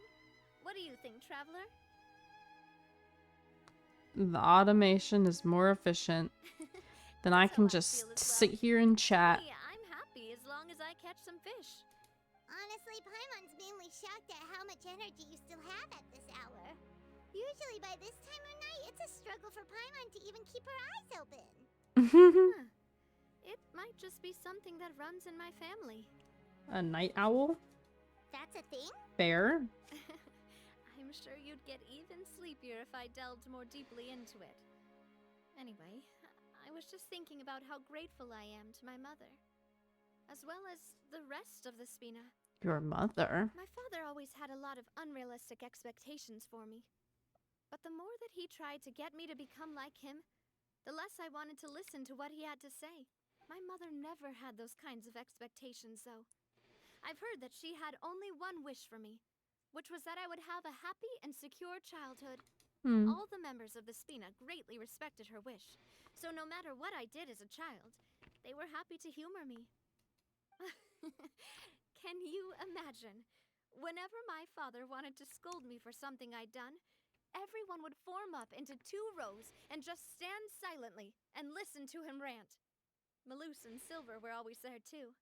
What do you think, Traveler? The automation is more efficient. Then I That's can how I just feel as sit well. here and chat. Hey, I'm happy as long as I catch some fish. Honestly, Paimon's mainly shocked at how much energy you still have at this hour. Usually by this time of night, it's a struggle for Paimon to even keep her eyes open. Huh. It might just be something that runs in my family. A night owl? That's a thing? Fair. I'm sure you'd get even sleepier if I delved more deeply into it. Anyway, I was just thinking about how grateful I am to my mother, as well as the rest of the Spina. Your mother? My father always had a lot of unrealistic expectations for me. But the more that he tried to get me to become like him, the less I wanted to listen to what he had to say. My mother never had those kinds of expectations, though. I've heard that she had only one wish for me, which was that I would have a happy and secure childhood. All the members of the Spina greatly respected her wish, so no matter what I did as a child, they were happy to humor me. Can you imagine? Whenever my father wanted to scold me for something I'd done, everyone would form up into 2 rows and just stand silently and listen to him rant. Maloose and Silver were always there too.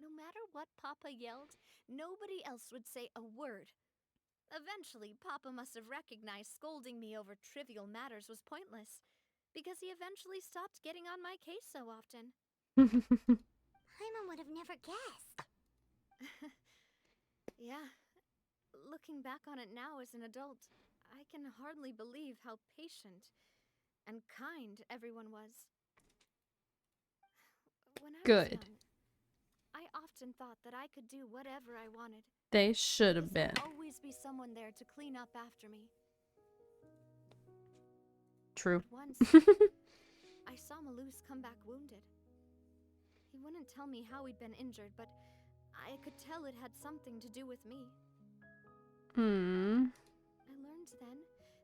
No matter what Papa yelled, nobody else would say a word. Eventually, Papa must have recognized scolding me over trivial matters was pointless, because he eventually stopped getting on my case so often. Paimon would have never guessed. Yeah. Looking back on it now as an adult, I can hardly believe how patient and kind everyone was. When I was Good. young, I often thought that I could do whatever I wanted. They should have Because been. there'd always be someone there to clean up after me. True. But once, I saw Maloose come back wounded. He wouldn't tell me how he'd been injured, but I could tell it had something to do with me. I learned then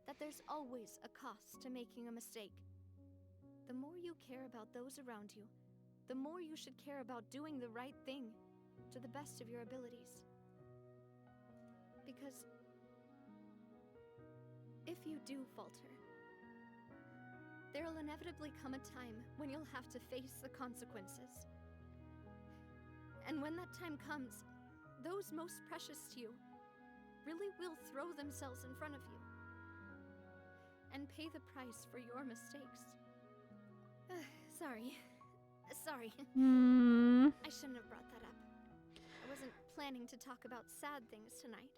that there's always a cost to making a mistake. The more you care about those around you, the more you should care about doing the right thing to the best of your abilities. Because if you do falter, there'll inevitably come a time when you'll have to face the consequences. And when that time comes, those most precious to you really will throw themselves in front of you and pay the price for your mistakes. Sorry. I shouldn't have brought that up. I wasn't planning to talk about sad things tonight.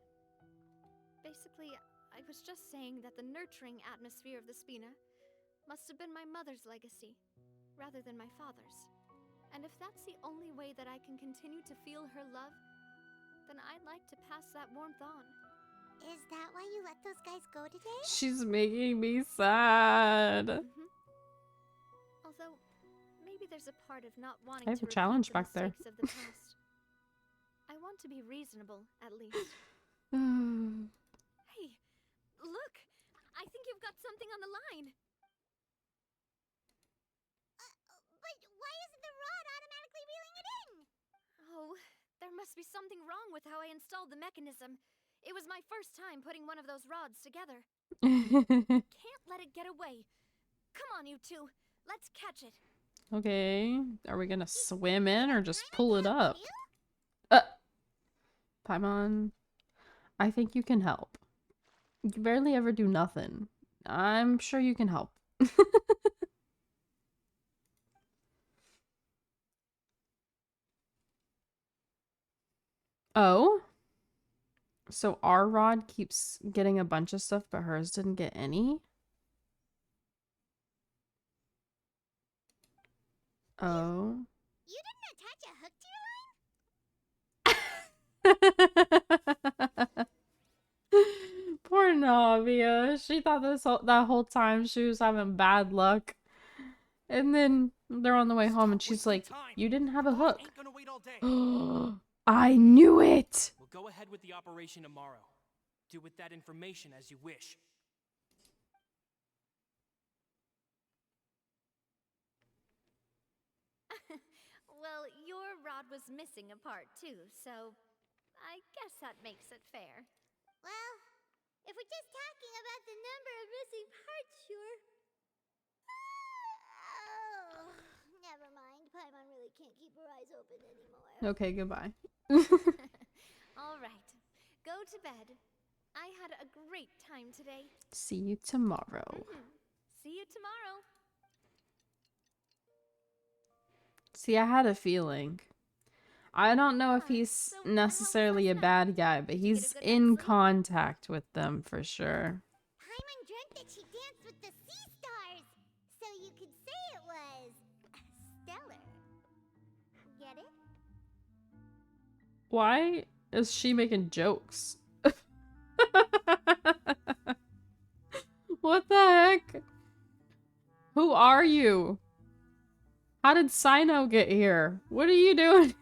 Basically, I was just saying that the nurturing atmosphere of the Spina must have been my mother's legacy, rather than my father's. And if that's the only way that I can continue to feel her love, then I'd like to pass that warmth on. Is that why you let those guys go today? She's making me sad. Although, maybe there's a part of not wanting I have to a challenge repeat the back there. mistakes of the past. I want to be reasonable, at least. Hey, look! I think you've got something on the line! But why isn't the rod automatically reeling it in? Oh, there must be something wrong with how I installed the mechanism. It was my first time putting one of those rods together. Can't let it get away. Come on, you two. Let's catch it. Okay. Are we gonna swim in or just pull it Paimon up? you? Paimon, I think you can help. You barely ever do nothing. I'm sure you can help. Oh? So our rod keeps getting a bunch of stuff, but hers didn't get any? Oh. You didn't attach a hook to your line? Poor Navia. She thought that whole time she was having bad luck. And then they're on the way home and she's like, you didn't have a hook. Ain't gonna wait all day. I knew it! We'll go ahead with the operation tomorrow. Do with that information as you wish. Well, your rod was missing a part too, so I guess that makes it fair. Well, if we're just talking about the number of missing parts, sure. Oh, never mind. Paimon really can't keep her eyes open anymore. Okay, goodbye. All right, go to bed. I had a great time today. See you tomorrow. See you tomorrow. See, I had a feeling. I don't know if he's So necessarily a how's last bad guy, but he's good in night's sleep? contact with them for sure. Paimon dreamt that she danced with the sea stars, so you could say it was stellar. Get it? Why is she making jokes? What the heck? Who are you? How did Sino get here? What are you doing?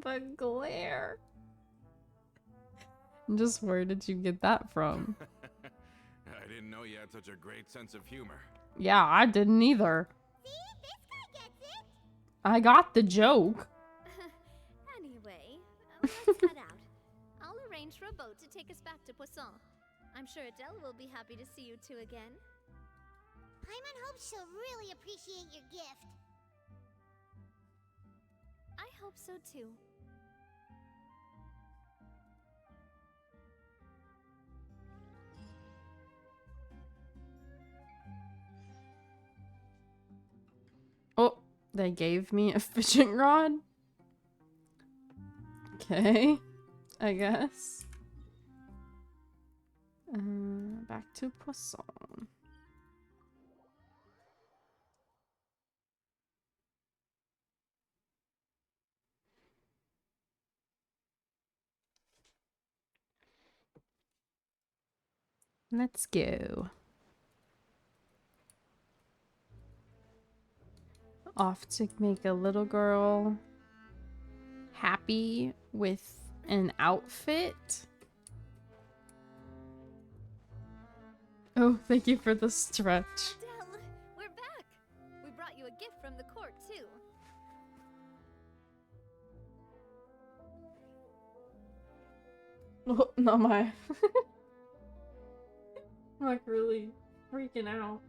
The glare. Just where did you get that from? I didn't know you had such a great sense of humor. Yeah, I didn't either. See? This guy gets it! I got the joke. Anyway, let's head out. I'll arrange for a boat to take us back to Poisson. I'm sure Adele will be happy to see you two again. Paimon hopes she'll really appreciate your gift. I hope so too. Oh, they gave me a fishing rod? Okay, I guess. Back to Poisson. Let's go. Off to make a little girl happy with an outfit. Oh, thank you for the stretch. Adele, we're back. We brought you a gift from the court too. Oh, not my. I'm like really freaking out.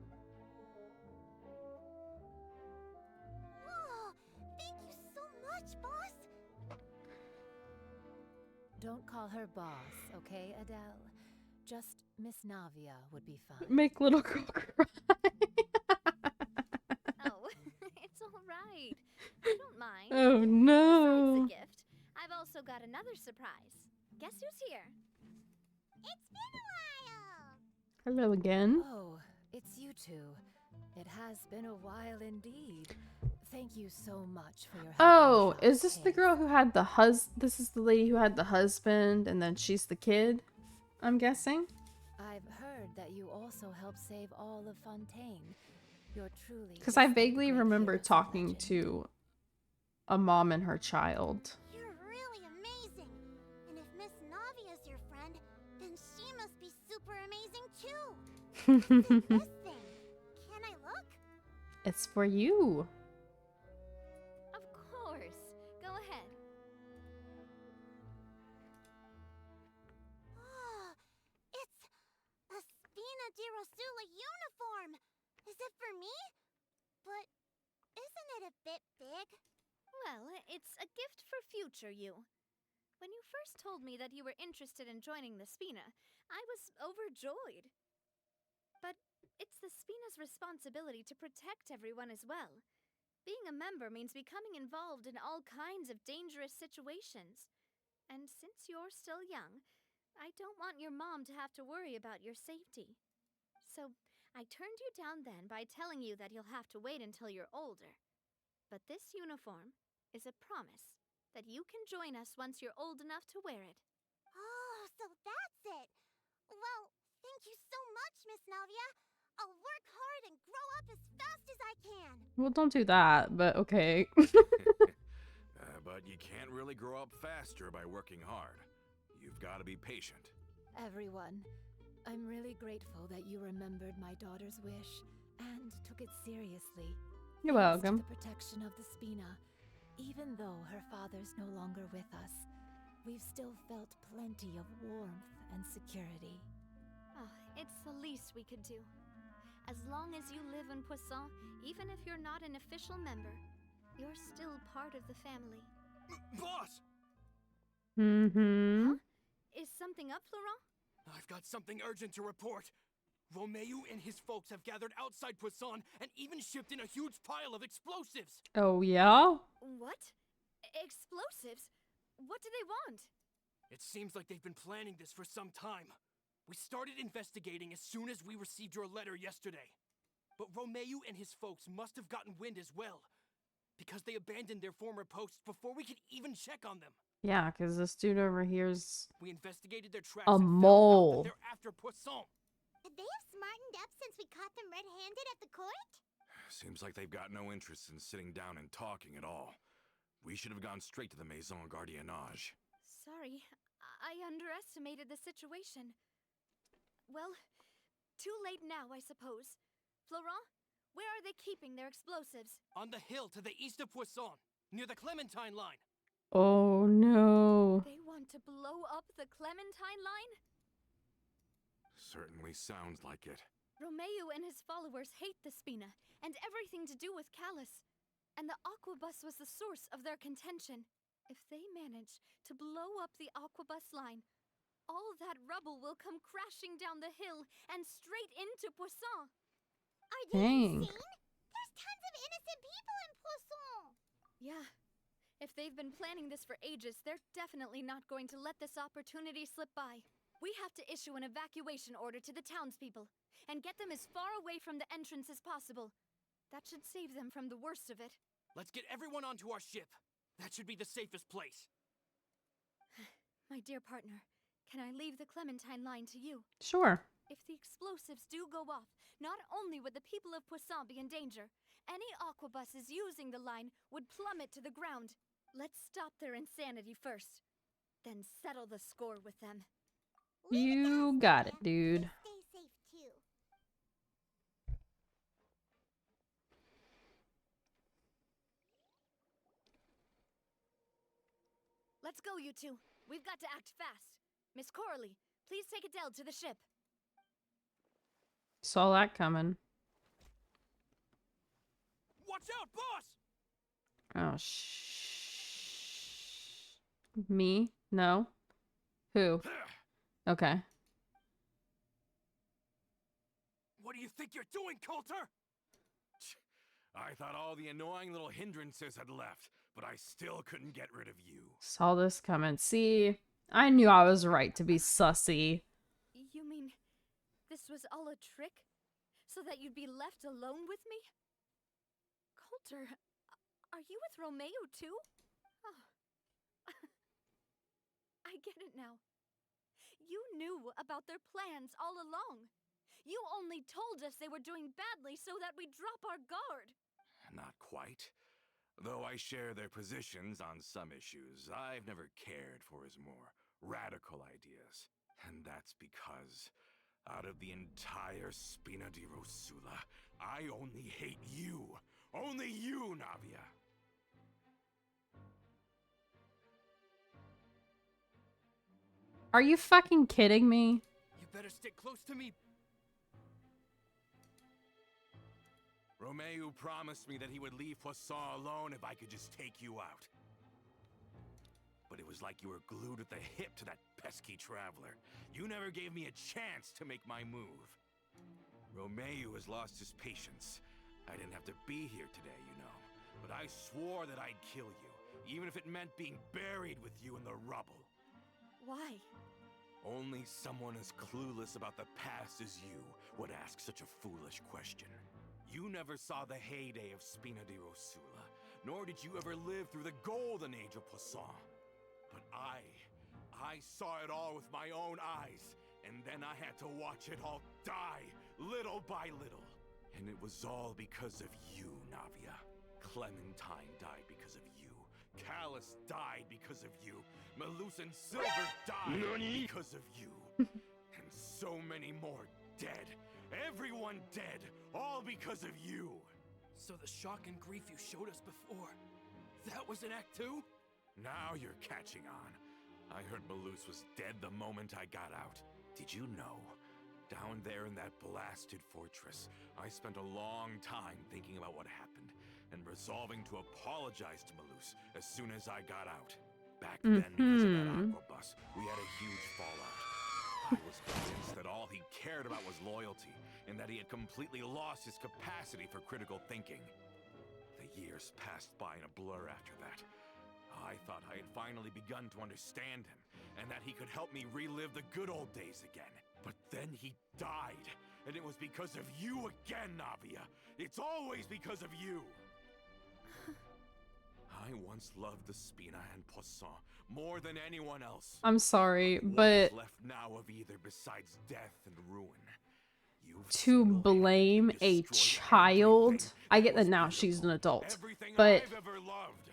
Oh, thank you so much, boss! Don't call her boss, okay, Adele? Just Miss Navia would be fine. Make little girl cry. Oh, it's all right. I don't mind. Oh Besides no. the gift, I've also got another surprise. Guess who's here? It's been a while! Hello again. Oh, it's you two. It has been a while indeed. Thank you so much for your help. Oh, on is this the case. girl who had the This is the lady who had the husband, and then she's the kid, I'm guessing? I've heard that you also helped save all of Fontaine. You're truly. Because I just vaguely great remember heroes of talking legend. to a mom and her child. You're really amazing! And if Miss Navia's your friend, then she must be super amazing too! This thing. Can I look? It's for you. Of course. Go ahead. Oh, it's a Spina di Rosula uniform! Is it for me? But isn't it a bit big? Well, it's a gift for future you. When you first told me that you were interested in joining the Spina, I was overjoyed. But it's the Spina's responsibility to protect everyone as well. Being a member means becoming involved in all kinds of dangerous situations. And since you're still young, I don't want your mom to have to worry about your safety. So I turned you down then by telling you that you'll have to wait until you're older. But this uniform is a promise that you can join us once you're old enough to wear it. Oh, so that's it! Well, thank you so much, Miss Navia! I'll work hard and grow up as fast as I can! Well, don't do that, but okay. But you can't really grow up faster by working hard. You've got to be patient. Everyone, I'm really grateful that you remembered my daughter's wish and took it seriously. You're Thanks welcome. to the protection of the Spina, even though her father's no longer with us, we've still felt plenty of warmth and security. Oh, it's the least we could do. As long as you live in Poisson, even if you're not an official member, you're still part of the family. Boss! Mm-hmm. Is something up, Florent? I've got something urgent to report. Romeo and his folks have gathered outside Poisson and even shipped in a huge pile of explosives. Oh, yeah? What? Explosives? What do they want? It seems like they've been planning this for some time. We started investigating as soon as we received your letter yesterday. But Romeo and his folks must have gotten wind as well, because they abandoned their former posts before we could even check on them. Yeah, because this dude over here's We investigated their tracks a and found out mole. that they're after Poisson. Could they have smartened up since we caught them red-handed at the court? Seems like they've got no interest in sitting down and talking at all. We should have gone straight to the Maison Gardiennage. Sorry, I underestimated the situation. Well, too late now, I suppose. Florent, where are they keeping their explosives? On the hill to the east of Poisson, near the Clementine line. Oh, no. They want to blow up the Clementine line? Certainly sounds like it. Romeo and his followers hate the Spina and everything to do with Callus. And the Aquabus was the source of their contention. If they manage to blow up the Aquabus line, all that rubble will come crashing down the hill and straight into Poisson. Are you Dang. insane? There's tons of innocent people in Poisson! Yeah. If they've been planning this for ages, they're definitely not going to let this opportunity slip by. We have to issue an evacuation order to the townspeople and get them as far away from the entrance as possible. That should save them from the worst of it. Let's get everyone onto our ship. That should be the safest place. My dear partner, can I leave the Clementine line to you? Sure. If the explosives do go off, not only would the people of Poisson be in danger, any aquabuses using the line would plummet to the ground. Let's stop their insanity first, then settle the score with them. Leave to You us, got it, Lydia. dude. Stay safe, too. Let's go, you two. We've got to act fast. Miss Coralie, please take Adele to the ship. Saw that coming. Watch out, boss! Oh, Me? No? Who? Okay. What do you think you're doing, Coulter? I thought all the annoying little hindrances had left, but I still couldn't get rid of you. Saw this coming. See, I knew I was right to be sussy. You mean this was all a trick? So that you'd be left alone with me? Coulter, are you with Romeo too? Oh. I get it now. You knew about their plans all along. You only told us they were doing badly so that we'd drop our guard. Not quite. Though I share their positions on some issues, I've never cared for his more radical ideas. And that's because, out of the entire Spina di Rosula, I only hate you. Only you, Navia. Are you fucking kidding me? You better stick close to me. Romeo promised me that he would leave Poisson alone if I could just take you out. But it was like you were glued at the hip to that pesky traveler. You never gave me a chance to make my move. Romeo has lost his patience. I didn't have to be here today, you know. But I swore that I'd kill you, even if it meant being buried with you in the rubble. Why? Only someone as clueless about the past as you would ask such a foolish question. You never saw the heyday of Spina di Rosula, nor did you ever live through the golden age of Poisson. But I saw it all with my own eyes, and then I had to watch it all die, little by little. And it was all because of you, Navia. Clementine died because of you. Callus died because of you. Malus and Silver died because of you. And and so many more dead. Everyone dead, all because of you. So the shock and grief you showed us before, that was in Act 2? Now you're catching on. I heard Malus was dead the moment I got out. Did you know? Down there in that blasted fortress, I spent a long time thinking about what happened and resolving to apologize to Malus as soon as I got out. Back then, because of that aqua bus, we had a huge fallout. I was convinced that all he cared about was loyalty, and that he had completely lost his capacity for critical thinking. The years passed by in a blur after that. I thought I had finally begun to understand him, and that he could help me relive the good old days again. But then he died, and it was because of you again, Navia. It's always because of you. I once loved the Spina and Poisson more than anyone else. I'm sorry, What but is left now of either besides death and ruin? You've to single-handedly blame a destroyed child, everything I get was that now she's an beautiful, adult, everything but I've ever loved.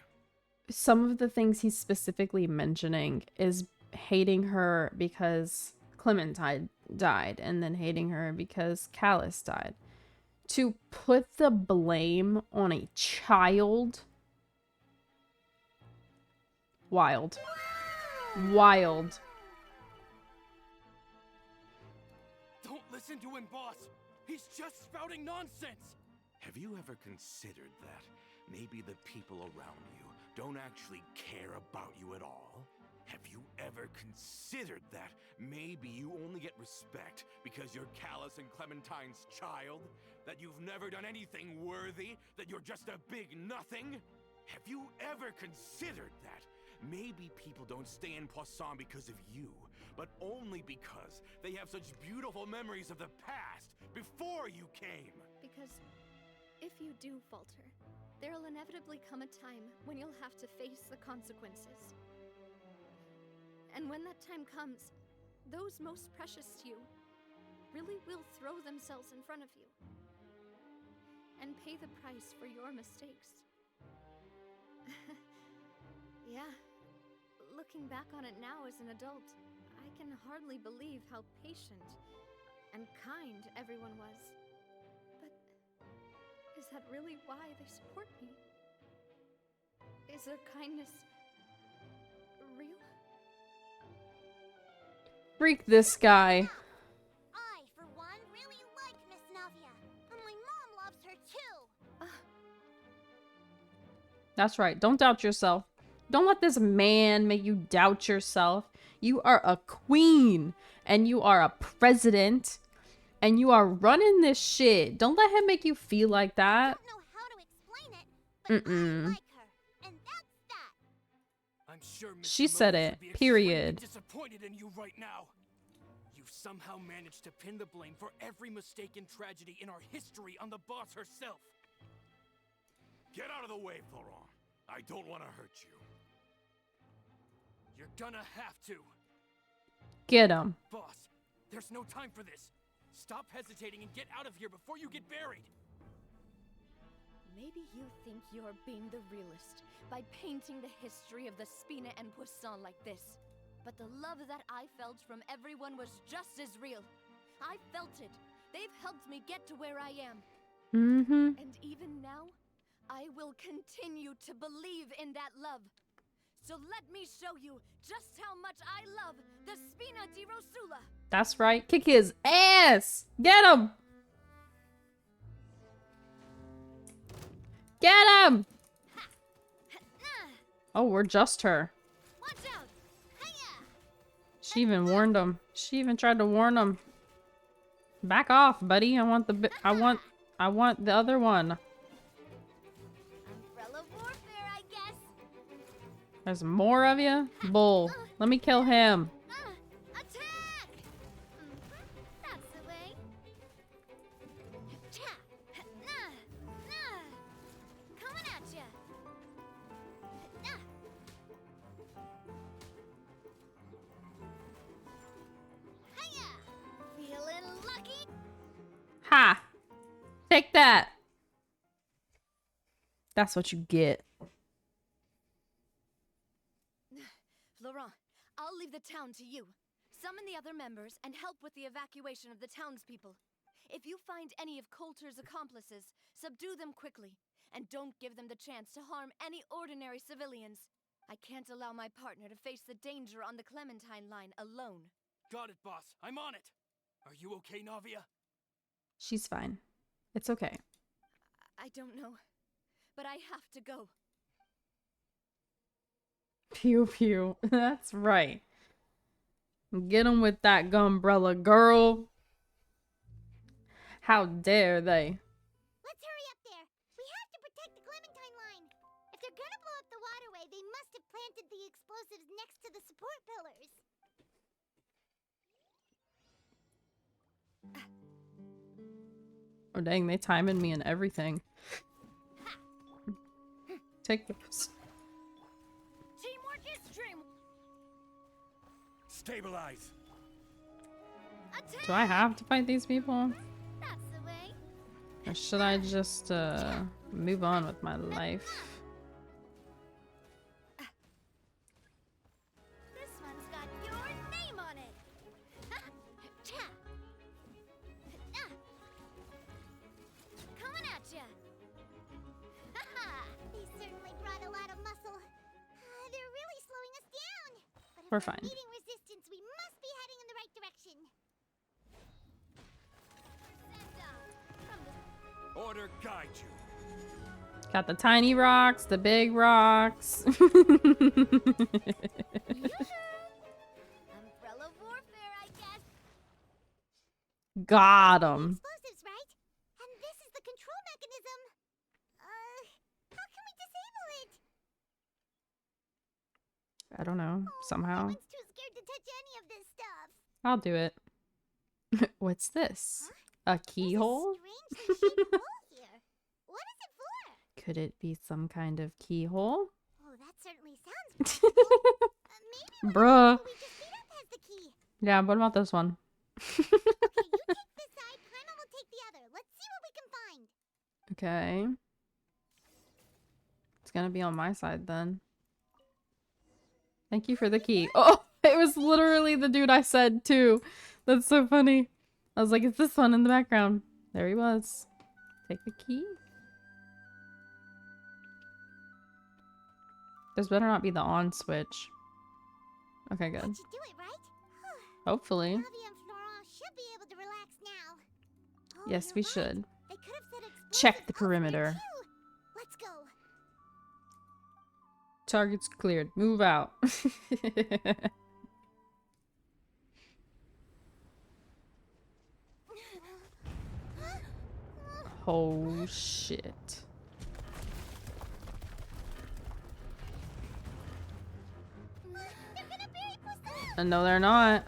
some of the things he's specifically mentioning is hating her because Clementine died, and then hating her because Callus died. To put the blame on a child, wild. Wild. Don't listen to him, boss! He's just spouting nonsense! Have you ever considered that maybe the people around you don't actually care about you at all? Have you ever considered that maybe you only get respect because you're Callus and Clementine's child? That you've never done anything worthy? That you're just a big nothing? Have you ever considered that? Maybe people don't stay in Poisson because of you, but only because they have such beautiful memories of the past before you came. Because if you do falter, there'll inevitably come a time when you'll have to face the consequences. And when that time comes, those most precious to you really will throw themselves in front of you and pay the price for your mistakes. Yeah, looking back on it now as an adult, I can hardly believe how patient and kind everyone was. But is that really why they support me? Is their kindness real? Freak this guy. I, for one, really like Miss Navia, and my mom loves her too. That's right. Don't doubt yourself. Don't let this man make you doubt yourself. You are a queen, and you are a president, and you are running this shit. Don't let him make you feel like I that. don't know how to explain it, but I like her, and that's that. I'm sure Mr. She said Malus it, would be period. extremely disappointed in you right now. You somehow managed to pin the blame for every mistake and tragedy in our history on the boss herself. Get out of the way, Florent. I don't want to hurt you. You're gonna have to. Get him. Boss, there's no time for this. Stop hesitating and get out of here before you get buried. Maybe you think you're being the realist by painting the history of the Spina and Poisson like this. But the love that I felt from everyone was just as real. I felt it. They've helped me get to where I am. Mm-hmm. And even now, I will continue to believe in that love. So let me show you just how much I love the Spina di Rosula. That's right. Kick his ass. Get him. Get him. Oh, we're just her. Watch out! Hiya! She even warned him. She even tried to warn him. Back off, buddy. I want the other one. Umbrella warfare, I guess. There's more of you? Bull. Let me kill him. Attack! That's the way. Coming at ya. Hiya! Feeling lucky? Ha! Take that. That's what you get. Laurent, I'll leave the town to you. Summon the other members and help with the evacuation of the townspeople. If you find any of Coulter's accomplices, subdue them quickly, and don't give them the chance to harm any ordinary civilians. I can't allow my partner to face the danger on the Clementine line alone. Got it, boss. I'm on it. Are you okay, Navia? She's fine. It's okay. I don't know, but I have to go. Pew pew. That's right. Get them with that gumbrella, girl. How dare they? Let's hurry up there. We have to protect the Clementine line. If they're gonna blow up the waterway, they must have planted the explosives next to the support pillars. Oh dang, they timing me and everything. Take those. Teamwork is dream. Stabilize. Do I have to fight these people? That's the way. Or should I just move on with my life? This one's got your name on it. Coming at ya. They certainly brought a lot of muscle. They're really slowing us down. But if We're fine. meeting resistance, we must be heading in the right direction. Order guide you. Got the tiny rocks, the big rocks. Umbrella warfare, I guess. Got 'em. Explosives, right? And this is the control mechanism. How can we disable it? I don't know. Somehow. Everyone's too scared to touch any of this stuff. I'll do it. What's this? A keyhole? There's a strangely shaped hole here. What is it for? Could it be some kind of keyhole? Oh, that certainly sounds pretty cool. Maybe Bruh. we just beat up has the key. Yeah, what about this one? Okay, you take this side, Paimon will take the other. Let's see what we can find. Okay. It's gonna be on my side then. Thank you for the key. Oh, it was literally the dude I said too. That's so funny. I was like, it's this one in the background. There he was. Take the key. This better not be the on switch. Okay, good. That should do it, right? Hopefully. Navi and Florent should be able to relax now. Oh, Yes, you're we right. should. They could have set explosives Check the elsewhere, perimeter. too. Let's go. Target's cleared. Move out. Oh shit. They're gonna bury Poisson. No, they're not.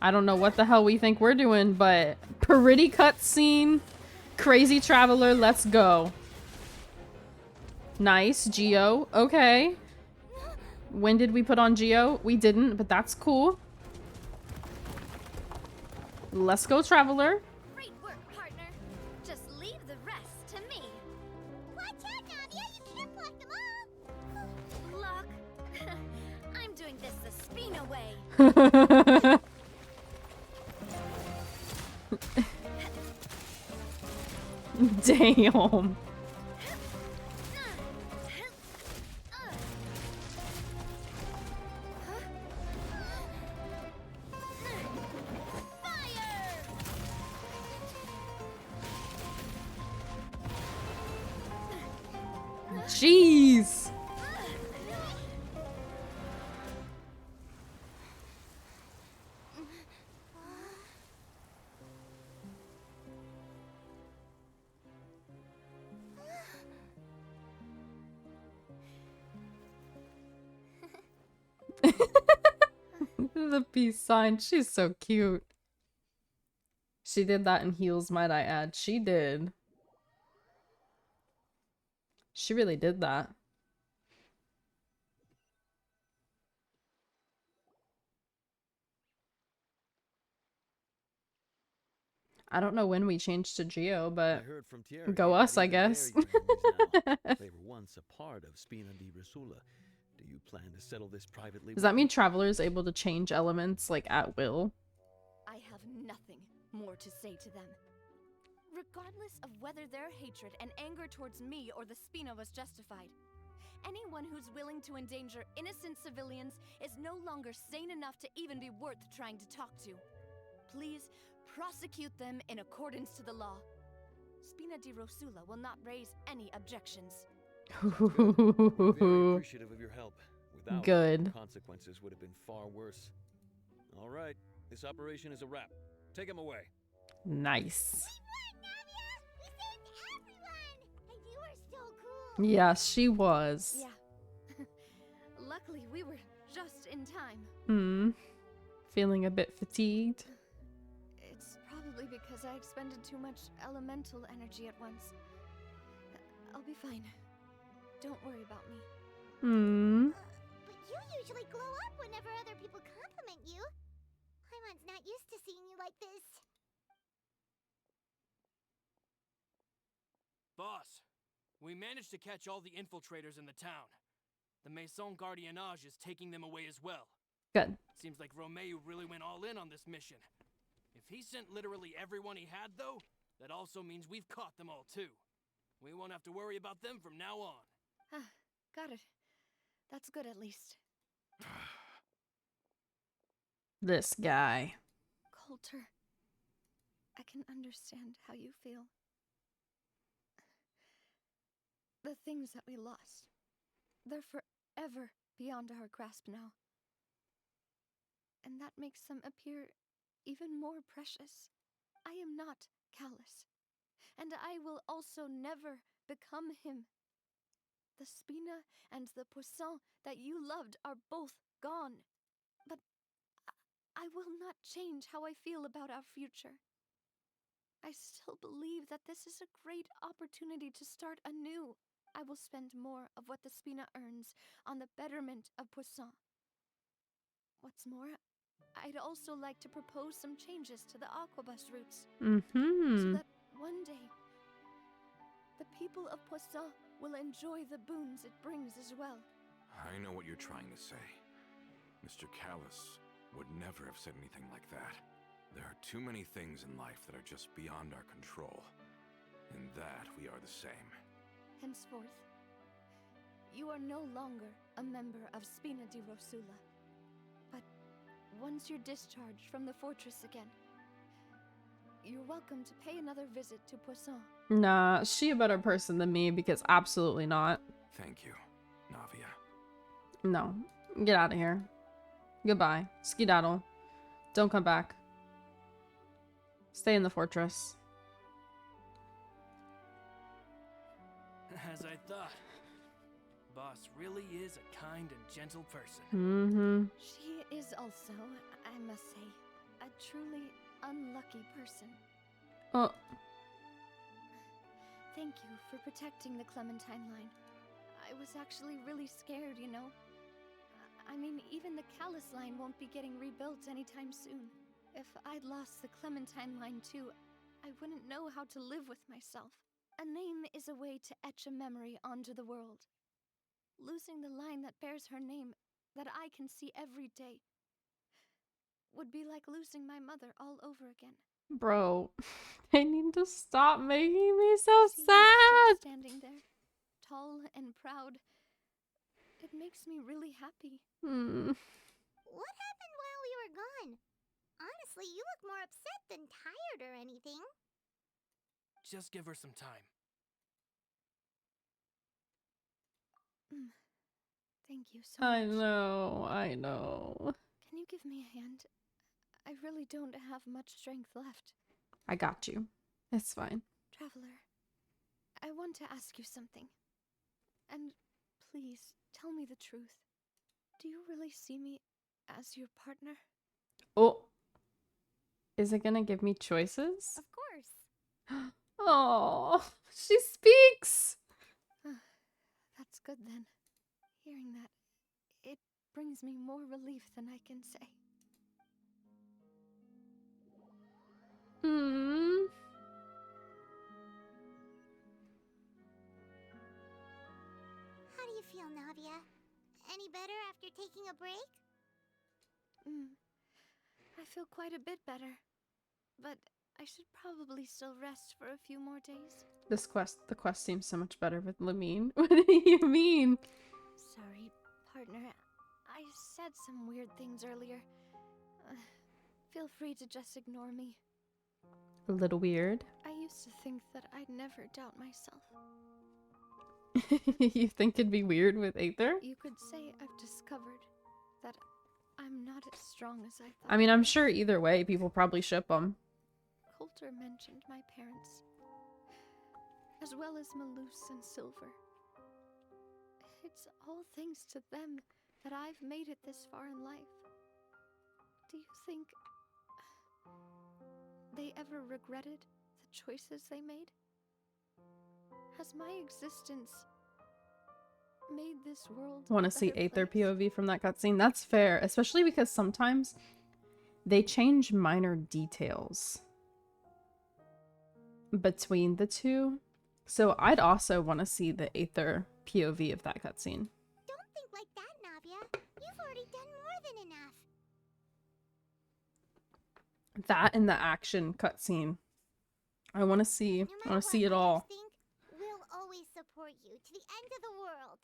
I don't know what the hell we think we're doing, but pretty cutscene. Crazy traveler, let's go. Nice, Geo. Okay. When did we put on Geo? We didn't, but that's cool. Let's go, traveler. Great work, partner. Just leave the rest to me. Watch out, Nadia. You can't block them all. Look, I'm doing this the Spina way. Damn. Jeez. The peace sign. She's so cute. She did that in heels, might I add. She did. She really did that. I don't know when we changed to Geo, I but heard from Thierry go that us, I even guess. their economies now, they were once a part of Spina di Rosula. Do you plan to settle this privately? Does that mean Traveler is able to change elements like at will? I have nothing more to say to them. Regardless of whether their hatred and anger towards me or the Spina was justified, anyone who's willing to endanger innocent civilians is no longer sane enough to even be worth trying to talk to. Please prosecute them in accordance to the law. Spina di Rosula will not raise any objections. We're very appreciative of your help. Without it, Good. the consequences would have been far worse. All right, this operation is a wrap. Take him away. Nice. We saved everyone! And you were so cool! Yes, she was. Yeah. Luckily, we were just in time. Feeling a bit fatigued. It's probably because I expended too much elemental energy at once. I'll be fine. Don't worry about me. But you usually glow up whenever other people compliment you. Paimon's not used to seeing you like this. Boss, we managed to catch all the infiltrators in the town. The Maison Gardiennage is taking them away as well. Good. Seems like Romeu really went all in on this mission. If he sent literally everyone he had, though, that also means we've caught them all too. We won't have to worry about them from now on. Ah, got it. That's good at least. This guy. Coulter, I can understand how you feel. The things that we lost, they're forever beyond our grasp now. And that makes them appear even more precious. I am not callous, and I will also never become him. The Spina and the Poisson that you loved are both gone. But I will not change how I feel about our future. I still believe that this is a great opportunity to start anew. I will spend more of what the Spina earns on the betterment of Poisson. What's more, I'd also like to propose some changes to the Aquabus routes. So that one day, the people of Poisson will enjoy the boons it brings as well. I know what you're trying to say. Mr. Callus would never have said anything like that. There are too many things in life that are just beyond our control. In that, we are the same. Henceforth, you are no longer a member of Spina di Rosula. But once you're discharged from the fortress again, you're welcome to pay another visit to Poisson. Nah, she a better person than me because absolutely not. Thank you, Navia. No. Get out of here. Goodbye. Skedaddle. Don't come back. Stay in the fortress. As I thought. Boss really is a kind and gentle person. She is also, I must say, a truly unlucky person. Oh. Thank you for protecting the Clementine line. I was actually really scared, you know. I mean, even the Callus line won't be getting rebuilt anytime soon. If I'd lost the Clementine line too, I wouldn't know how to live with myself. A name is a way to etch a memory onto the world. Losing the line that bears her name, that I can see every day, would be like losing my mother all over again. Bro, they need to stop making me so See her sad. still standing there, tall and proud. It makes me really happy. What happened while we were gone? Honestly, you look more upset than tired or anything. Just give her some time. Thank you so much. I know. Can you give me a hand? I really don't have much strength left. I got you. It's fine. Traveler, I want to ask you something. And please, tell me the truth. Do you really see me as your partner? Oh. Is it gonna give me choices? Of course. Oh, she speaks. That's good then. Hearing that, it brings me more relief than I can say. How do you feel, Navia? any better after taking a break? I feel quite a bit better. But I should probably still rest for a few more days. The quest seems so much better with Lamine. What do you mean? Sorry, partner. I said some weird things earlier. Feel free to just ignore me. A little weird. I used to think that I'd never doubt myself. You think it'd be weird with Aether? You could say I've discovered that I'm not as strong as I thought. I mean, I'm sure either way, people probably ship them. Coulter mentioned my parents, as well as Malus and Silver. It's all thanks to them that I've made it this far in life. Do you think they ever regretted the choices they made? Has my existence made this world Want a to see better Aether place? POV from that cutscene? That's fair, especially because sometimes they change minor details between the two. So I'd also want to see the Aether POV of that cutscene. Don't think like that, Navia. You've already done more than enough. That and the action cutscene. I want to see. No I matter want to see what it all. others think, we'll always support you to the end of the world.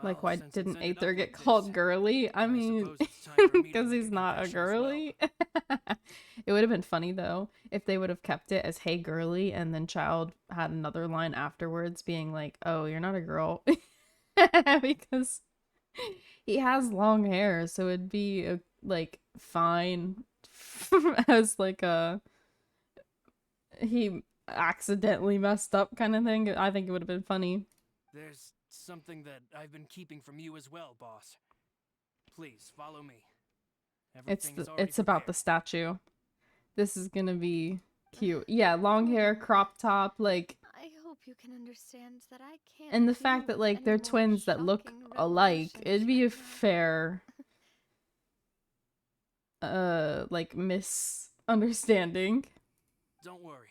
Like, Well, why since it's didn't ended Aether up get like called this, girly? I mean, suppose it's time for me to because make a he's not a confession as well. girly. It would have been funny though if they would have kept it as "Hey girly" and then Child had another line afterwards being like, "Oh, you're not a girl," because he has long hair, so it'd be like fine as like a he accidentally messed up kind of thing. I think it would have been funny. There's something that I've been keeping from you as well, boss. Please follow me. Everything is already It's about the prepared. statue. This is gonna be cute. Yeah, long hair, crop top, like, I hope you can understand that I can't. and the deal fact that with like any they're more twins that look shocking alike. revelations It'd be a right now. fair like misunderstanding. Don't worry.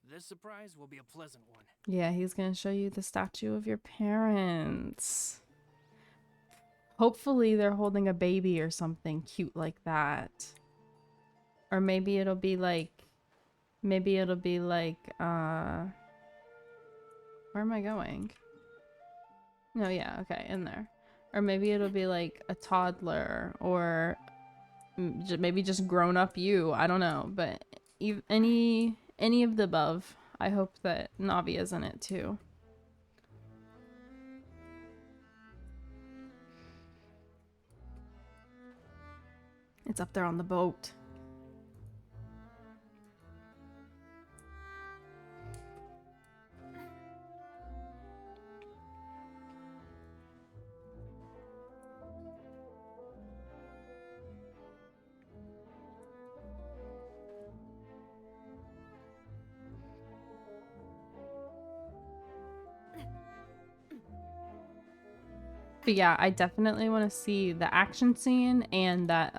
This surprise will be a pleasant one. Yeah, he's gonna show you the statue of your parents. Hopefully they're holding a baby or something cute like that. Or maybe it'll be like where am I going? No, yeah, okay, in there. Or maybe it'll be like a toddler or maybe just grown up you. I don't know, but any of the above. I hope that Navia's in it too. It's up there on the boat. But yeah, I definitely want to see the action scene and that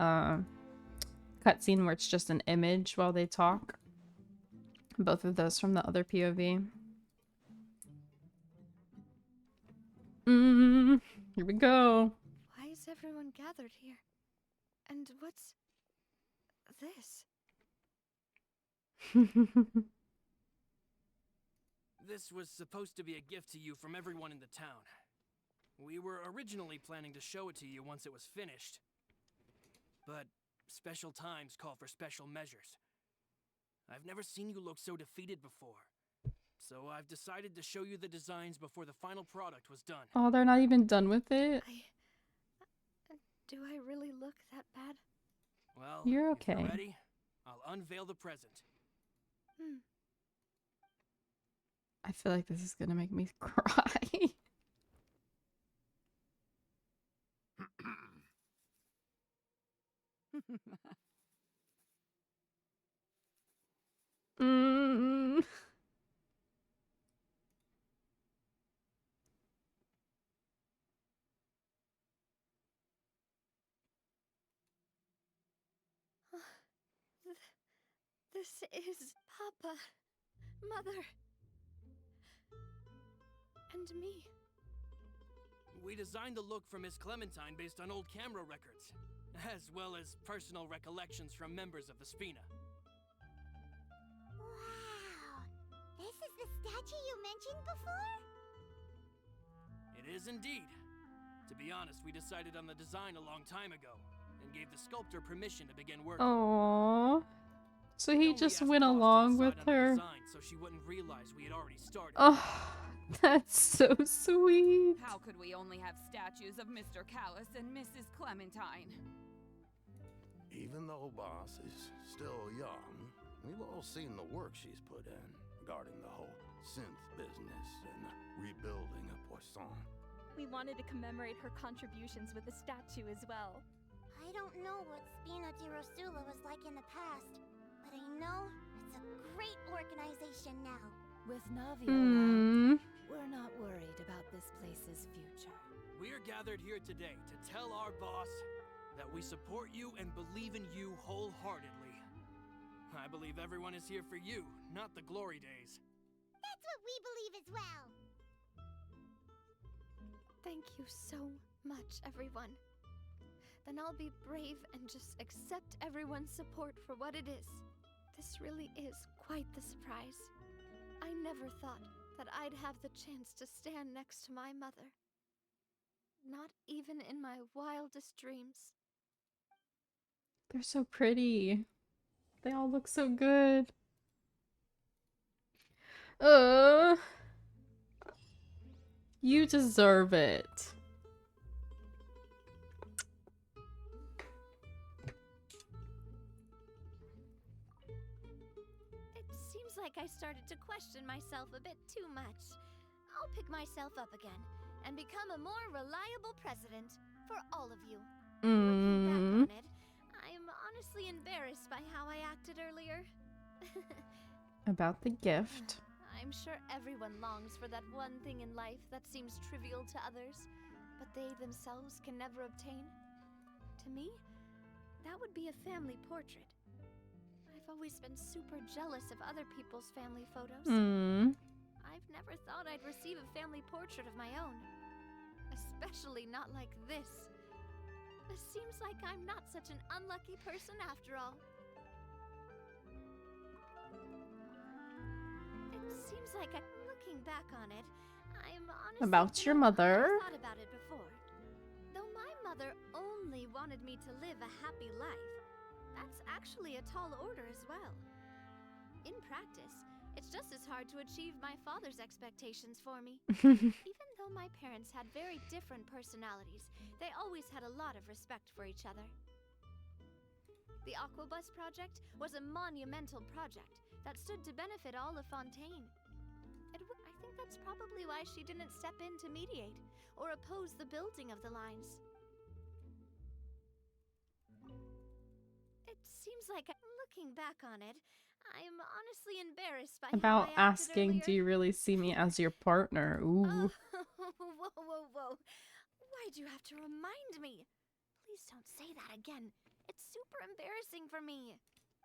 cutscene where it's just an image while they talk. Both of those from the other POV. Here we go. Why is everyone gathered here? And what's this? This was supposed to be a gift to you from everyone in the town. We were originally planning to show it to you once it was finished. But special times call for special measures. I've never seen you look so defeated before. So I've decided to show you the designs before the final product was done. Oh, they're not even done with it. Do I really look that bad? Well, You're if you're okay. ready, I'll unveil the present. I feel like this is gonna make me cry. Mm. This is Papa. Mother. And me. We designed the look for Miss Clementine based on old camera records, as well as personal recollections from members of the Spina. Wow! This is the statue you mentioned before? It is indeed. To be honest, we decided on the design a long time ago, and gave the sculptor permission to begin work. Aww. So We he only just asked went Boss to along decide with on the her. design so she wouldn't realize we had already started. Oh, that's so sweet. How could we only have statues of Mr. Callus and Mrs. Clementine? Even though Boss is still young, we've all seen the work she's put in regarding the whole synth business and the rebuilding of Poisson. We wanted to commemorate her contributions with a statue as well. I don't know what Spina di Rosula was like in the past, but I know it's a great organization now. With Navi Hmm. around, we're not worried about this place's future. We are gathered here today to tell our boss that we support you and believe in you wholeheartedly. I believe everyone is here for you, not the glory days. That's what we believe as well. Thank you so much, everyone. Then I'll be brave and just accept everyone's support for what it is. This really is quite the surprise. I never thought that I'd have the chance to stand next to my mother. Not even in my wildest dreams. They're so pretty. They all look so good. You deserve it. It seems like I started to question myself a bit too much. I'll pick myself up again and become a more reliable president for all of you. Looking back on it, I'm honestly embarrassed by how I acted earlier. About the gift. I'm sure everyone longs for that one thing in life that seems trivial to others, but they themselves can never obtain. To me, that would be a family portrait. I've always been super jealous of other people's family photos. I've never thought I'd receive a family portrait of my own. Especially not like this. It seems like I'm not such an unlucky person after all. It seems like looking back on it, I'm honestly About your mother. I thought about it before. Though my mother only wanted me to live a happy life, that's actually a tall order as well. In practice, it's just as hard to achieve my father's expectations for me. Even though my parents had very different personalities, they always had a lot of respect for each other. The Aquabus project was a monumental project that stood to benefit all of Fontaine. I think that's probably why she didn't step in to mediate or oppose the building of the lines. It seems like, looking back on it, I'm honestly embarrassed by About how I acted asking, earlier. do you really see me as your partner? Ooh. Whoa. Why'd you have to remind me? Please don't say that again. It's super embarrassing for me.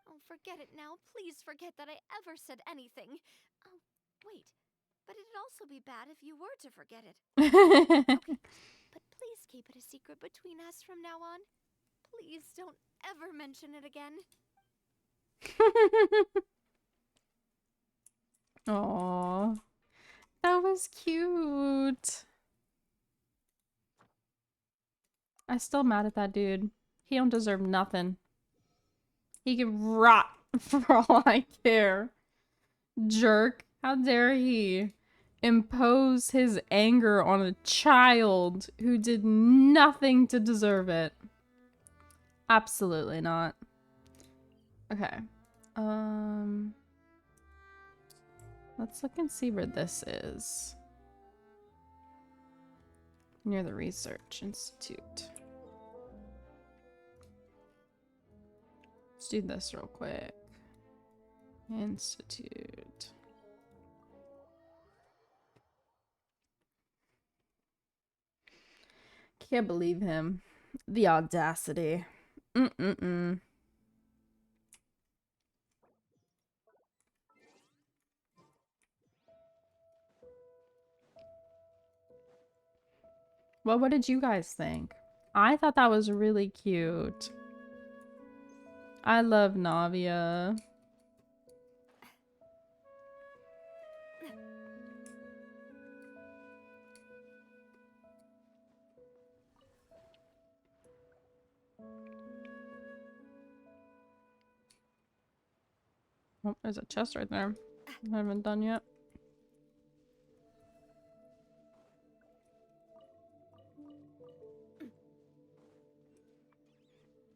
Oh, forget it now. Please forget that I ever said anything. Oh, wait. But it'd also be bad if you were to forget it. Okay, but please keep it a secret between us from now on. Please don't ever mention it again. Aww. That was cute. I'm still mad at that dude. He don't deserve nothing. He can rot for all I care. Jerk. How dare he impose his anger on a child who did nothing to deserve it. Absolutely not. Okay. Let's look and see where this is. Near the Research Institute. Let's do this real quick. Institute. Can't believe him. The audacity. Well, what did you guys think? I thought that was really cute. I love Navia. Oh, there's a chest right there. I haven't done yet.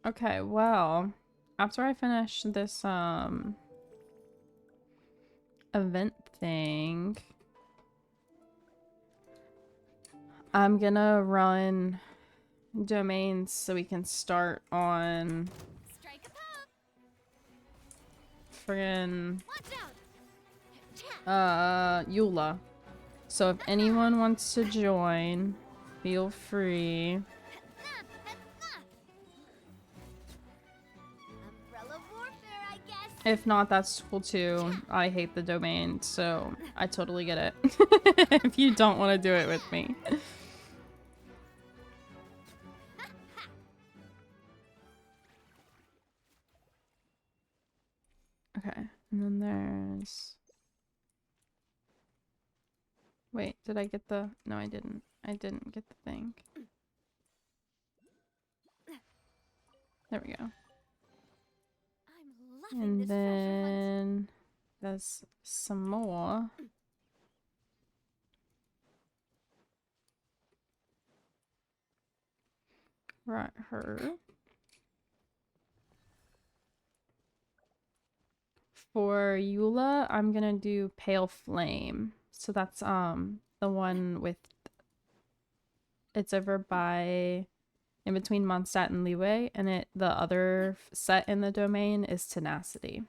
Okay, well, after I finish this event thing, I'm gonna run domains so we can start on friggin' Eula. So if anyone wants to join, feel free. If not, that's cool too. I hate the domain, so I totally get it. If you don't want to do it with me. Okay, and then there's... Wait, did I get the... No, I didn't. I didn't get the thing. There we go. And then there's some more. Right, her. For Eula, I'm gonna do Pale Flame. So that's the one with, it's over by in between Mondstadt and Liyue, and the other set in the domain is Tenacity.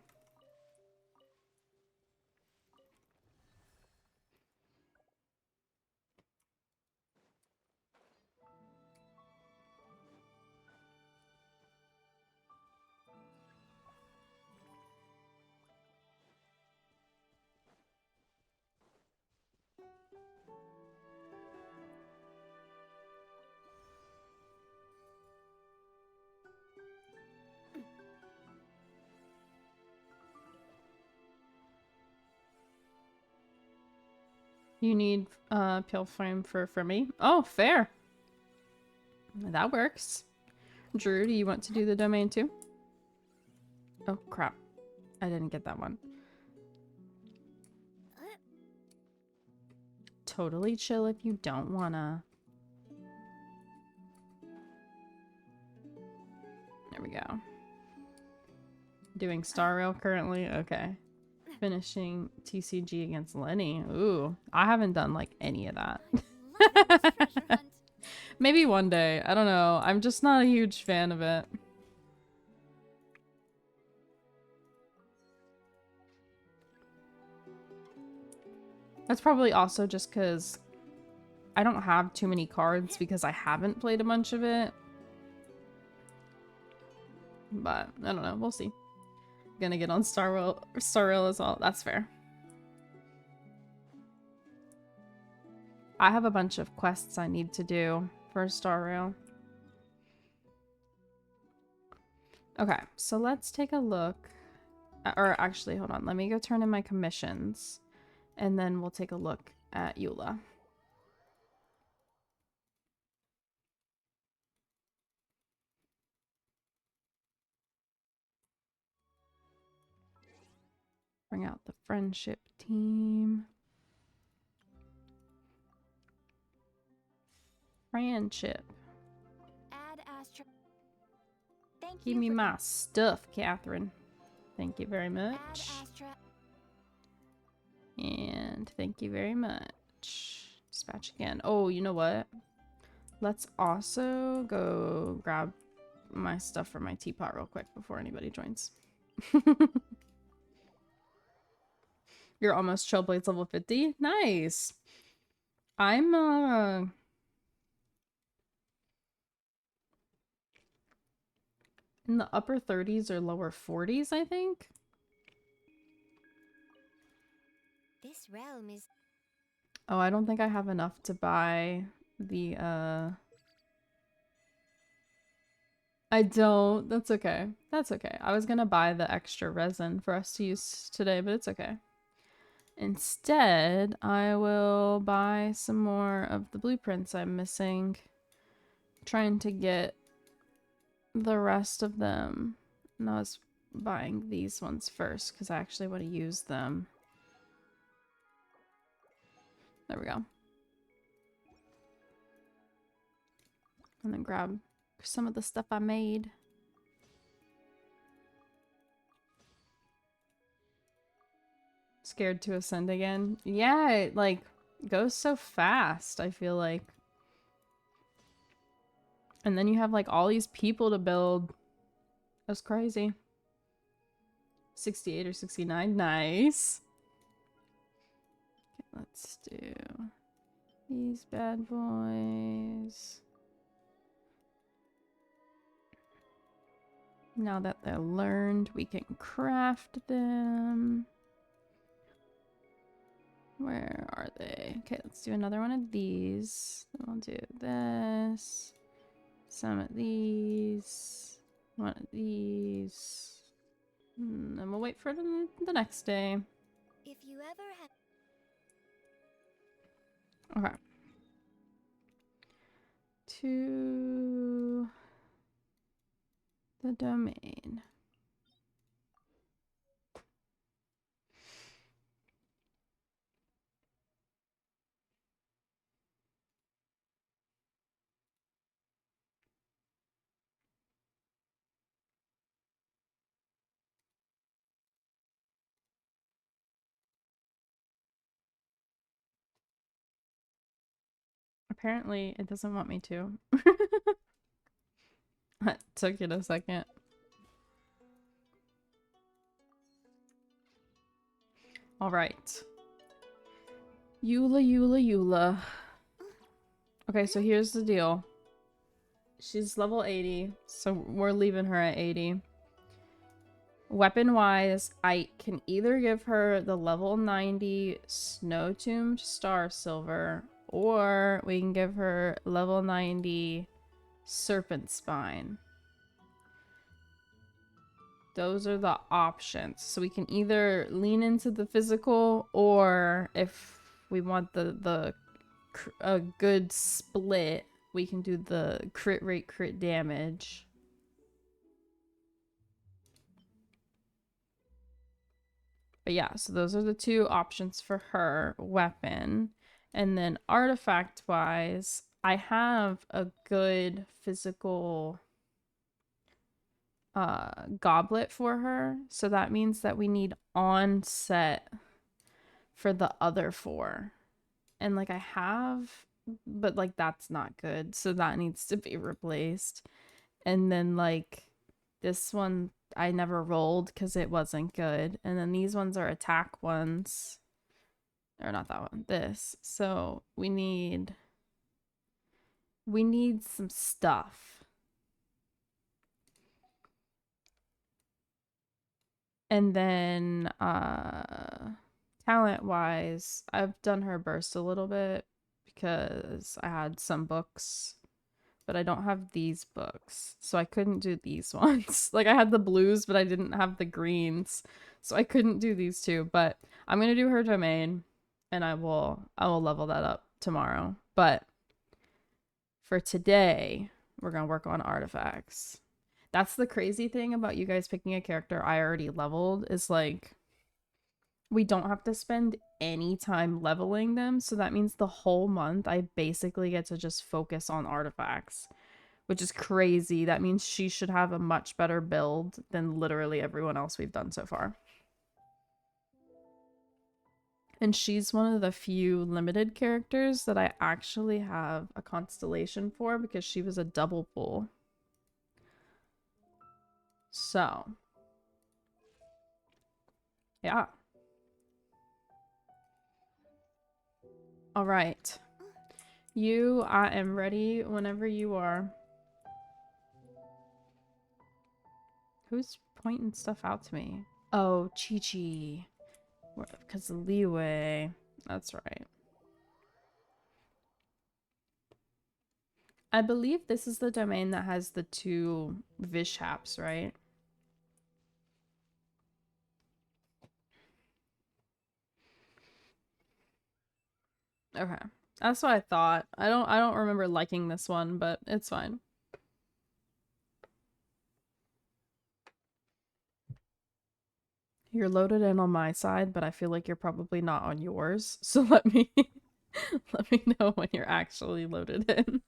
You need Pale Flame for me? Oh, fair. That works. Drew, do you want to do the domain too? Oh, crap. I didn't get that one. Totally chill if you don't wanna. There we go. Doing Star Rail currently? Okay. Finishing TCG against Lenny. Ooh, I haven't done like any of that. Maybe one day. I don't know. I'm just not a huge fan of it. That's probably also just because I don't have too many cards because I haven't played a bunch of it. But I don't know. We'll see. Gonna get on Star Rail as well. That's fair. I have a bunch of quests I need to do for Star Rail. Okay, so let's take a look. Or actually, hold on. Let me go turn in my commissions. And then we'll take a look at Eula. Bring out the friendship team. Friendship. Add Astra. Thank Give you me for my stuff, Catherine. Thank you very much. Add Astra. And thank you very much. Dispatch again. Oh, you know what? Let's also go grab my stuff from my teapot real quick before anybody joins. You're almost Trailblades level 50. Nice. I'm in the upper 30s or lower 40s, I think. This realm is... Oh, I don't think I have enough to buy the I don't. That's okay. That's okay. I was gonna buy the extra resin for us to use today, but it's okay. Instead, I will buy some more of the blueprints I'm missing. Trying to get the rest of them. And I was buying these ones first because I actually want to use them. There we go. And then grab some of the stuff I made. Scared to ascend again? Yeah, it like goes so fast, I feel like. And then you have like all these people to build. That's crazy. 68 or 69. Nice. Okay, let's do these bad boys. Now that they're learned, we can craft them. Where are they? Okay, let's do another one of these. Then we'll do this. Some of these. One of these. And then we'll wait for the next day. If you ever have... Okay. To the domain. Apparently, it doesn't want me to. It took it a second. All right. Eula. Okay, so here's the deal. She's level 80, so we're leaving her at 80. Weapon-wise, I can either give her the level 90 Snow-Tombed Star Silver, or we can give her level 90 Serpent Spine. Those are the options. So we can either lean into the physical, or if we want a good split, we can do the crit rate, crit damage. But yeah, so those are the two options for her weapon. And then artifact wise, I have a good physical goblet for her. So that means that we need on set for the other 4. And like I have, but like that's not good. So that needs to be replaced. And then like this one I never rolled because it wasn't good. And then these ones are attack ones. Or not that one, this. So we need some stuff. And then talent wise, I've done her burst a little bit because I had some books, but I don't have these books, so I couldn't do these ones. Like I had the blues, but I didn't have the greens, so I couldn't do these two. But I'm gonna do her domain, and I will level that up tomorrow. But for today, we're gonna work on artifacts. That's the crazy thing about you guys picking a character I already leveled, is like we don't have to spend any time leveling them. So that means the whole month I basically get to just focus on artifacts, which is crazy. That means she should have a much better build than literally everyone else we've done so far. And she's one of the few limited characters that I actually have a constellation for because she was a double pull. So, yeah. All right. I am ready whenever you are. Who's pointing stuff out to me? Oh, Chi-Chi. Because of Leeway. That's right. I believe this is the domain that has the 2 Vishaps, right? Okay. That's what I thought. I don't remember liking this one, but it's fine. You're loaded in on my side, but I feel like you're probably not on yours. So let me let me know when you're actually loaded in.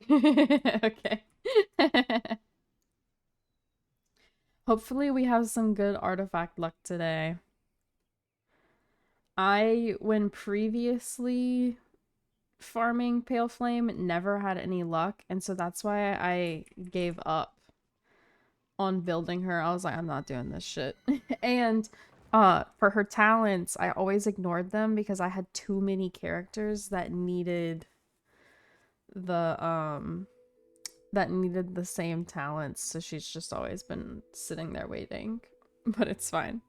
Okay. Hopefully we have some good artifact luck today. When previously farming Pale Flame, never had any luck, and so that's why I gave up on building her. I was like, I'm not doing this shit. And for her talents, I always ignored them because I had too many characters that needed the same talents, so she's just always been sitting there waiting. But it's fine.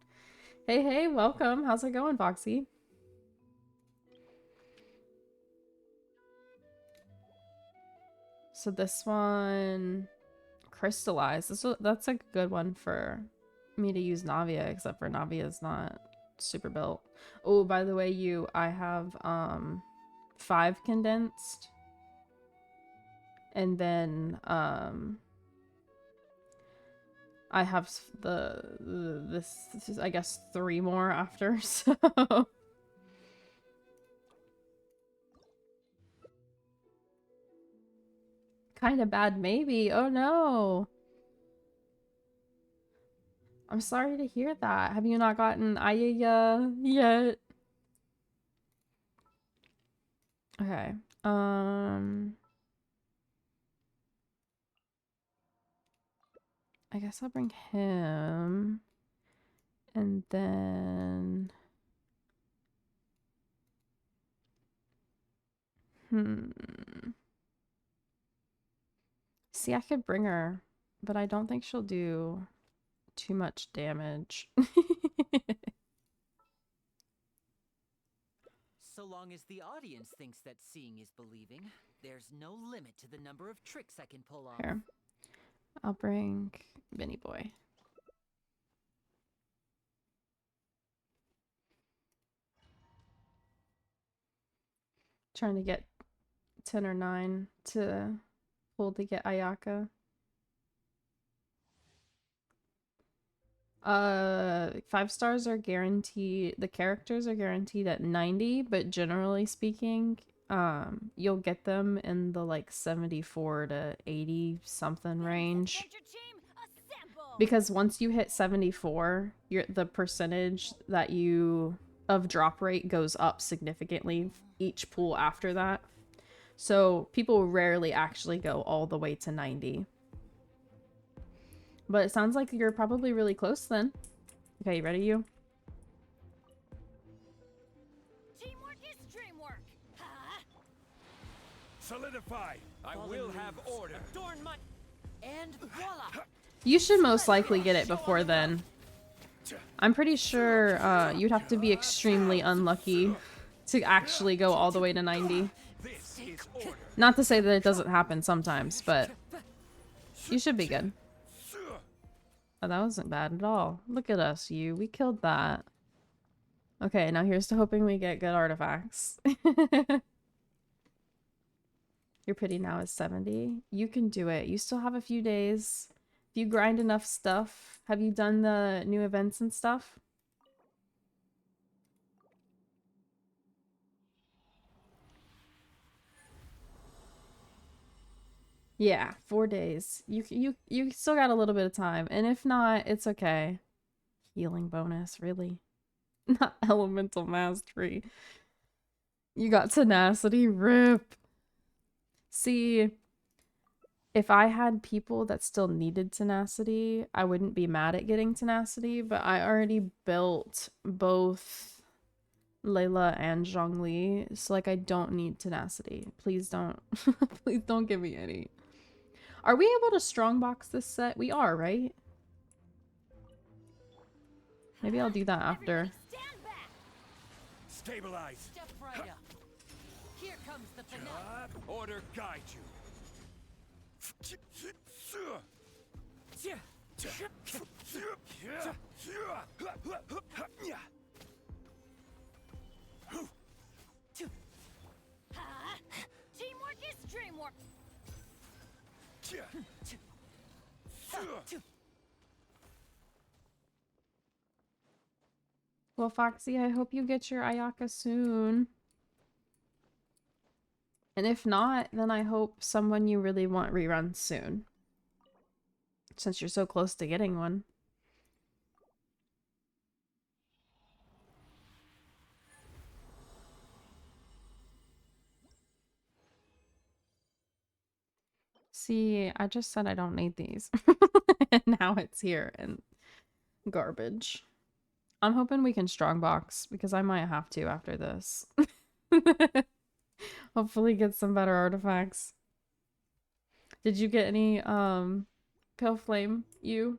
Hey, welcome. How's it going, Foxy? So this one, Crystallize. That's a good one for me to use Navia, except for Navia's not super built. Oh, by the way, I have 5 condensed. And then I have this I guess 3 more after, so kind of bad maybe. Oh no. I'm sorry to hear that. Have you not gotten Ayaya yet? Okay. I guess I'll bring him. And then see, I could bring her, but I don't think she'll do too much damage. So long as the audience thinks that seeing is believing, there's no limit to the number of tricks I can pull off. Here. I'll bring Benny Boy. Trying to get 10 or 9 to pull to get Ayaka. 5 stars are guaranteed. The characters are guaranteed at 90, but generally speaking, you'll get them in the like 74 to 80 something range. Because once you hit 74, the percentage that of drop rate goes up significantly each pool after that. So people rarely actually go all the way to 90. But it sounds like you're probably really close then. Okay, you ready, you? Teamwork is dreamwork. Solidify. I will have order. Adorn my... And voila. You should most likely get it before then. I'm pretty sure you'd have to be extremely unlucky to actually go all the way to 90. Not to say that it doesn't happen sometimes, but you should be good. Oh, that wasn't bad at all. Look at us, we killed that. Okay, now here's to hoping we get good artifacts. Your pity now is 70. You can do it. You still have a few days. If you grind enough stuff. Have you done the new events and stuff? Yeah, 4 days. You still got a little bit of time, and if not, it's okay. Healing bonus, really? Not elemental mastery. You got tenacity, rip. See, if I had people that still needed tenacity, I wouldn't be mad at getting tenacity, but I already built both Layla and Zhongli, so like I don't need tenacity. Please don't. Please don't give me any. Are we able to strongbox this set? We are, right? Maybe I'll do that after. Stabilize. Step right up. Here comes the finale. Order guide you. Teamwork is dreamwork. Well, Foxy, I hope you get your Ayaka soon. And if not, then I hope someone you really want reruns soon. Since you're so close to getting one. See, I just said I don't need these. And now it's here and garbage. I'm hoping we can strongbox because I might have to after this. Hopefully get some better artifacts. Did you get any Pale Flame, you?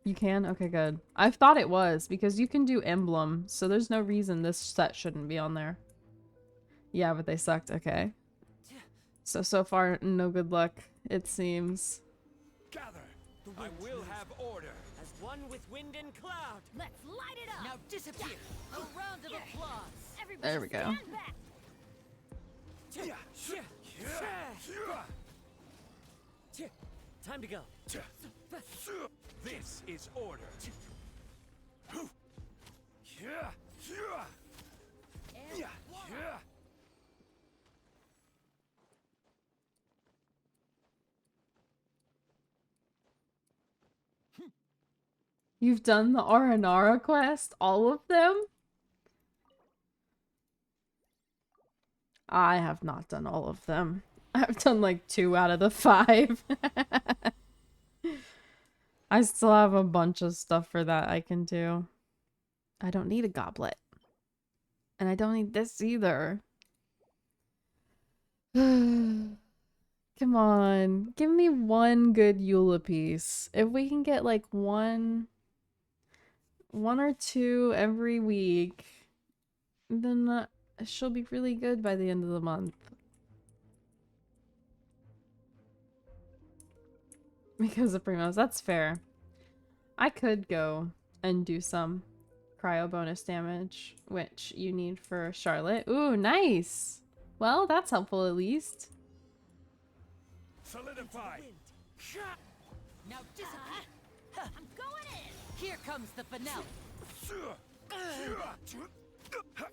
You can? Okay, good. I thought it was because you can do emblem, so there's no reason this set shouldn't be on there. Yeah, but they sucked. Okay. So far, no good luck, it seems. Gather. I will have order. As one with wind and cloud. Let's light it up. Now disappear. A round of applause. Everybody There we go. stand back. Time to go. This is order. You've done the Aranara quest? All of them? I have not done all of them. I've done like 2 out of the 5. I still have a bunch of stuff for that I can do. I don't need a goblet. And I don't need this either. Come on. Give me one good Eula piece. If we can get like one or 2 every week, then she'll be really good by the end of the month. Because of Primos, that's fair. I could go and do some cryo bonus damage, which you need for Charlotte. Ooh, nice! Well, that's helpful at least. Solidify. Now disappear. I'm going in. Here comes the finale.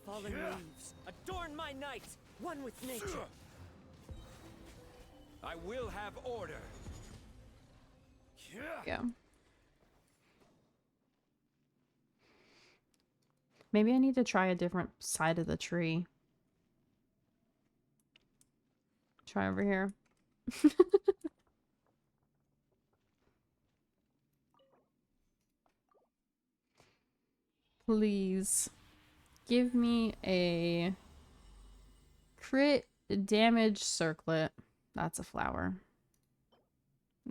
Fallen leaves, adorn my night, one with nature. I will have order. Go. Maybe I need to try a different side of the tree. Try over here. Please give me a crit damage circlet. That's a flower.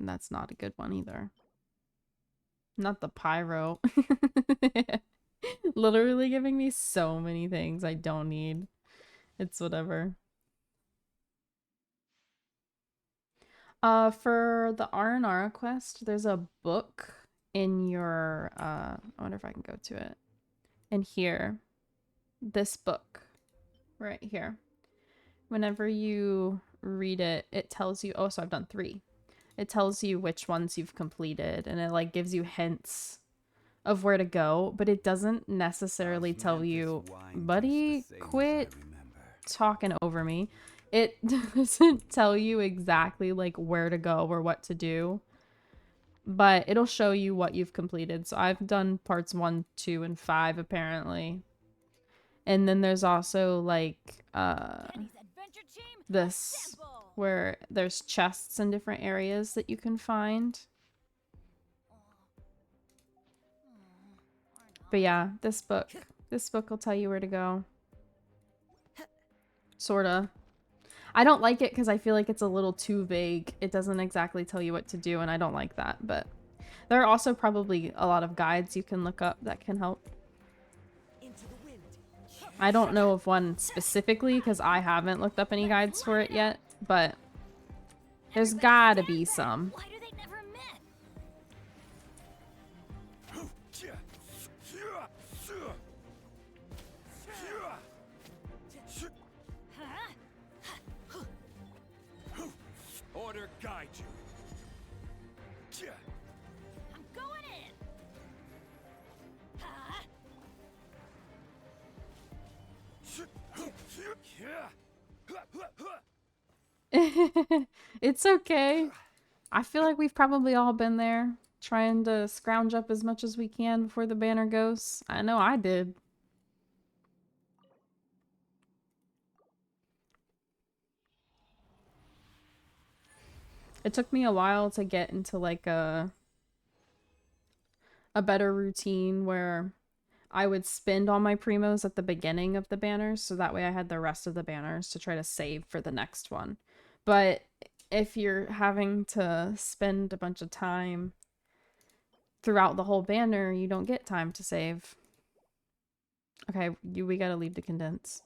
That's not a good one either. Not the pyro. Literally giving me so many things I don't need. It's whatever. For the Aranara quest, there's a book in your I wonder if I can go to it. In here. This book. Right here. Whenever you read it, it tells you, oh, so I've done 3. It tells you which ones you've completed, and it like gives you hints of where to go, but it doesn't necessarily tell you, buddy, quit talking over me. It doesn't tell you exactly like where to go or what to do, but it'll show you what you've completed. So I've done parts 1, 2, and 5 apparently. And then there's also like this where there's chests in different areas that you can find. But yeah, this book will tell you where to go. Sorta. I don't like it because I feel like it's a little too vague. It doesn't exactly tell you what to do, and I don't like that. But there are also probably a lot of guides you can look up that can help. I don't know of one specifically because I haven't looked up any guides for it yet, but there's gotta be some. Why do they never met? Order guide you. I'm going in. It's okay. I feel like we've probably all been there, trying to scrounge up as much as we can before the banner goes. I know I did. It took me a while to get into like a better routine where I would spend all my primos at the beginning of the banners, so that way I had the rest of the banners to try to save for the next one. But if you're having to spend a bunch of time throughout the whole banner, you don't get time to save. Okay, we gotta leave the condense.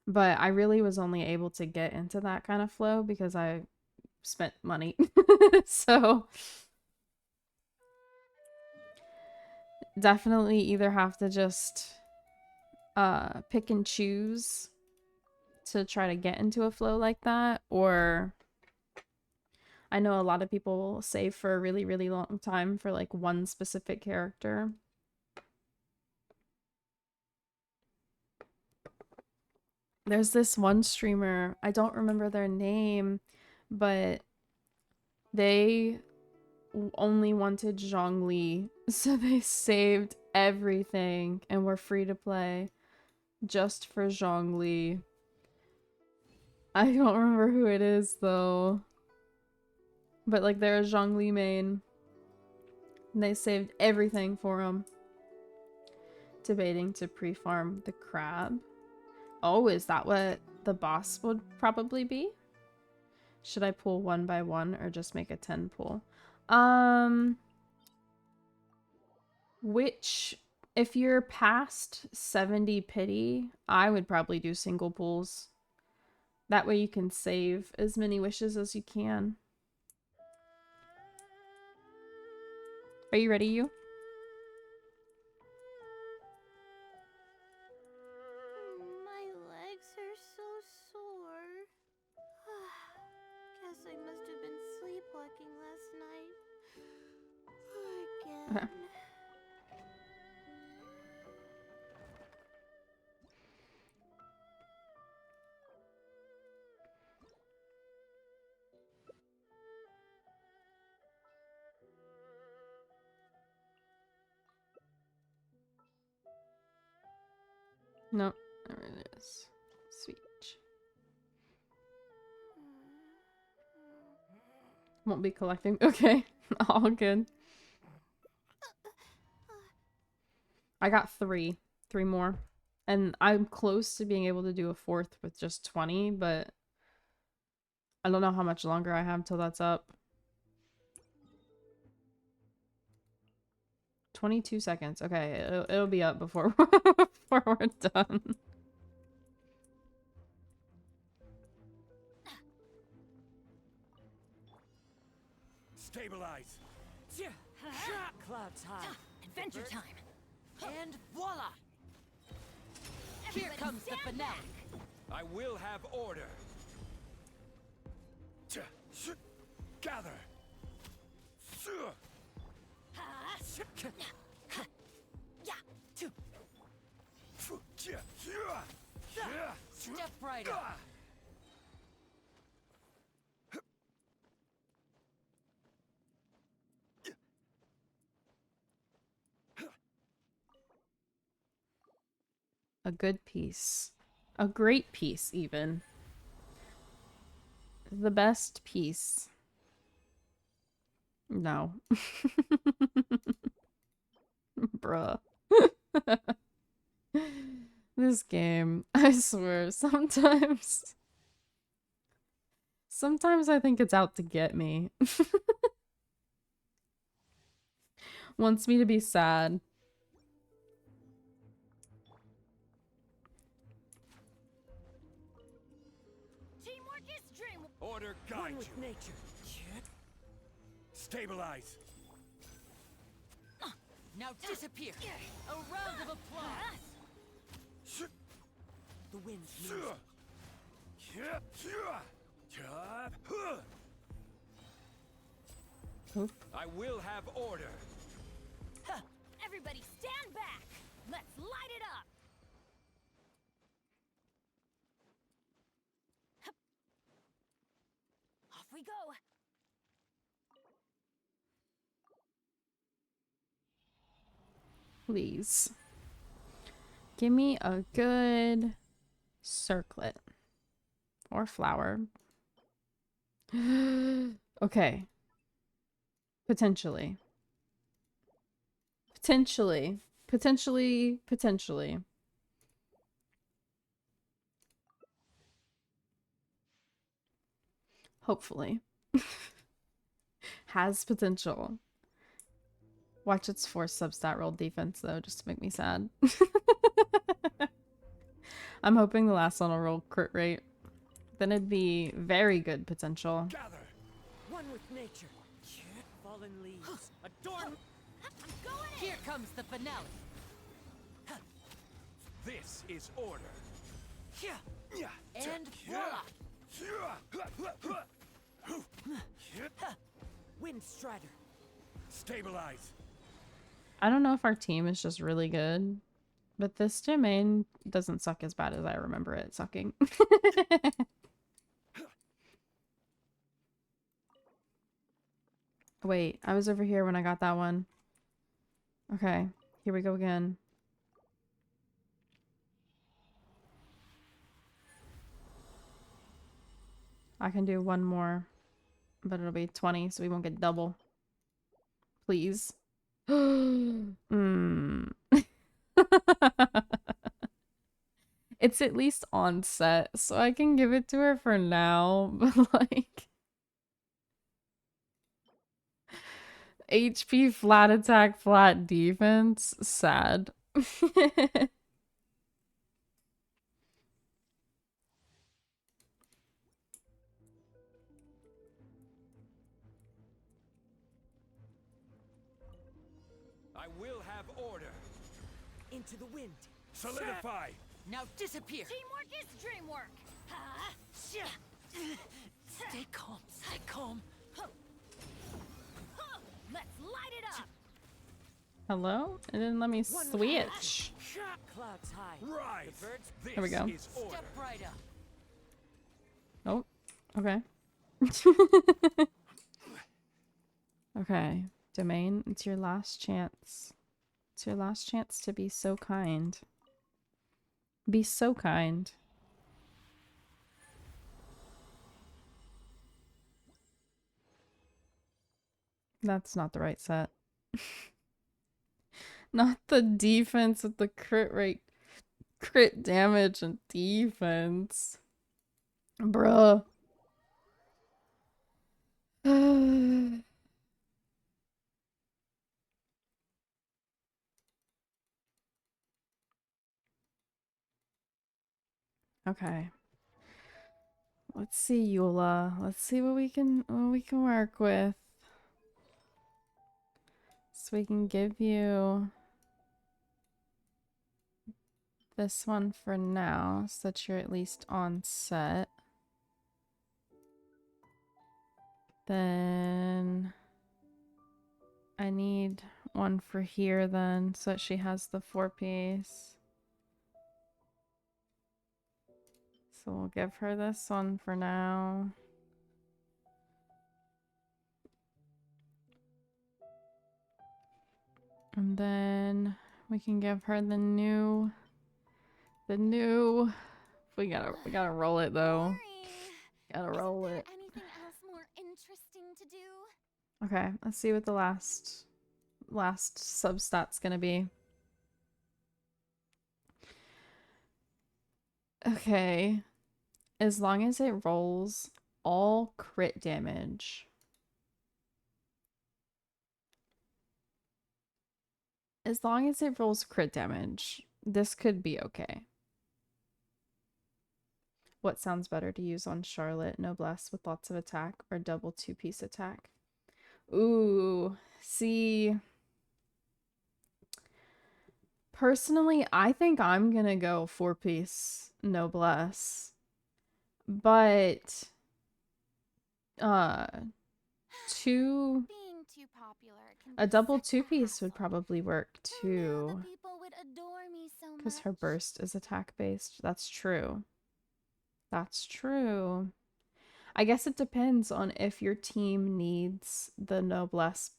But I really was only able to get into that kind of flow because I spent money. So definitely either have to just pick and choose to try to get into a flow like that, or I know a lot of people save for a really, really long time for like one specific character. There's this one streamer, I don't remember their name, but they only wanted Zhongli, so they saved everything and were free to play just for Zhongli. I don't remember who it is though, but like they're a Zhongli main and they saved everything for him. Debating to pre-farm the crab. Oh, is that what the boss would probably be? Should I pull 1 by 1 or just make a 10 pull? Which, if you're past 70 pity, I would probably do single pulls. That way you can save as many wishes as you can. Are you ready, you? My legs are so sore. Guess I must have been sleepwalking last night. Again. Okay. No, there it is. Sweet. Won't be collecting. Okay, all good. I got 3 more. And I'm close to being able to do a 4th with just 20, but I don't know how much longer I have till that's up. 22 seconds. Okay, it'll be up before, before we're done. Stabilize. Cloud time. Adventure time. And voila! Here comes the fanatic. I will have order. Gather. Step right up. A good piece. A great piece, even. The best piece. No. Bruh. This game, I swear, sometimes I think it's out to get me. Wants me to be sad. Teamwork is dream. Order guide you. Nature. Stabilize. Now disappear. A round of applause. The wind's moving. I will have order. Everybody stand back. Let's light it up. Off we go. Please. Give me a good circlet. Or flower. Okay. Potentially. Potentially. Potentially. Potentially. Hopefully. Has potential. Watch its force substat roll defense though, just to make me sad. I'm hoping the last one will roll crit rate. Then it'd be very good potential. Gather. One with nature. Fallen leaves. Adorn. Here comes the finale. This is order. And voila. Wind Strider. Stabilize. I don't know if our team is just really good, but this domain doesn't suck as bad as I remember it sucking. Wait, I was over here when I got that one. Okay, here we go again. I can do one more, but it'll be 20, so we won't get double. Please. It's at least on set, so I can give it to her for now, but like... HP flat attack, flat defense. Sad. I will have order. Into the wind. Solidify. Now disappear. Teamwork is dreamwork. Stay calm. Stay calm. Let's light it up. Hello? It didn't let me switch. Clouds high. Rise. The birds. There we go. Is order. Step right up. Oh, okay. Okay. Domain, it's your last chance. It's your last chance to be so kind. Be so kind. That's not the right set. Not the defense with the crit rate, crit damage and defense. Bruh. Okay. Let's see, Eula. Let's see what we can work with. So we can give you this one for now, so that you're at least on set. Then I need one for here then, so that she has the 4-piece. So we'll give her this one for now. And then we can give her the new we gotta roll it though. Gotta roll it. Anything else more interesting to do? Okay, let's see what the last substat's gonna be. Okay. As long as it rolls all crit damage. As long as it rolls crit damage, this could be okay. What sounds better to use on Charlotte? Noblesse with lots of attack or double two-piece attack? Ooh, see. Personally, I think I'm gonna go 4-piece Noblesse. But two Being too popular can a be double such a 2-piece would hassle. probably work Who knew too. that people would adore me so Because her much? burst is attack based. That's true. That's true. I guess it depends on if your team needs the Noblesse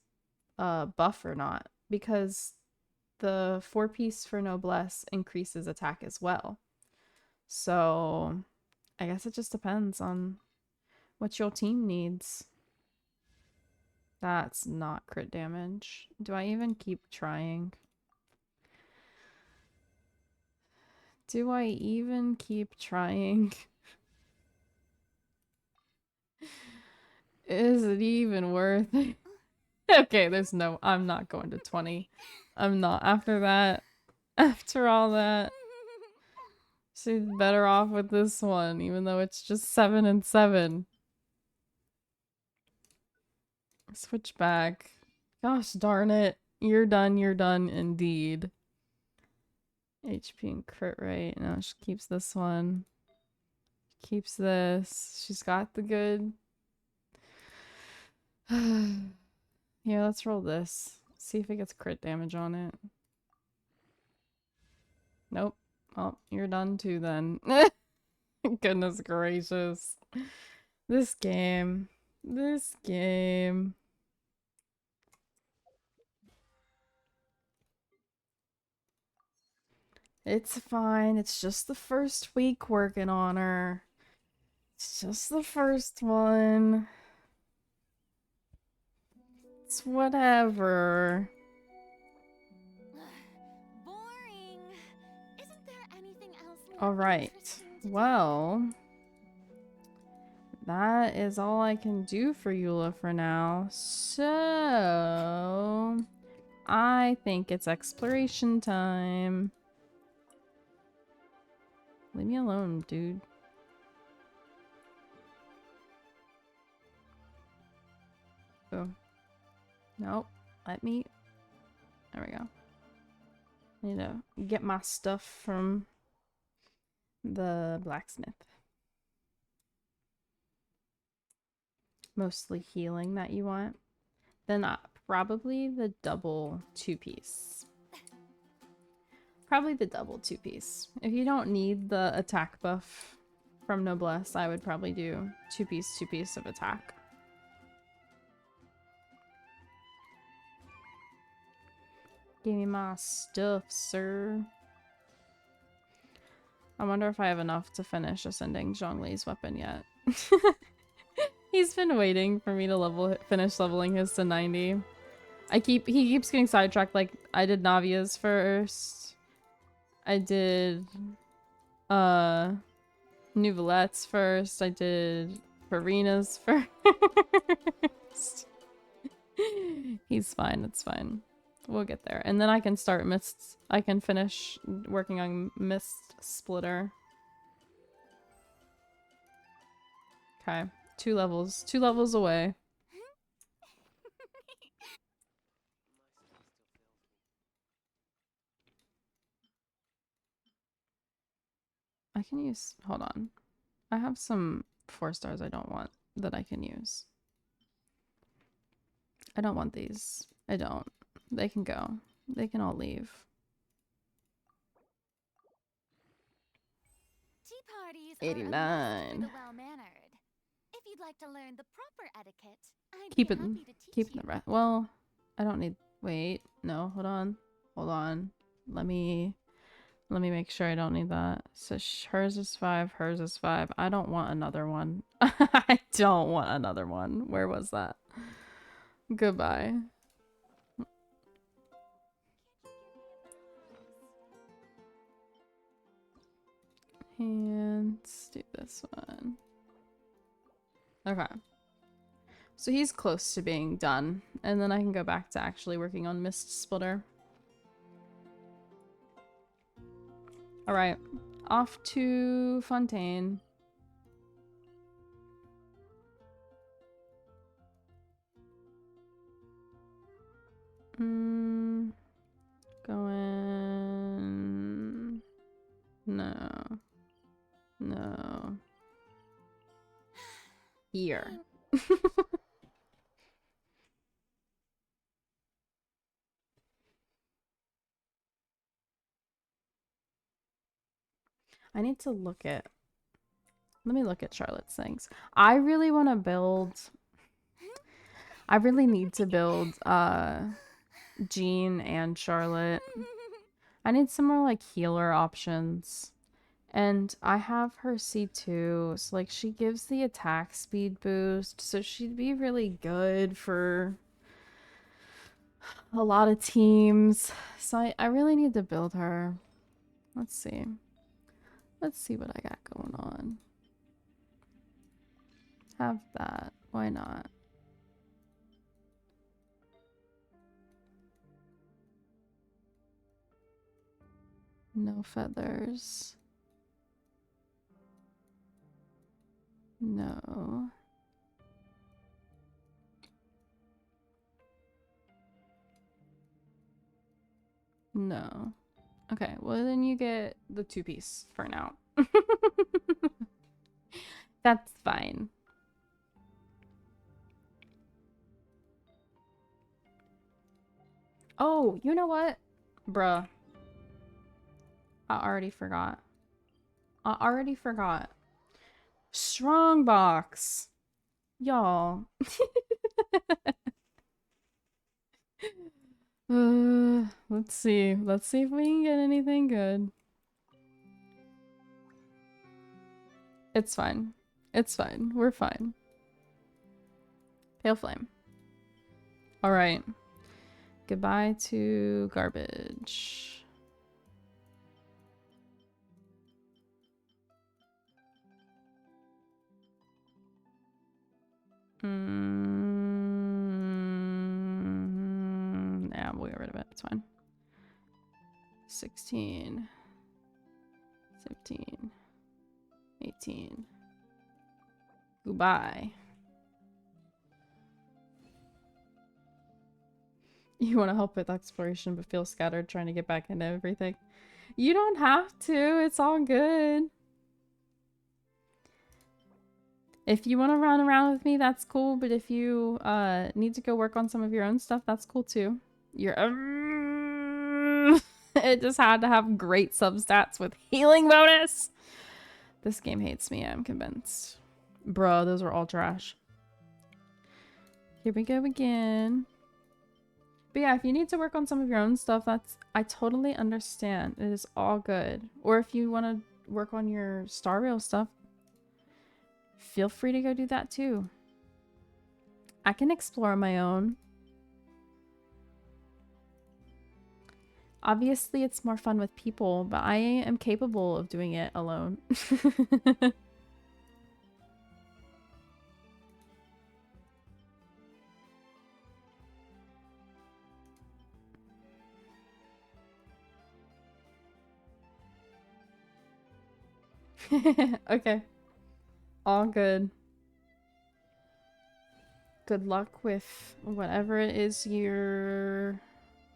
buff or not. Because the 4-piece for Noblesse increases attack as well. So I guess it just depends on what your team needs. That's not crit damage. Do I even keep trying? Do I even keep trying? Is it even worth it? Okay, I'm not going to 20. I'm not after that. After all that. She's better off with this one, even though it's just 7 and 7. Switch back. Gosh darn it. You're done indeed. HP and crit rate. No, she keeps this one. Keeps this. She's got the good. Yeah, let's roll this. See if it gets crit damage on it. Nope. Well, you're done too then. Goodness gracious. This game. This game. It's fine. It's just the first week working on her. It's just the first one. It's whatever. Boring. Isn't there anything else more All right. interesting to do? Well, that is all I can do for Eula for now. So, I think it's exploration time. Leave me alone, dude. Oh. Nope. Let me. There we go. Need to get my stuff from the blacksmith. Mostly healing that you want. Then probably the double 2-piece. Probably the double 2-piece. If you don't need the attack buff from Noblesse, I would probably do 2-piece of attack. Give me my stuff, sir. I wonder if I have enough to finish ascending Zhongli's weapon yet. He's been waiting for me to finish leveling his to 90. He keeps getting sidetracked. Like, I did Navia's first. I did Nouvelette's first. I did Farina's first. He's fine, it's fine. We'll get there. And then I can start I can finish working on Mist Splitter. Okay. 2 levels away. I can use, hold on. I have some 4 stars I don't want that I can use. I don't want these. I don't. They can go. They can all leave. Tea parties 89. are the well-mannered. If you'd like to learn the proper etiquette, I'd Keep be it, happy to teach keep you. the rest. Well, I don't need, wait, no, hold on. Hold on. Let me make sure I don't need that. So hers is 5, hers is 5. I don't want another one. I don't want another one. Where was that? Goodbye. And let's do this one. Okay. So he's close to being done, and then I can go back to actually working on Mist Splitter. Alright, off to Fontaine. Going... No. No. Here. I need to look at... Let me look at Charlotte's things. I really want to build... I really need to build Jean and Charlotte. I need some more like healer options. And I have her C2, so like she gives the attack speed boost, so she'd be really good for a lot of teams. So I really need to build her. Let's see. Let's see what I got going on. Have that. Why not? No feathers. No. No. Okay, well then you get the 2-piece for now. That's fine. Oh, you know what? Bruh. I already forgot. Strongbox. Y'all. Let's see. Let's see if we can get anything good. It's fine. It's fine. We're fine. Pale Flame. Alright. Goodbye to garbage. Yeah, we'll get rid of it. It's fine. 16. 17. 18. Goodbye. You want to help with exploration but feel scattered trying to get back into everything. You don't have to. It's all good. If you want to run around with me, that's cool. But if you need to go work on some of your own stuff, that's cool too. You're it just had to have great substats with healing bonus. This game hates me, I'm convinced. Bro, those were all trash. Here we go again. But yeah, if you need to work on some of your own stuff, I totally understand. It is all good. Or if you want to work on your Star Rail stuff, feel free to go do that too. I can explore on my own. Obviously, it's more fun with people, but I am capable of doing it alone. Okay. All good. Good luck with whatever it is you're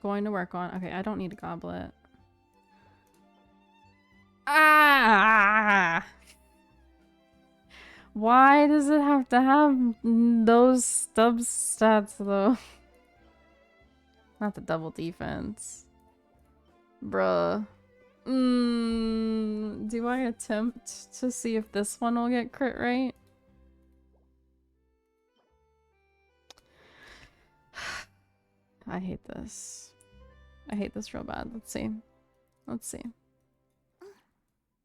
going to work on. Okay, I don't need a goblet. Ah! Why does it have to have those stub stats though? Not the double defense. Bruh. Do I attempt to see if this one will get crit right? I hate this. I hate this real bad. Let's see. Let's see.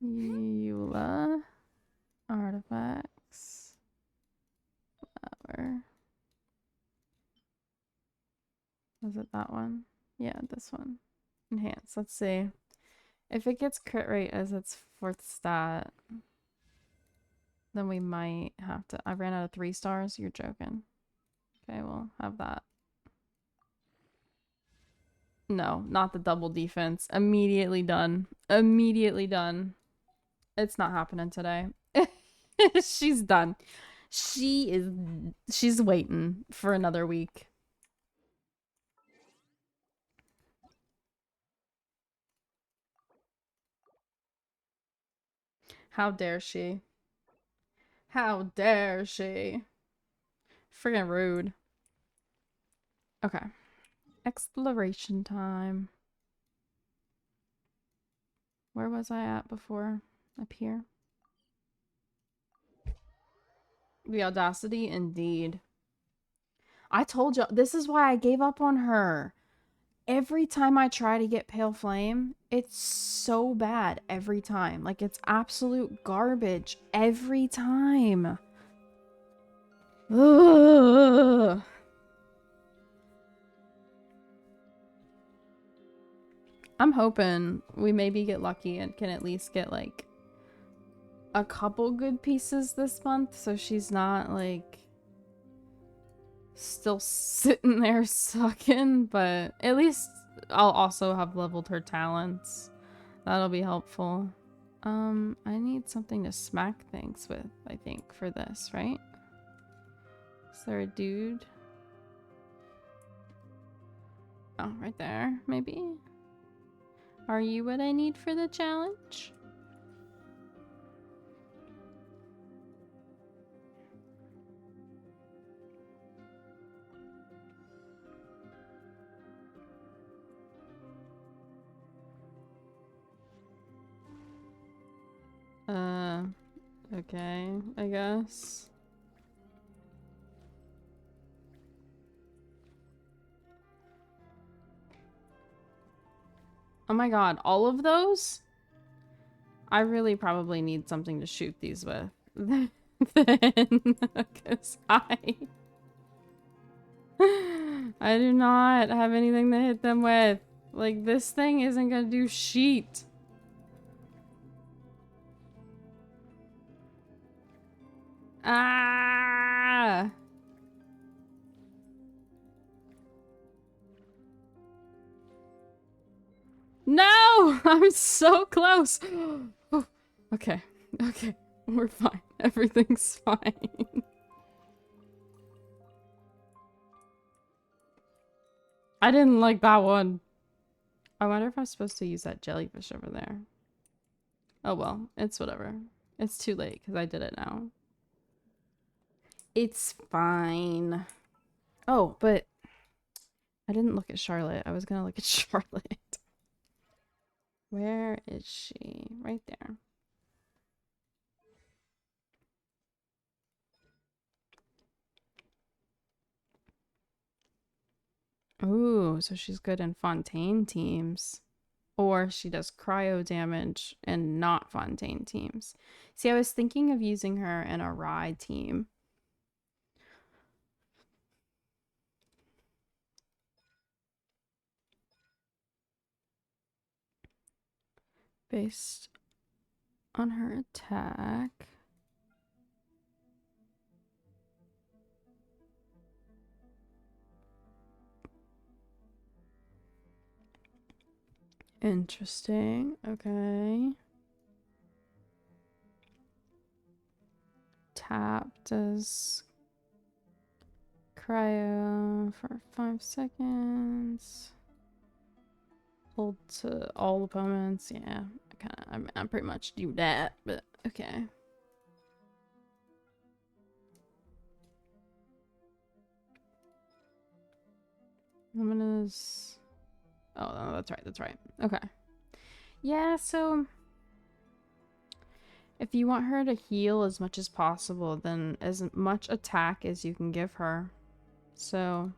Eula. Artifacts. Flower. Was it that one? Yeah, this one. Enhance. Let's see. If it gets crit rate as its 4th stat, then we might have to... I ran out of 3 stars? You're joking. Okay, we'll have that. No, not the double defense. Immediately done. Immediately done. It's not happening today. She's done. She's waiting for another week. How dare she? How dare she? Friggin' rude. Okay. Exploration time. Where was I at before? Up here? The audacity, indeed. I told you, this is why I gave up on her. Every time I try to get Pale Flame, it's so bad every time. Like, it's absolute garbage every time. Ugh. I'm hoping we maybe get lucky and can at least get, like, a couple good pieces this month, so she's not, like, still sitting there sucking, but at least I'll also have leveled her talents. That'll be helpful. I need something to smack things with, I think, for this, right? Is there a dude? Oh, right there, maybe? Are you what I need for the challenge? Okay, I guess. Oh my god, all of those? I really probably need something to shoot these with. Then, because I do not have anything to hit them with. Like, this thing isn't gonna do shit. Ah! No! I'm so close! Oh, okay. Okay. We're fine. Everything's fine. I didn't like that one. I wonder if I'm supposed to use that jellyfish over there. Oh well. It's whatever. It's too late because I did it now. It's fine. Oh, but I didn't look at Charlotte. I was gonna look at Charlotte. Where is she? Right there. Ooh, so she's good in Fontaine teams. Or she does cryo damage and not Fontaine teams. See, I was thinking of using her in a ride team. Based on her attack. Interesting. Okay. Tap does cryo for 5 seconds. Hold to all opponents. Yeah, I pretty much do that, but okay. Luminous. Oh, no, that's right. That's right. Okay. Yeah, so if you want her to heal as much as possible, then as much attack as you can give her. So,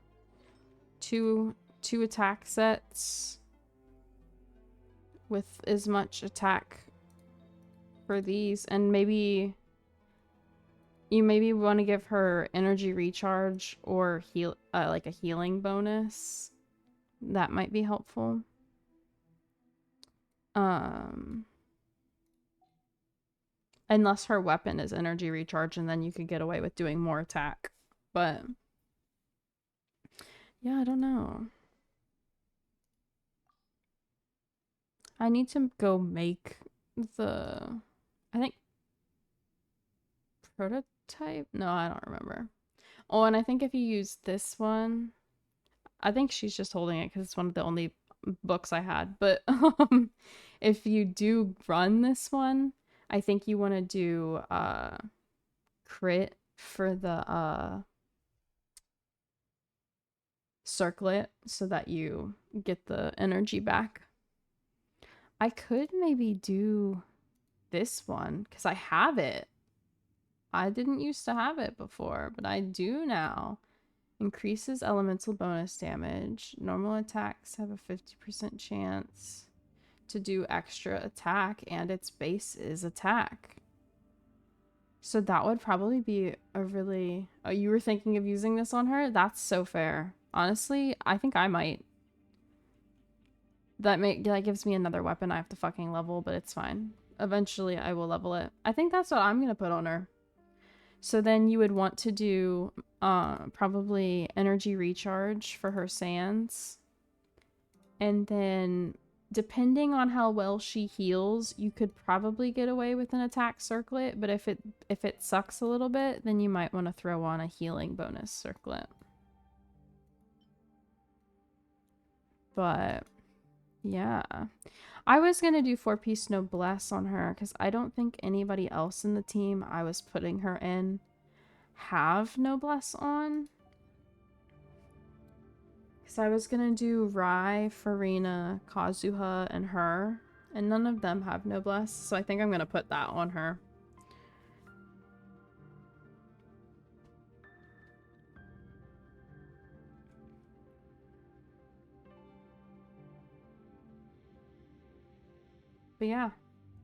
two attack sets with as much attack for these, and maybe you want to give her energy recharge or heal, like a healing bonus that might be helpful. Unless her weapon is energy recharge, and then you could get away with doing more attack. But yeah, I don't know. I need to go make the, I think, prototype? No, I don't remember. Oh, and I think if you use this one, I think she's just holding it because it's one of the only books I had. But if you do run this one, I think you want to do crit for the circlet so that you get the energy back. I could maybe do this one because I have it. I didn't used to have it before, but I do now. Increases elemental bonus damage. Normal attacks have a 50% chance to do extra attack, and its base is attack. So that would probably be a really... Oh, you were thinking of using this on her? That's so fair. Honestly, I think I might. That gives me another weapon I have to fucking level, but it's fine. Eventually, I will level it. I think that's what I'm gonna put on her. So then you would want to do probably energy recharge for her sands. And then depending on how well she heals, you could probably get away with an attack circlet, but if it sucks a little bit, then you might want to throw on a healing bonus circlet. But yeah, I was gonna do 4-piece noblesse on her because I don't think anybody else in the team I was putting her in have noblesse on. Because I was gonna do Rai, Farina, Kazuha, and her, and none of them have noblesse, so I think I'm gonna put that on her. But yeah,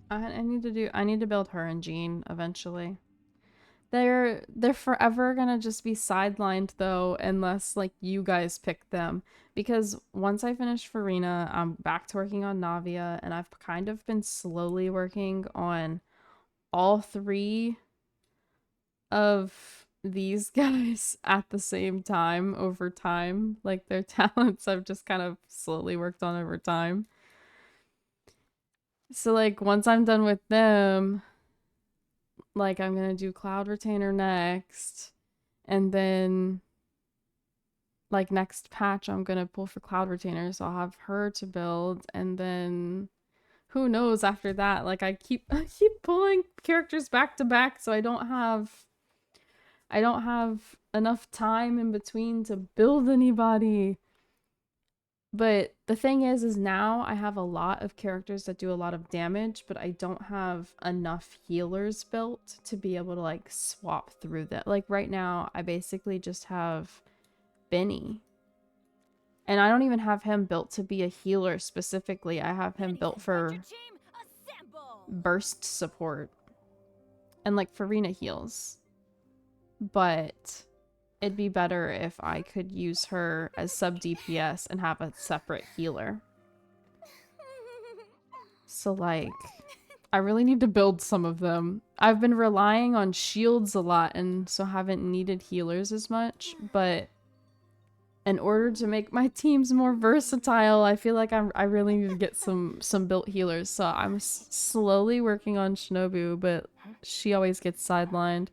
I need to build her and Jean eventually. They're forever gonna just be sidelined though, unless like you guys pick them. Because once I finish Farina, I'm back to working on Navia, and I've kind of been slowly working on all 3 of these guys at the same time over time. Like their talents I've just kind of slowly worked on over time. So like once I'm done with them, like I'm gonna do Cloud Retainer next, and then like next patch I'm gonna pull for Cloud Retainer, so I'll have her to build, and then who knows after that. Like I keep pulling characters back to back, so I don't have enough time in between to build anybody. But the thing is now I have a lot of characters that do a lot of damage, but I don't have enough healers built to be able to like swap through that. Like right now, I basically just have Benny. And I don't even have him built to be a healer specifically. I have him built for burst support. And like Farina heals. But it'd be better if I could use her as sub DPS and have a separate healer. So like, I really need to build some of them. I've been relying on shields a lot and so haven't needed healers as much, but in order to make my teams more versatile, I feel like I really need to get some built healers. So I'm slowly working on Shinobu, but she always gets sidelined.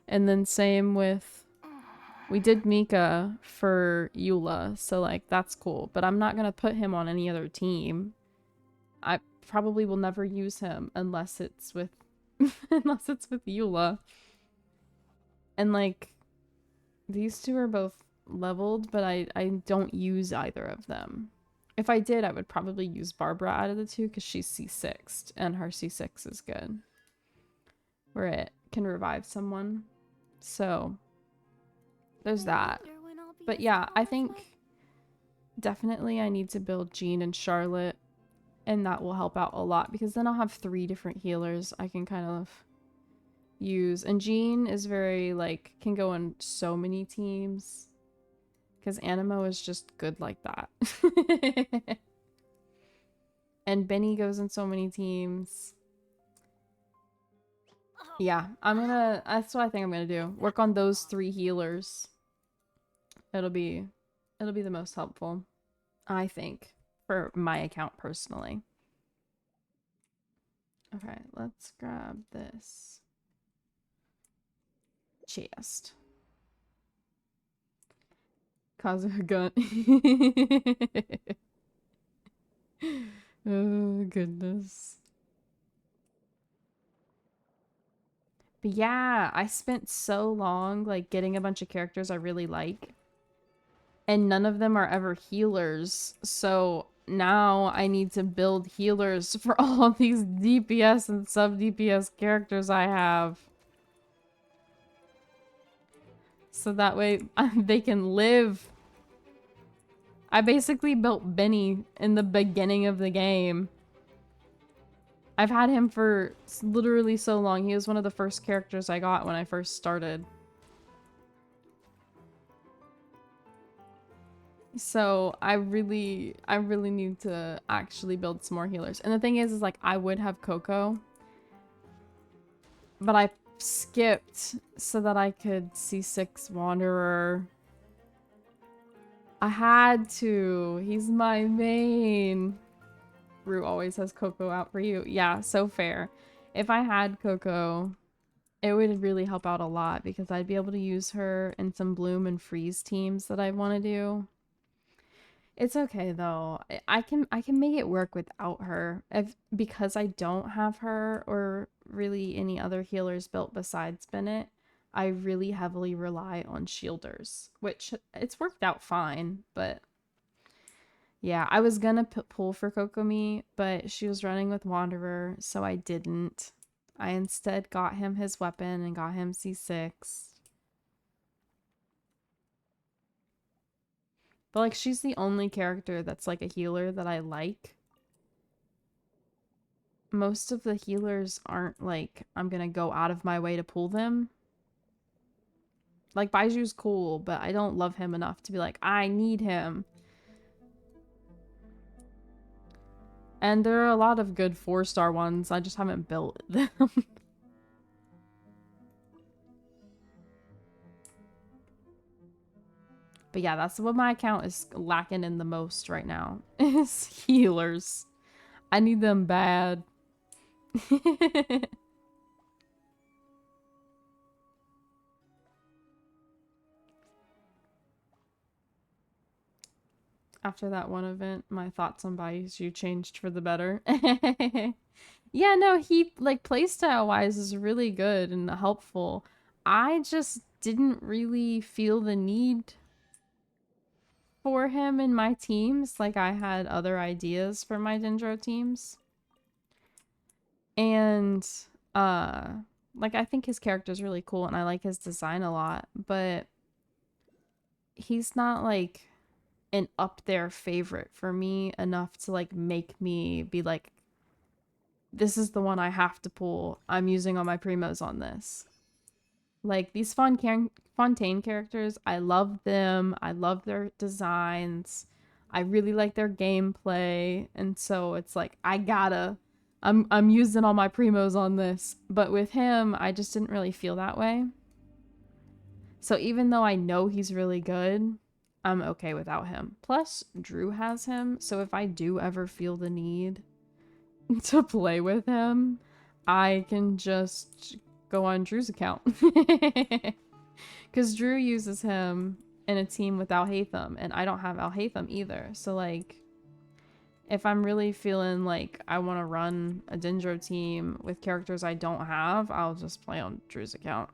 And then same with, we did Mika for Eula, so like that's cool, but I'm not gonna put him on any other team. I probably will never use him unless it's with Eula. And like these 2 are both leveled, but I don't use either of them. If I did, I would probably use Barbara out of the 2 because she's C6'd and her C6 is good, where it can revive someone. So there's that. But yeah, I think definitely I need to build Jean and Charlotte, and that will help out a lot because then I'll have 3 different healers I can kind of use. And Jean is very like, can go in so many teams. Because Animo is just good like that. And Benny goes in so many teams. Yeah, that's what I think I'm gonna do. Work on those 3 healers. It'll be the most helpful, I think, for my account personally. Okay, let's grab this chest. Kazuha gun. Oh, goodness. But yeah, I spent so long, like, getting a bunch of characters I really like. And none of them are ever healers. So now I need to build healers for all these DPS and sub-DPS characters I have. So that way they can live. I basically built Benny in the beginning of the game. I've had him for literally so long. He was one of the first characters I got when I first started. So I really need to actually build some more healers. And the thing is like I would have Coco, but I skipped so that I could C6 Wanderer. I had to. He's my main. Rue always has Coco out for you. Yeah, so fair. If I had Coco, it would really help out a lot because I'd be able to use her in some Bloom and Freeze teams that I want to do. It's okay though. I can make it work without her. Because I don't have her or really any other healers built besides Bennett, I really heavily rely on shielders, which it's worked out fine, but yeah, I was gonna pull for Kokomi, but she was running with Wanderer, so I didn't. I instead got him his weapon and got him C6. But like she's the only character that's like a healer that I like. Most of the healers aren't like I'm gonna go out of my way to pull them. Like Baiju's cool, but I don't love him enough to be like, I need him. And there are a lot of good 4-star ones. I just haven't built them. But yeah, that's what my account is lacking in the most right now. Is healers. I need them bad. After that one event, my thoughts on Baizu changed for the better. Yeah, no, he, like, playstyle-wise is really good and helpful. I just didn't really feel the need for him in my teams. Like, I had other ideas for my Dendro teams. And, like, I think his character's really cool and I like his design a lot, but he's not, like, an up there favorite for me enough to like make me be like, this is the one I have to pull. I'm using all my primos on this. Like these Fontaine characters, I love them. I love their designs. I really like their gameplay. And so it's like, I'm using all my primos on this. But with him, I just didn't really feel that way. So even though I know he's really good, I'm okay without him. Plus, Drew has him, so if I do ever feel the need to play with him, I can just go on Drew's account. Because Drew uses him in a team with Alhaitham, and I don't have Alhaitham either. So, like, if I'm really feeling like I want to run a Dendro team with characters I don't have, I'll just play on Drew's account.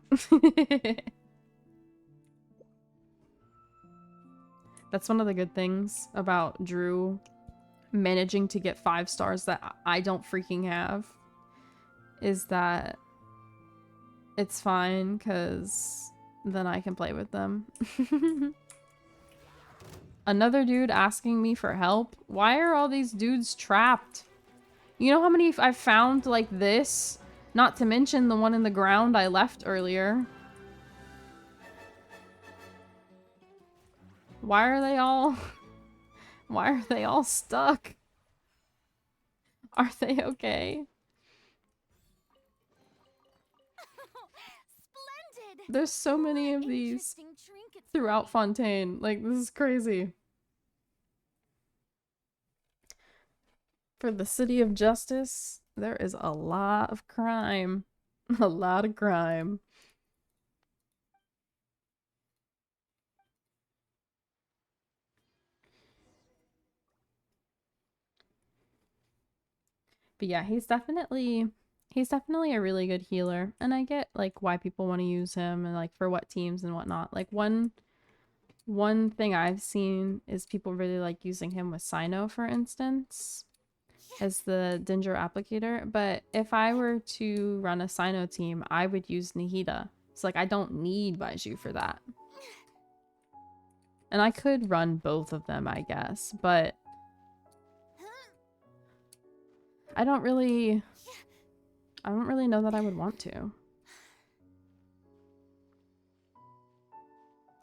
That's one of the good things about Drew managing to get 5 stars that I don't freaking have. Is that it's fine because then I can play with them. Another dude asking me for help? Why are all these dudes trapped? You know how many I've found like this? Not to mention the one in the ground I left earlier. Why are they all why are they all stuck? Are they okay? Splendid! There's so many of these Interesting trinkets. throughout Fontaine. Like, this is crazy. For the City of Justice, there is a lot of crime. A lot of crime. But yeah, he's definitely a really good healer, and I get like why people want to use him and like for what teams and whatnot. Like one thing I've seen is people really like using him with Cyno, for instance, as the Danger applicator. But if I were to run a Cyno team, I would use Nahida. It's like I don't need Baiju for that. And I could run both of them, I guess, but I don't really know that I would want to.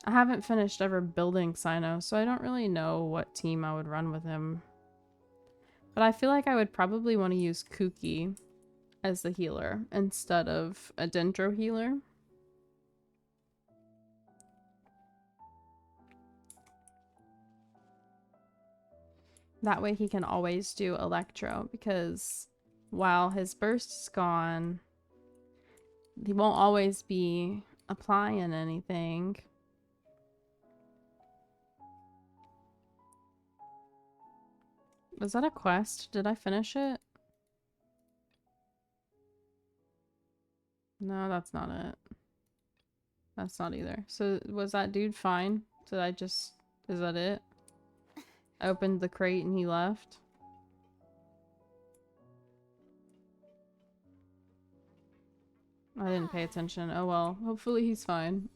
I haven't finished ever building Cyno, so I don't really know what team I would run with him. But I feel like I would probably want to use Kuki as the healer instead of a Dendro healer. That way he can always do Electro, because while his burst is gone, he won't always be applying anything. Was that a quest? Did I finish it? No, that's not it. That's not either. So was that dude fine? Is that it? I opened the crate and he left. I didn't pay attention. Oh well, hopefully he's fine.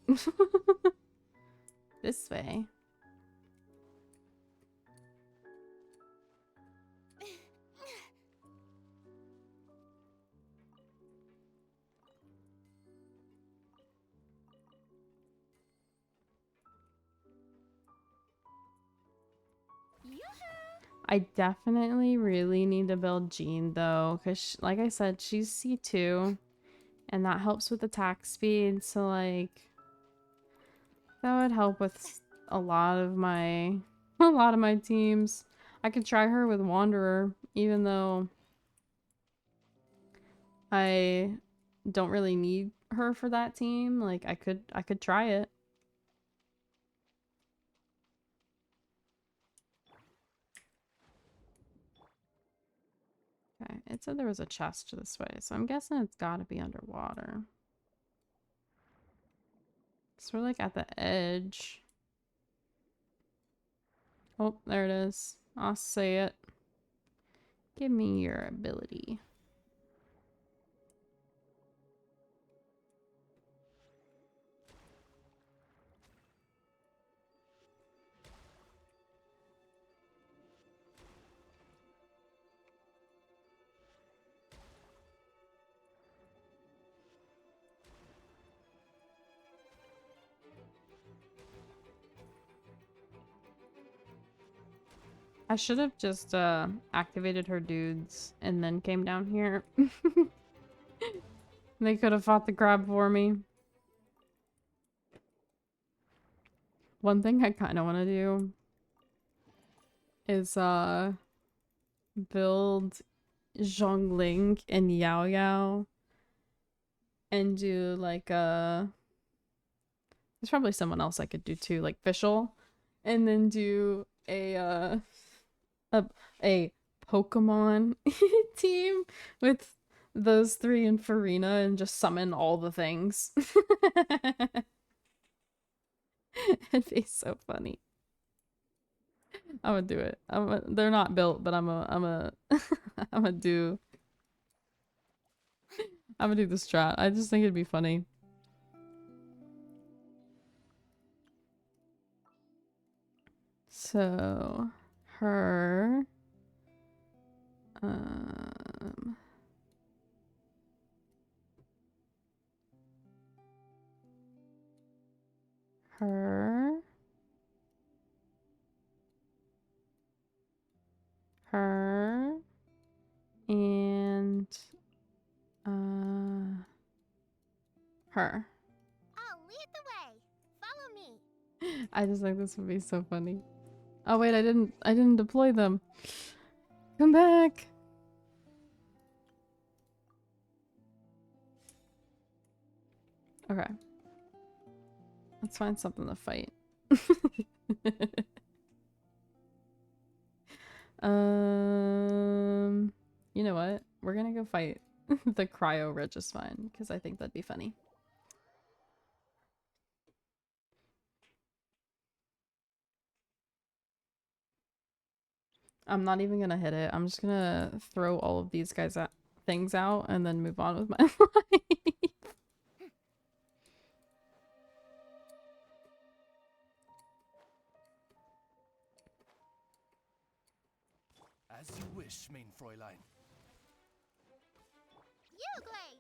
This way. I definitely really need to build Jean though, because like I said, she's C2 and that helps with attack speed, so like that would help with a lot of my teams. I could try her with Wanderer, even though I don't really need her for that team. Like I could try it. Okay, it said there was a chest this way, so I'm guessing it's gotta be underwater. So we're like at the edge. Oh, there it is. I'll say it. Give me your ability. I should have just activated her dudes and then came down here. They could have fought the crab for me. One thing I kind of want to do is build Zhongling and Yao Yao and do like there's probably someone else I could do too, like Fischl, and then do a Pokemon team with those three and Farina and just summon all the things. It'd be so funny. I'm gonna do it. They're not built, but I'm gonna do the strat. I just think it'd be funny. So her her Her. I'll lead the way. Follow me. I just think this would be so funny. Oh wait, I didn't deploy them. Come back. Okay. Let's find something to fight. You know what? We're gonna go fight the Cryo Regisvine because I think that'd be funny. I'm not even gonna hit it. I'm just gonna throw all of these guys at things out and then move on with my life. As you wish, main Fräulein. Uglay!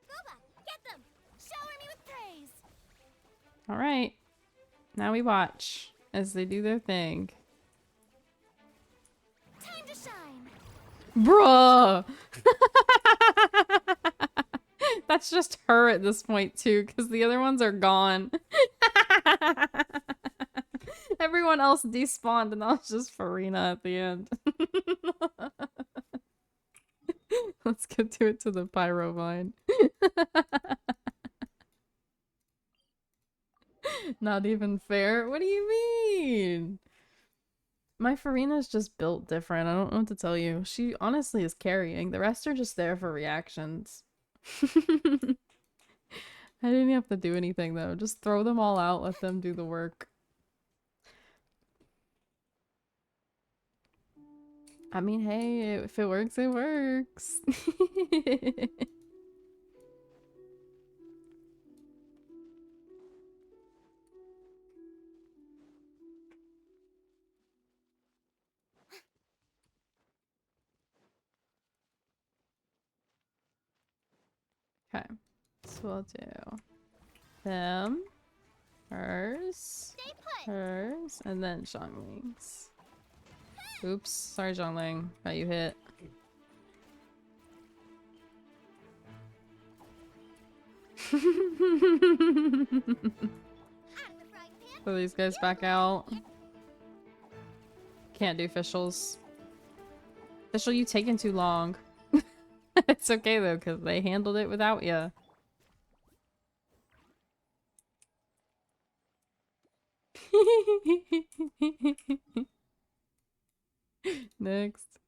Goba, get them! Shower me with praise! All right. Now we watch as they do their thing. Time to shine! Bruh! That's just her at this point too, because the other ones are gone. Everyone else despawned and that was just Farina at the end. Let's get to it to the Pyrovine. Not even fair? What do you mean? My Farina's just built different. I don't know what to tell you. She honestly is carrying. The rest are just there for reactions. I didn't have to do anything though. Just throw them all out, let them do the work. I mean, hey, if it works, it works. Okay, so we'll do them, hers, hers, and then Zhongling's. Oops, sorry Zhongling, got you hit. Throw these guys back out. Can't do Fischls. Fischl, you taking too long. It's okay though, because they handled it without you. Next.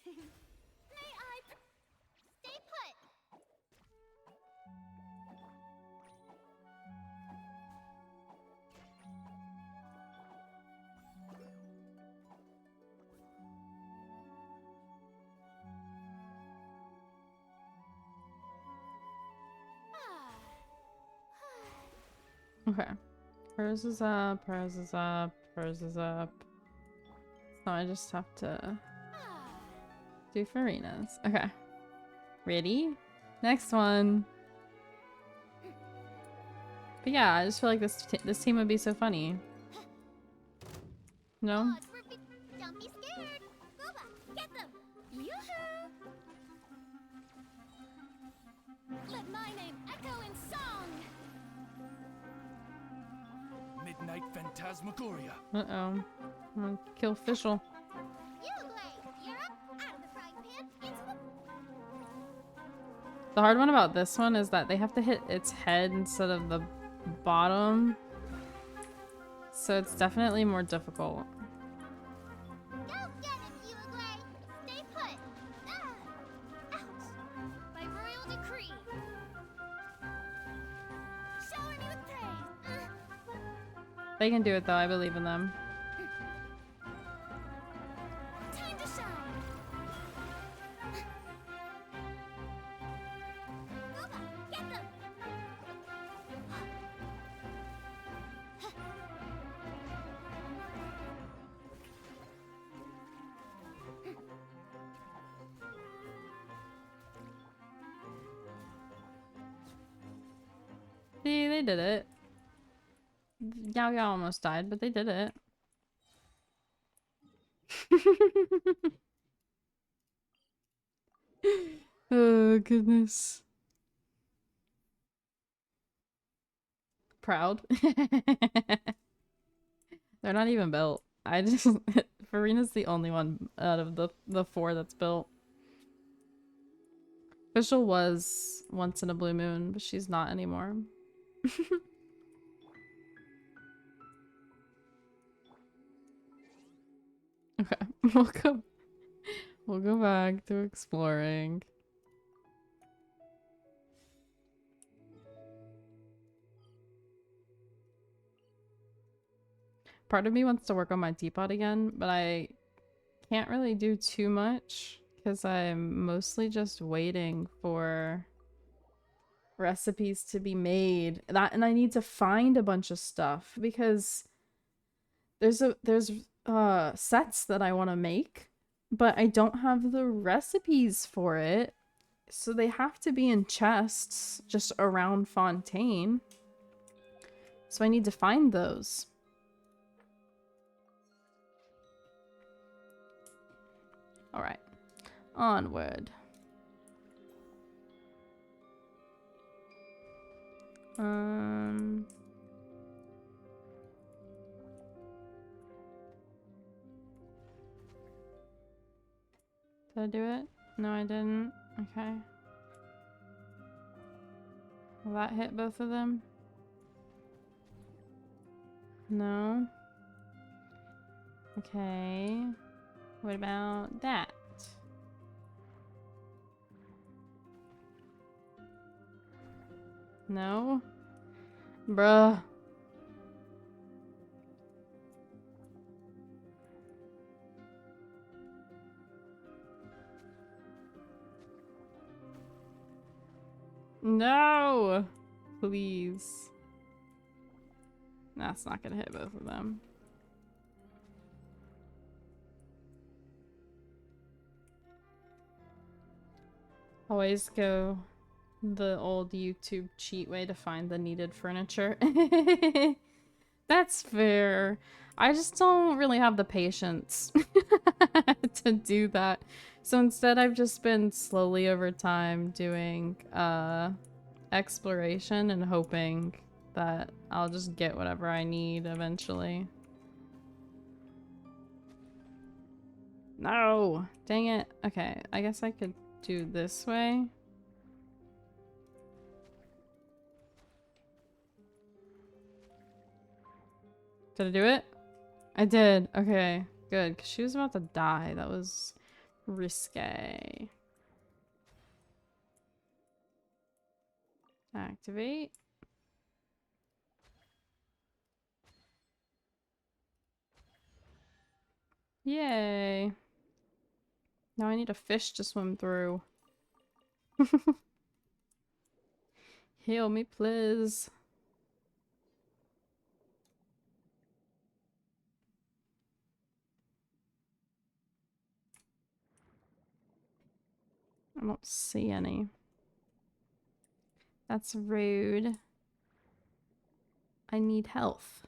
May I stay put? Okay. Hers is up, hers is up, hers is up. So I just have to do Farina's. Okay. Ready? Next one. But yeah, I just feel like this team would be so funny. No? Don't be scared. Goba, get them. Yoo-hoo! Let my name echo in song. Midnight Phantasmagoria. Uh-oh. I'm gonna kill Fischl. Uglay, you're up. Out of the frying pan, into the... The hard one about this one is that they have to hit its head instead of the bottom. So it's definitely more difficult. Go get him, Uglay. Stay put. Ouch. By royal decree. Shower me with praise. They can do it though, I believe in them. Time to shine. Goba, get them. See, they did it. Yao Yao almost died, but they did it. Oh, goodness. Proud. They're not even built. I just... Farina's the only one out of the four that's built. Official was once in a blue moon, but she's not anymore. Okay, we'll go back to exploring. Part of me wants to work on my teapot again, but I can't really do too much because I'm mostly just waiting for recipes to be made. And I need to find a bunch of stuff because there's sets that I want to make, but I don't have the recipes for it. So they have to be in chests just around Fontaine. So I need to find those. Alright. Onward. Did I do it? No, I didn't. Okay. Will that hit both of them? No. Okay. What about that? No? Bruh. No! Please. That's not gonna hit both of them. Always go the old YouTube cheat way to find the needed furniture. That's fair. I just don't really have the patience to do that. So instead I've just been slowly over time doing exploration and hoping that I'll just get whatever I need eventually. No! Dang it. Okay, I guess I could do this way. Did I do it? I did. Okay, good. 'Cause she was about to die. That was risque. Activate. Yay. Now I need a fish to swim through. Heal me, please. I don't see any. That's rude. I need health.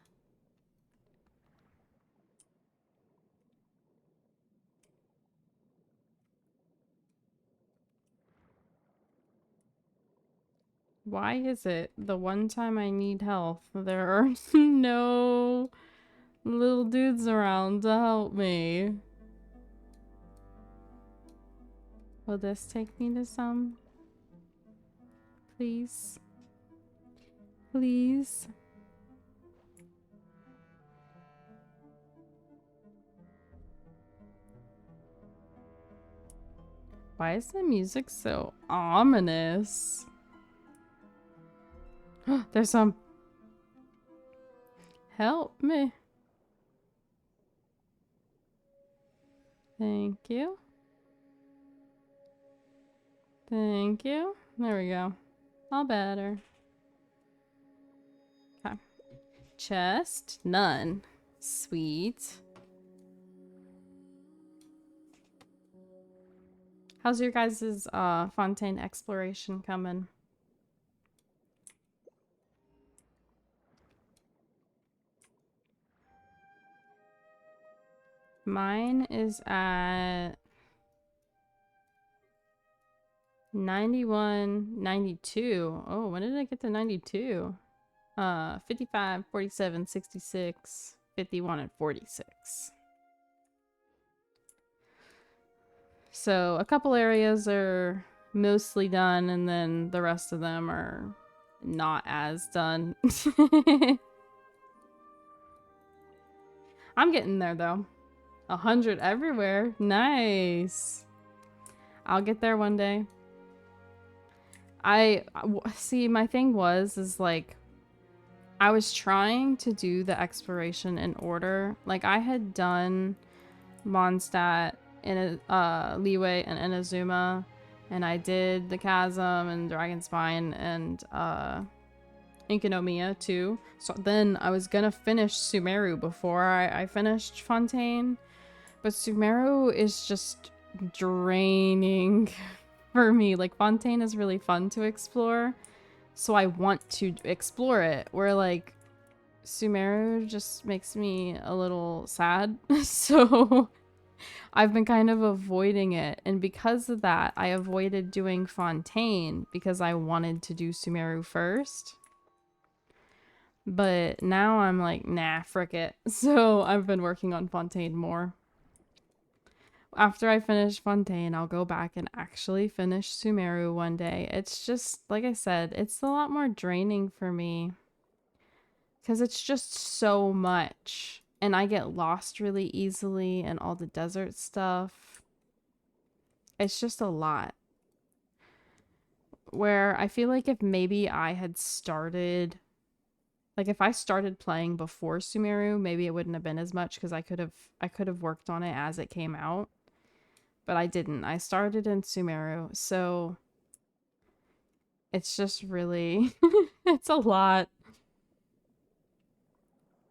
Why is it the one time I need health, there are no little dudes around to help me? Will this take me to some? Please? Please? Why is the music so ominous? There's some. Help me. Thank you. Thank you. There we go. All better. Okay. Chest. None. Sweet. How's your guys' Fontaine exploration coming? Mine is at 91, 92. Oh, when did I get to 92? 55, 47, 66, 51, and 46. So a couple areas are mostly done, and then the rest of them are not as done. I'm getting there though. 100 everywhere. Nice. I'll get there one day. See, my thing is like, I was trying to do the exploration in order. Like, I had done Mondstadt, Liyue, and Inazuma, and I did the Chasm and Dragonspine and Inkinomiya too. So then I was gonna finish Sumeru before I finished Fontaine, but Sumeru is just draining for me. Like, Fontaine is really fun to explore, so I want to explore it, where like Sumeru just makes me a little sad. So I've been kind of avoiding it, and because of that I avoided doing Fontaine because I wanted to do Sumeru first. But now I'm like, nah, frick it. So I've been working on Fontaine more. After I finish Fontaine, I'll go back and actually finish Sumeru one day. It's just, like I said, it's a lot more draining for me, because it's just so much. And I get lost really easily and all the desert stuff. It's just a lot. Where I feel like if maybe I had started... Like, if I started playing before Sumeru, maybe it wouldn't have been as much, because I could have worked on it as it came out. But I didn't. I started in Sumeru, so it's just really... it's a lot.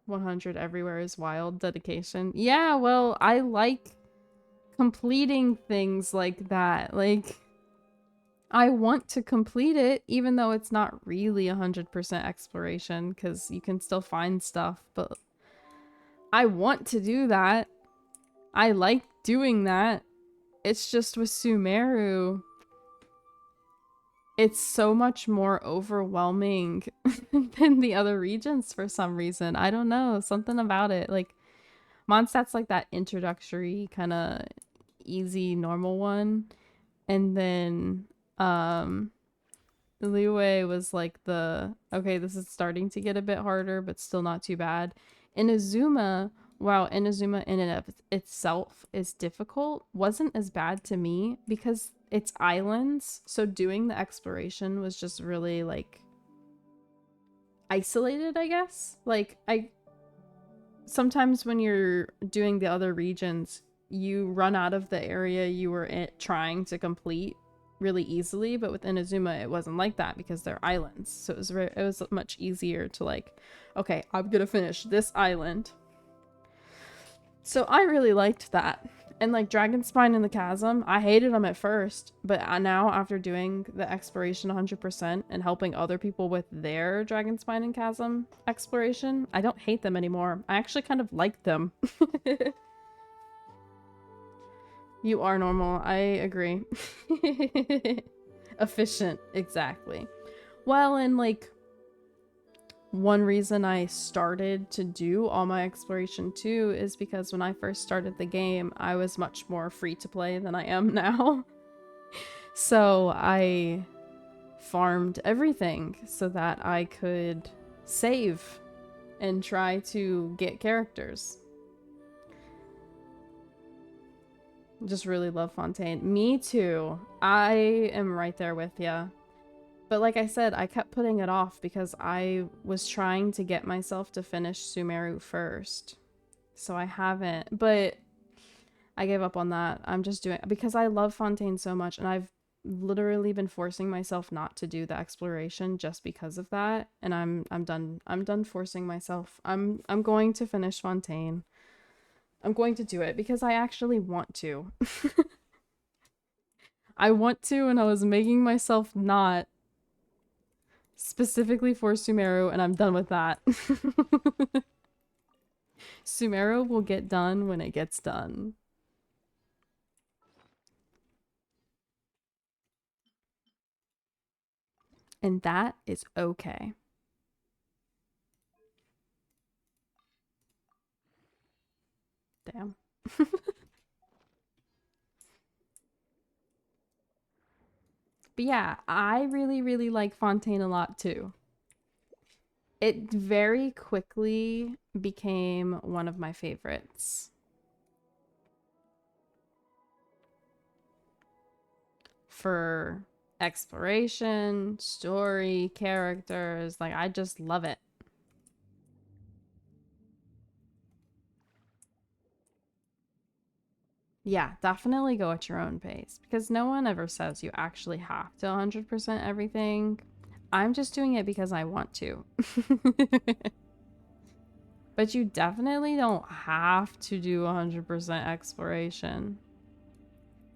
100 everywhere is wild. Dedication. Yeah, well, I like completing things like that. Like, I want to complete it, even though it's not really 100% exploration, because you can still find stuff, but I want to do that. I like doing that. It's just with Sumeru, it's so much more overwhelming than the other regions for some reason. I don't know, something about it. Like, Mondstadt's like that introductory kind of easy normal one, and then Liyue was like the, okay, this is starting to get a bit harder, but still not too bad. Inazuma, wow, Inazuma in and of itself is difficult, wasn't as bad to me because it's islands, so doing the exploration was just really like isolated, I guess. Like, sometimes when you're doing the other regions, you run out of the area you were trying to complete really easily, but with Inazuma it wasn't like that because they're islands, so it was much easier to like, okay, I'm gonna finish this island. So I really liked that. And like Dragonspine and the Chasm, I hated them at first, but now after doing the exploration 100% and helping other people with their Dragonspine and Chasm exploration, I don't hate them anymore. I actually kind of like them. You are normal. I agree. Efficient. Exactly. Well, and like, one reason I started to do all my exploration too is because when I first started the game, I was much more free to play than I am now. So I farmed everything so that I could save and try to get characters. Just really love Fontaine. Me too. I am right there with ya. But like I said, I kept putting it off because I was trying to get myself to finish Sumeru first. So I haven't, but I gave up on that. I'm just doing it because I love Fontaine so much, and I've literally been forcing myself not to do the exploration just because of that. And I'm done forcing myself. I'm going to finish Fontaine. I'm going to do it because I actually want to. I want to, and I was making myself not, specifically for Sumeru, and I'm done with that. Sumeru will get done when it gets done. And that is okay. Damn. But yeah, I really, really like Fontaine a lot too. It very quickly became one of my favorites. For exploration, story, characters, like I just love it. Yeah, definitely go at your own pace because no one ever says you actually have to 100% everything. I'm just doing it because I want to. But you definitely don't have to do 100% exploration.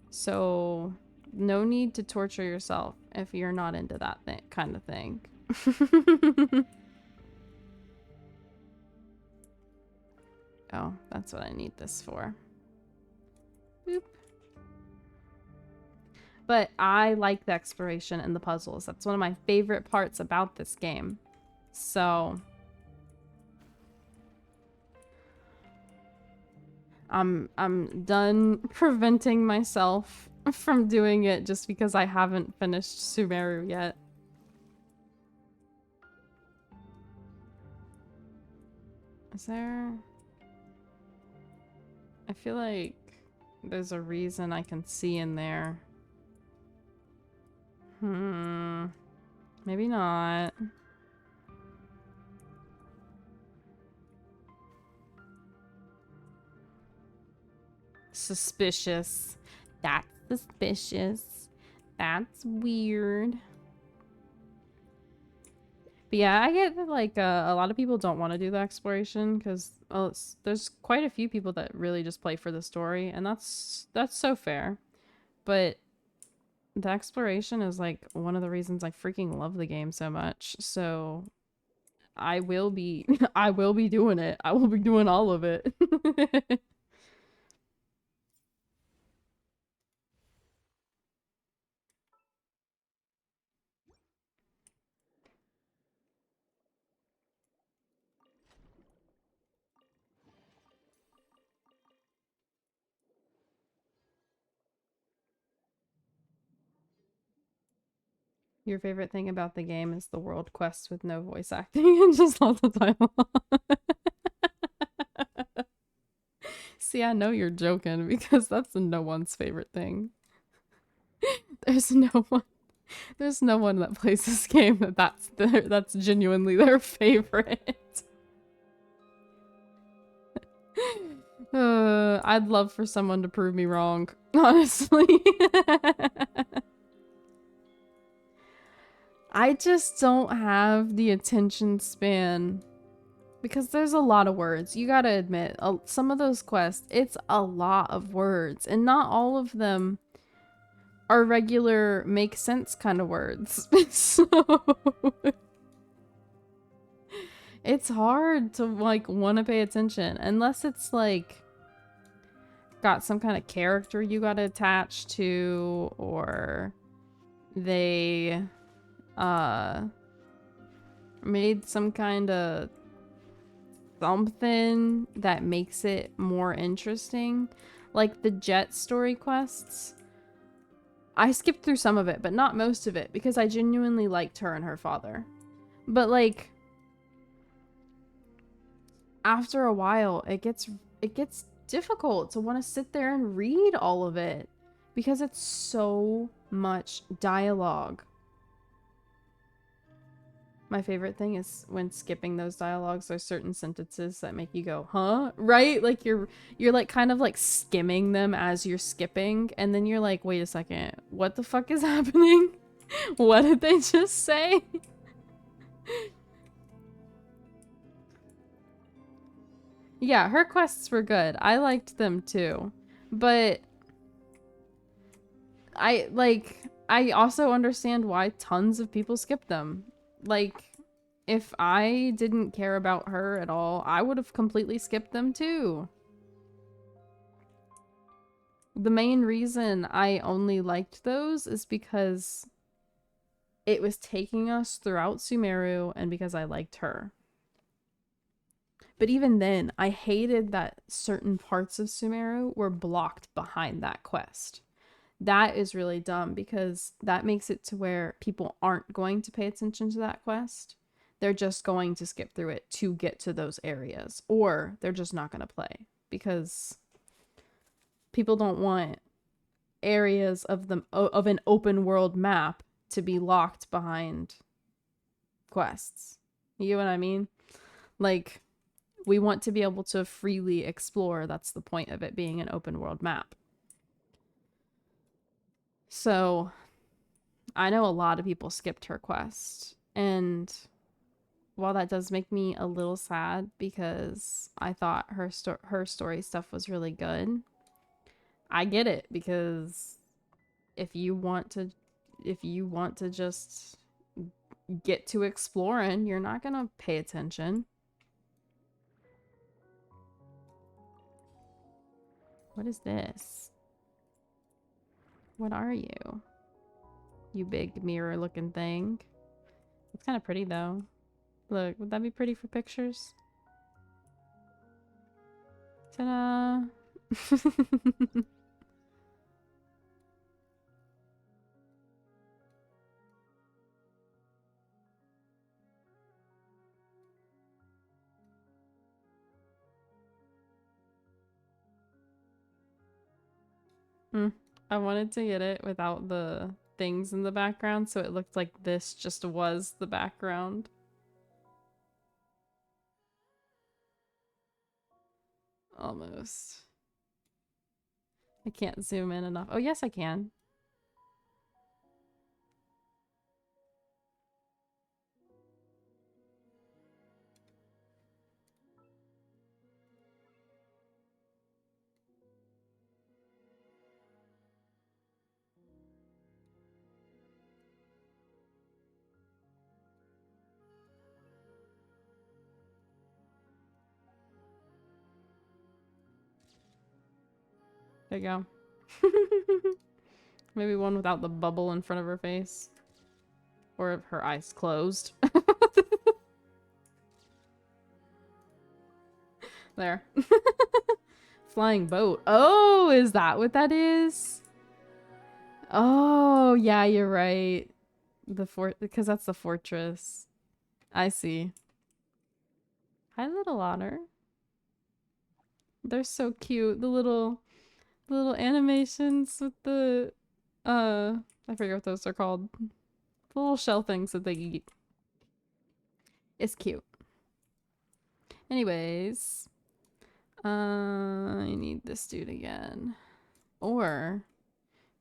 So no need to torture yourself if you're not into that kind of thing. Oh, that's what I need this for. Boop. But I like the exploration and the puzzles. That's one of my favorite parts about this game. So I'm done preventing myself from doing it just because I haven't finished Sumeru yet. Is there... I feel like there's a reason I can see in there. Maybe not. Suspicious. That's suspicious. That's weird. But yeah, I get that like a lot of people don't want to do the exploration because there's quite a few people that really just play for the story, and that's so fair. But the exploration is like one of the reasons I freaking love the game so much. So I will be I will be doing it. I will be doing all of it. Your favorite thing about the game is the world quests with no voice acting and just lots of dialogue. See, I know you're joking because that's no one's favorite thing. There's no one that plays this game that's genuinely their favorite. I'd love for someone to prove me wrong, honestly. I just don't have the attention span because there's a lot of words. You gotta admit, some of those quests, it's a lot of words, and not all of them are regular make sense kind of words. So it's hard to like want to pay attention unless it's like got some kind of character you gotta attach to, or they made some kind of something that makes it more interesting. Like the Jet story quests, I skipped through some of it, but not most of it, because I genuinely liked her and her father. But like after a while, it gets difficult to want to sit there and read all of it because it's so much dialogue. My favorite thing is when skipping those dialogues, there's certain sentences that make you go, huh? Right? Like you're like kind of like skimming them as you're skipping, and then you're like, wait a second, what the fuck is happening? What did they just say? Yeah, her quests were good. I liked them too. But I also understand why tons of people skip them. Like, if I didn't care about her at all, I would have completely skipped them too. The main reason I only liked those is because it was taking us throughout Sumeru and because I liked her. But even then, I hated that certain parts of Sumeru were blocked behind that quest. That is really dumb because that makes it to where people aren't going to pay attention to that quest. They're just going to skip through it to get to those areas, or they're just not going to play because people don't want areas of an open world map to be locked behind quests. You know what I mean? Like, we want to be able to freely explore. That's the point of it being an open world map. So, I know a lot of people skipped her quest, and while that does make me a little sad because I thought her story stuff was really good, I get it, because if you want to just get to exploring, you're not gonna pay attention. What is this? What are you? You big mirror looking thing. It's kind of pretty though. Look, would that be pretty for pictures? Ta-da! I wanted to get it without the things in the background, so it looked like this just was the background. Almost. I can't zoom in enough. Oh, yes, I can. There you go. Maybe one without the bubble in front of her face. Or if her eyes closed. There. Flying boat. Oh, is that what that is? Oh, yeah, you're right. Because that's the fortress. I see. Hi, little otter. They're so cute. The little animations with the I forget what those are called. The little shell things that they eat. It's cute. Anyways, I need this dude again. Or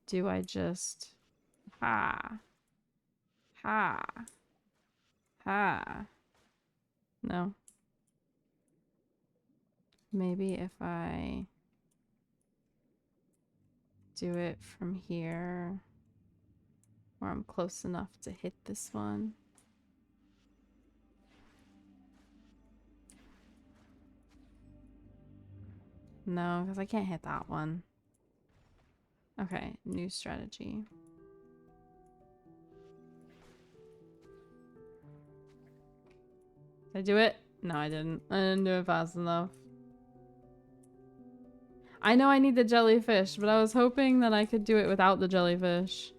do I just ha no. Maybe if I do it from here, where I'm close enough to hit this one. No, because I can't hit that one. Okay, new strategy. Did I do it? No, I didn't. I didn't do it fast enough. I know I need the jellyfish, but I was hoping that I could do it without the jellyfish.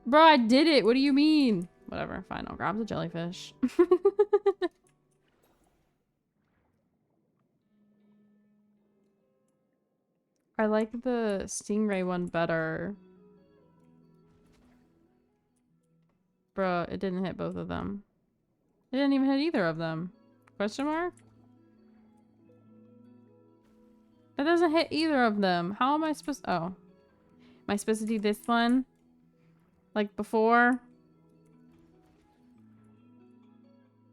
Bro, I did it! What do you mean? Whatever, fine, I'll grab the jellyfish. I like the stingray one better. Bruh, it didn't hit both of them. It didn't even hit either of them. Question mark? That doesn't hit either of them. How am I supposed to— oh. Am I supposed to do this one? Like before?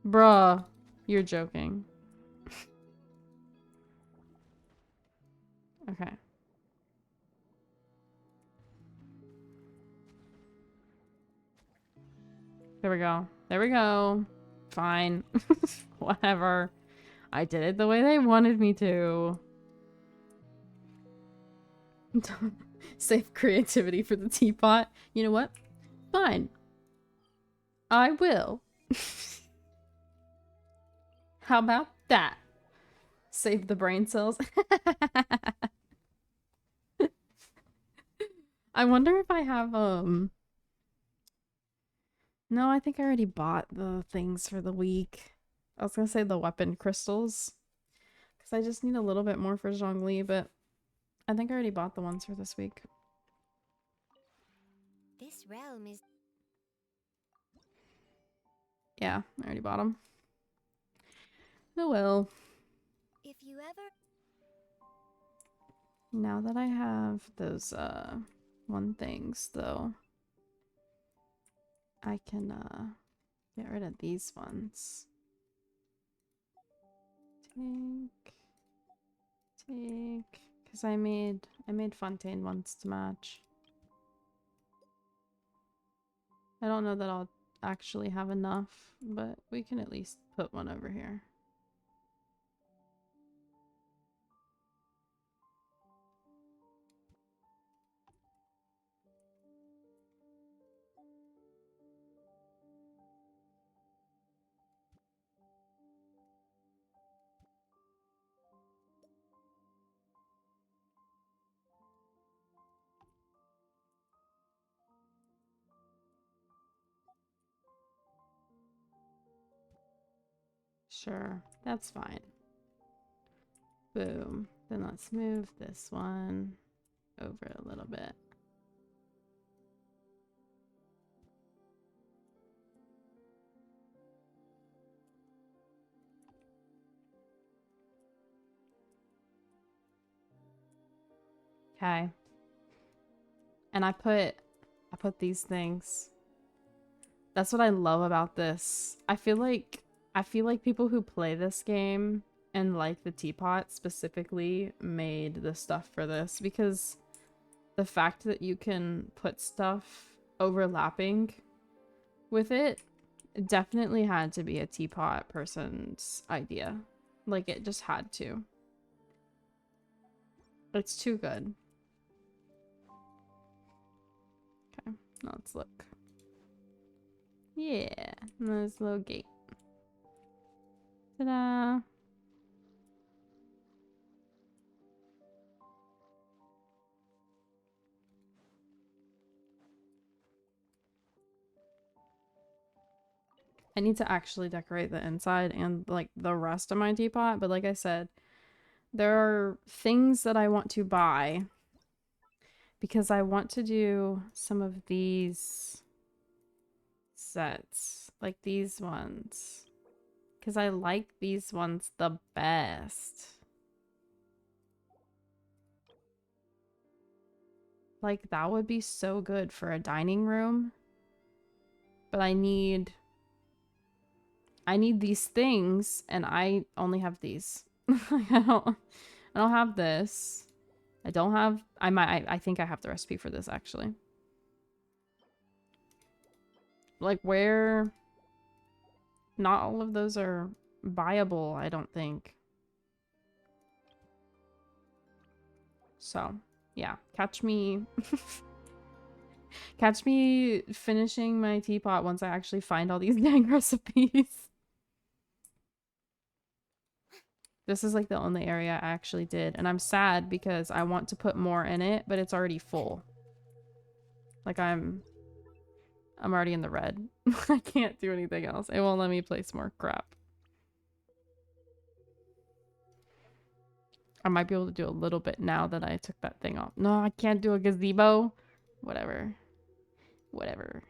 Bruh. You're joking. Okay. There we go. There we go. Fine. Whatever. I did it the way they wanted me to. Save creativity for the teapot. You know what? Fine. I will. How about that? Save the brain cells. I wonder if I have, No, I think I already bought the things for the week. I was gonna say the weapon crystals. Because I just need a little bit more for Zhongli, but I think I already bought the ones for this week. This realm is... Yeah, I already bought them. Oh well. If you ever... Now that I have those, one things, though, I can, get rid of these ones. Take, because I made Fontaine ones to match. I don't know that I'll actually have enough, but we can at least put one over here. Sure, that's fine. Boom. Then let's move this one over a little bit. Okay. And I put these things. That's what I love about this. I feel like people who play this game and like the teapot specifically made the stuff for this, because the fact that you can put stuff overlapping with it definitely had to be a teapot person's idea. Like, it just had to. It's too good. Okay, now let's look. Yeah, there's a little gate. Ta-da! I need to actually decorate the inside and like the rest of my teapot, but like I said, there are things that I want to buy because I want to do some of these sets, like these ones, because I like these ones the best. Like, that would be so good for a dining room, but I need these things, and I only have these. I don't have this. I don't have, I think I have the recipe for this, actually. Like, where, not all of those are buyable, I don't think. So, yeah, catch me catch me finishing my teapot once I actually find all these dang recipes. This is like the only area I actually did, and I'm sad because I want to put more in it, but it's already full. Like, I'm already in the red. I can't do anything else. It won't let me place more crap. I might be able to do a little bit now that I took that thing off. No, I can't do a gazebo. Whatever. Whatever.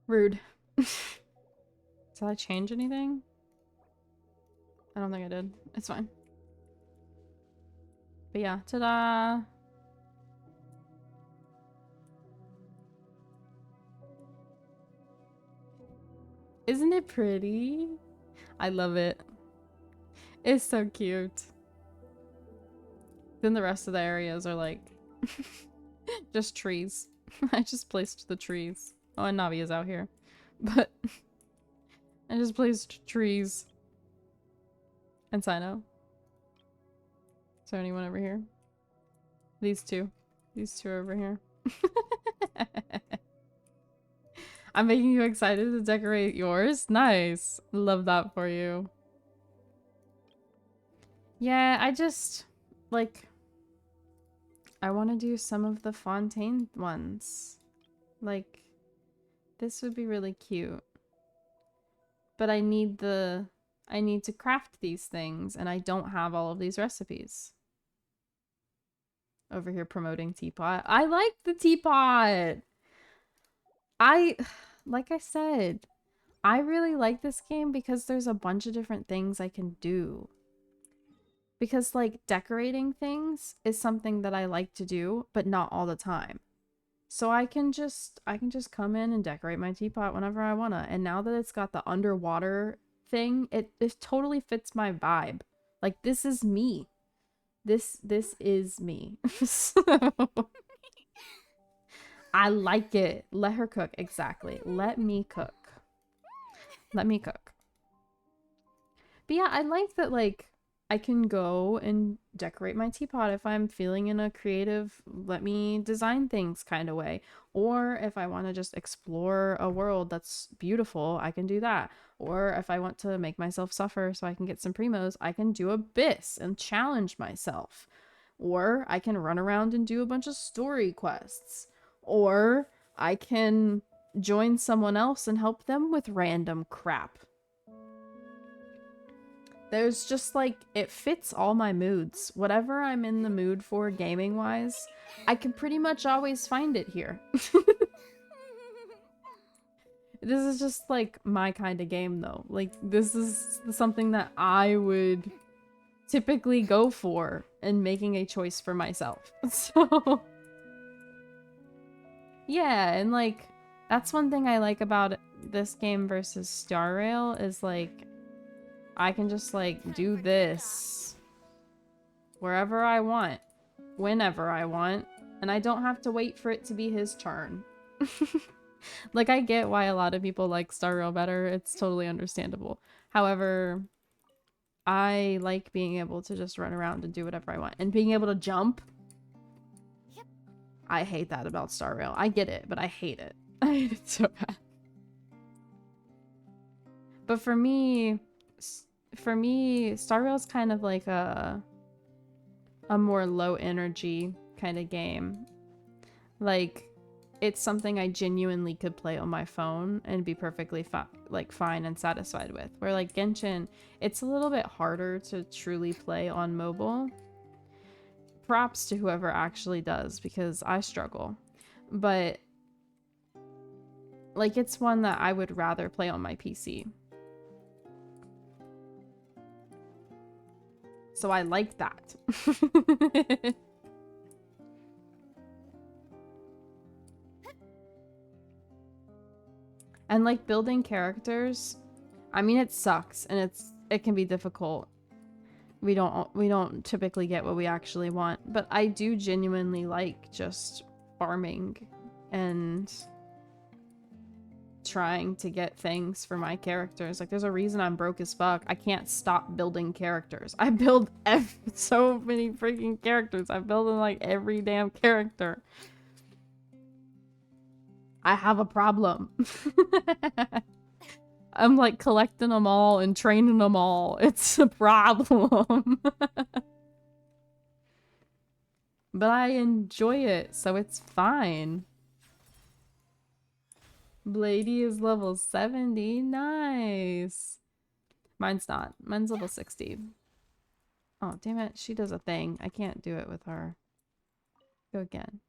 Rude. Did I change anything? I don't think I did. It's fine. But yeah, ta-da! Isn't it pretty? I love it. It's so cute. Then the rest of the areas are like just trees. I just placed the trees. Oh, and Navi is out here. But I just placed trees. And Sino. Is there anyone over here? These two. These two are over here. I'm making you excited to decorate yours? Nice. Love that for you. Yeah, I just, like, I want to do some of the Fontaine ones. Like, this would be really cute. But I need to craft these things, and I don't have all of these recipes. Over here promoting Teapot. I like the Teapot! Like I said, I really like this game because there's a bunch of different things I can do. Because, like, decorating things is something that I like to do, but not all the time. So I can just come in and decorate my teapot whenever I wanna. And now that it's got the underwater thing, it totally fits my vibe. Like, this is me. This is me. So I like it. Let her cook. Exactly. Let me cook. Let me cook. But yeah, I like that, like, I can go and decorate my teapot if I'm feeling in a creative, let me design things kind of way. Or if I want to just explore a world that's beautiful, I can do that. Or if I want to make myself suffer so I can get some primos, I can do Abyss and challenge myself. Or I can run around and do a bunch of story quests. Or I can join someone else and help them with random crap. There's just, like, it fits all my moods. Whatever I'm in the mood for gaming-wise, I can pretty much always find it here. This is just, like, my kind of game, though. Like, this is something that I would typically go for in making a choice for myself. So, yeah, and, like, that's one thing I like about this game versus Star Rail is, like, I can just, like, do this wherever I want, whenever I want, and I don't have to wait for it to be his turn. Like, I get why a lot of people like Star Rail better. It's totally understandable. However, I like being able to just run around and do whatever I want. And being able to jump. Yep. I hate that about Star Rail. I get it, but I hate it. I hate it so bad. But for me, Star Rail is kind of like a more low energy kind of game. Like, it's something I genuinely could play on my phone and be perfectly fine and satisfied with. Where, like, Genshin, it's a little bit harder to truly play on mobile. Props to whoever actually does, because I struggle. But, like, it's one that I would rather play on my PC. So I like that. And, like, building characters, I mean, it sucks and it can be difficult. We don't typically get what we actually want, but I do genuinely like just farming and trying to get things for my characters. Like, there's a reason I'm broke as fuck. I can't stop building characters. I build so many freaking characters. I'm building, like, every damn character. I have a problem. I'm, like, collecting them all and training them all. It's a problem. But I enjoy it, so it's fine. Blady is level 70. Nice. Mine's not. Mine's level 60. Oh, damn it. She does a thing. I can't do it with her. Go again.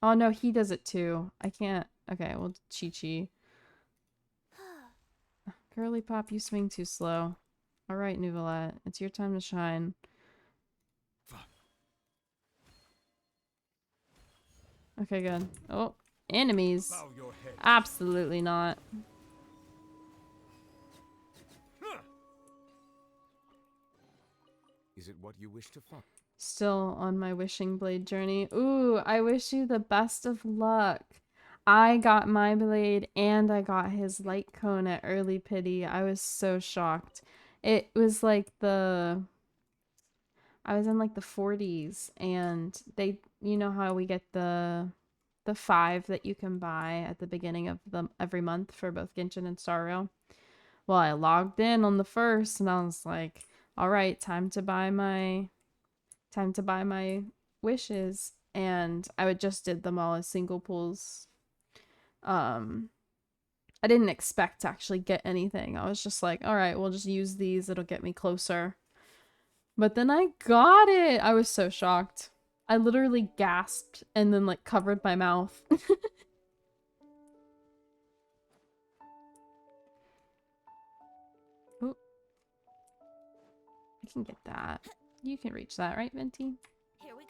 Oh, no, he does it too. I can't. Okay, well, Chi-Chi. Girly Pop, you swing too slow. Alright, Neuvillette. It's your time to shine. Okay, good. Oh, enemies. Absolutely not. Is it what you wish to find? Still on my wishing blade journey. Ooh, I wish you the best of luck. I got my blade and I got his light cone at early pity. I was so shocked. It was like I was in like the 40s and they, you know how we get the 5 that you can buy at the beginning of every month for both Genshin and Star Rail. Well, I logged in on the 1st and I was like, all right, time to buy my wishes, and I would just did them all as single pulls. I didn't expect to actually get anything. I was just like, all right, we'll just use these, it'll get me closer. But then I got it. I was so shocked. I literally gasped and then like covered my mouth. Ooh. I can get that. You can reach that, right, Venti? Here we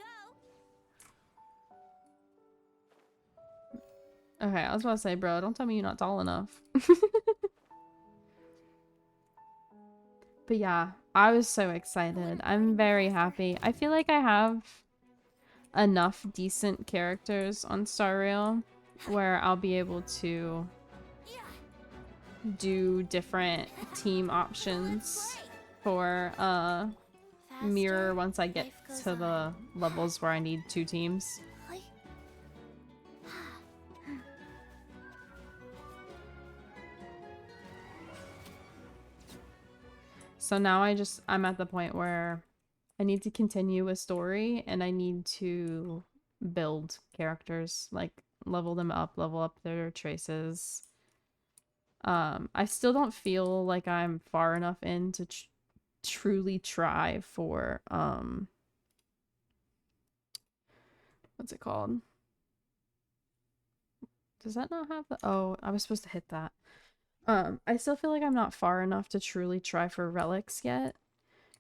go. Okay, I was about to say, bro, don't tell me you're not tall enough. But yeah, I was so excited. I'm very happy. I feel like I have enough decent characters on Star Rail where I'll be able to do different team options for Mirror once I get to the levels where I need 2 teams. So now I'm at the point where I need to continue a story and I need to build characters, like level up their traces. I still don't feel like I'm far enough in to truly try for, what's it called? Does that not have the, oh, I was supposed to hit that. I still feel like I'm not far enough to truly try for relics yet.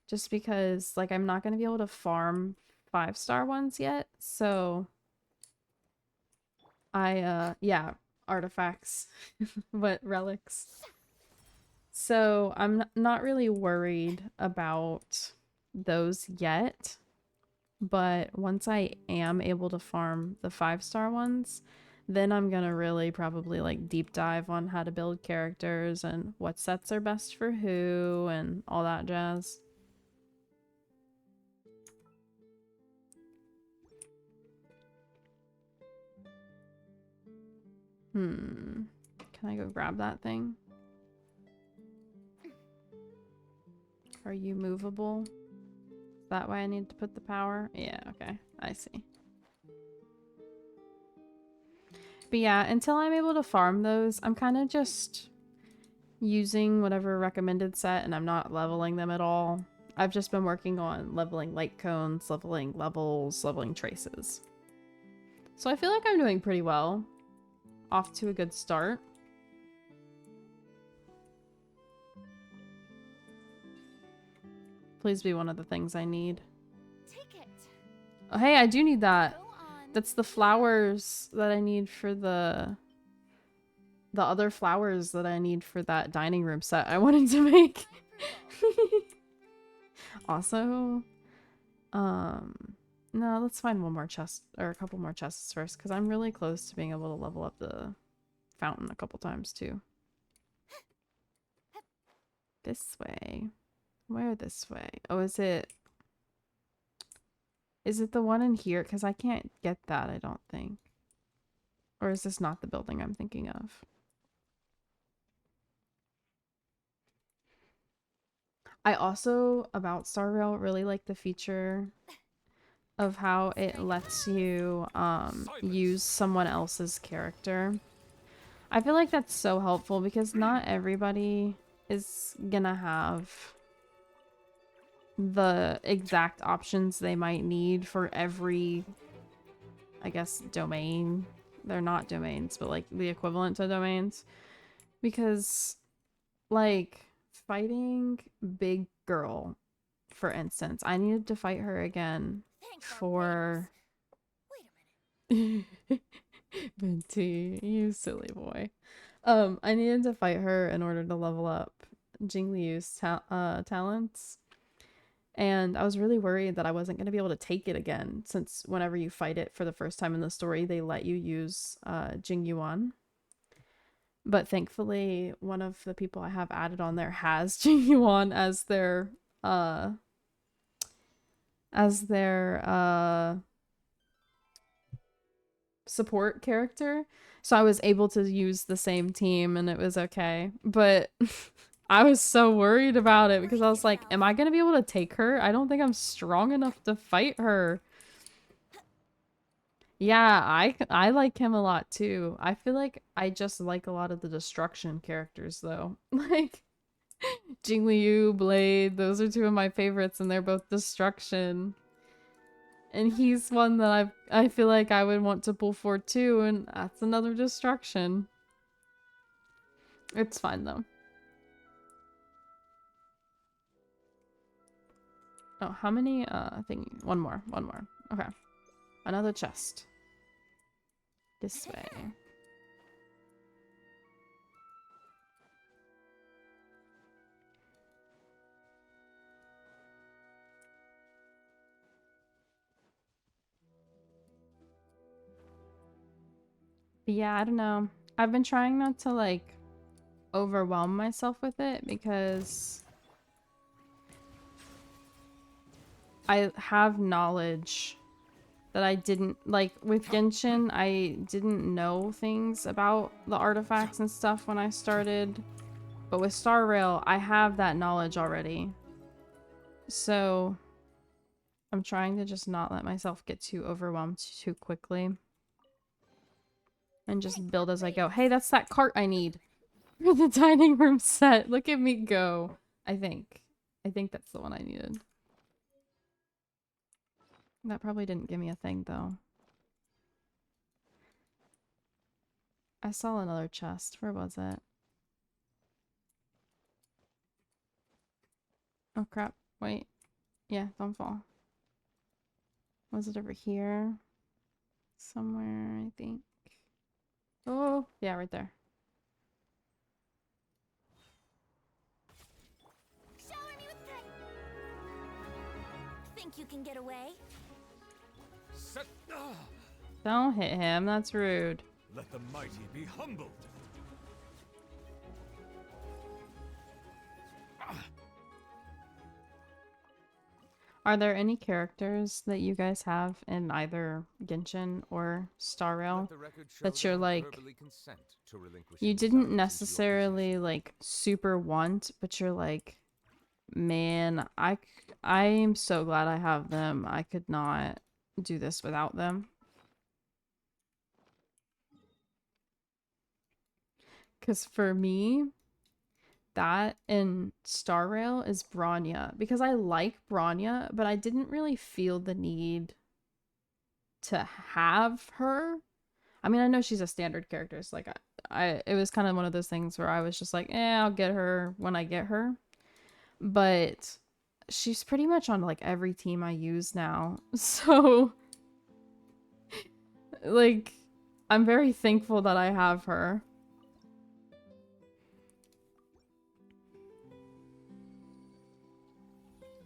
Just because, like, I'm not going to be able to farm 5-star ones yet. So, yeah, artifacts. But relics. So, I'm not really worried about those yet. But once I am able to farm the 5-star ones, then I'm gonna really probably like deep dive on how to build characters and what sets are best for who and all that jazz. Can I go grab that thing? Are you movable? Is that why I need to put the power? Yeah, okay. I see. But yeah, until I'm able to farm those, I'm kind of just using whatever recommended set and I'm not leveling them at all. I've just been working on leveling light cones, leveling levels, leveling traces. So I feel like I'm doing pretty well. Off to a good start. Please be one of the things I need. Take it. Oh, hey, I do need that. That's the flowers that I need for the other flowers that I need for that dining room set I wanted to make. Also, no, let's find one more chest or a couple more chests first because I'm really close to being able to level up the fountain a couple times too. This way. Where this way? Oh, is it the one in here? Because I can't get that, I don't think. Or is this not the building I'm thinking of? I also, about Star Rail, really like the feature of how it lets you use someone else's character. I feel like that's so helpful because not everybody is gonna have the exact options they might need for every, I guess, domain. They're not domains, but like the equivalent to domains. Because, like, fighting Big Girl, for instance, I needed to fight her again for... Wait a minute. Venti, you silly boy. I needed to fight her in order to level up Jingliu's talents. And I was really worried that I wasn't going to be able to take it again, since whenever you fight it for the first time in the story, they let you use Jingyuan. But thankfully, one of the people I have added on there has Jingyuan as their support character. So I was able to use the same team and it was okay. But I was so worried about it because I was like, am I going to be able to take her? I don't think I'm strong enough to fight her. Yeah, I like him a lot too. I feel like I just like a lot of the destruction characters though. Like Jingliu, Blade, those are two of my favorites and they're both destruction. And he's one that I feel like I would want to pull for too, and that's another destruction. It's fine though. Oh, how many thingy? One more. Okay. Another chest. This way. But yeah, I don't know. I've been trying not to like overwhelm myself with it because I have knowledge that I didn't like with Genshin. I didn't know things about the artifacts and stuff when I started, but with Star Rail I have that knowledge already. So I'm trying to just not let myself get too overwhelmed too quickly. And just build as I go. Hey, that's that cart I need for the dining room set. Look at me go. I think that's the one I needed. That probably didn't give me a thing, though. I saw another chest. Where was it? Oh, crap. Wait. Yeah, don't fall. Was it over here? Somewhere, I think. Oh, yeah, right there. Think you can get away? Don't hit him, that's rude. Let the mighty be humbled. Are there any characters that you guys have in either Genshin or Star Rail that you're like, you didn't necessarily like super want, but you're like, man, I am so glad I have them. I could not do this without them. Because for me, that in Star Rail is Bronya, because I like Bronya, but I didn't really feel the need to have her. I mean, I know she's a standard character, so like it was kind of one of those things where I was just like, I'll get her when I get her. But she's pretty much on like every team I use now. So like I'm very thankful that I have her.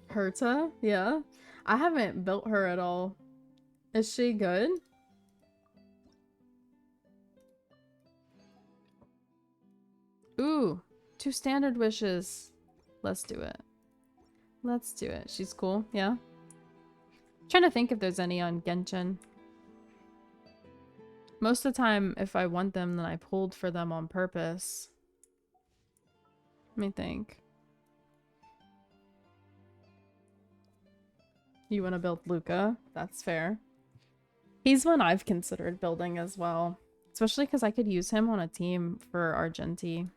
Herta? Yeah. I haven't built her at all. Is she good? Ooh, 2 standard wishes. Let's do it. Let's do it. She's cool, yeah. Trying to think if there's any on Genshin. Most of the time, if I want them, then I pulled for them on purpose. Let me think. You want to build Luca? That's fair. He's one I've considered building as well. Especially because I could use him on a team for Argenti.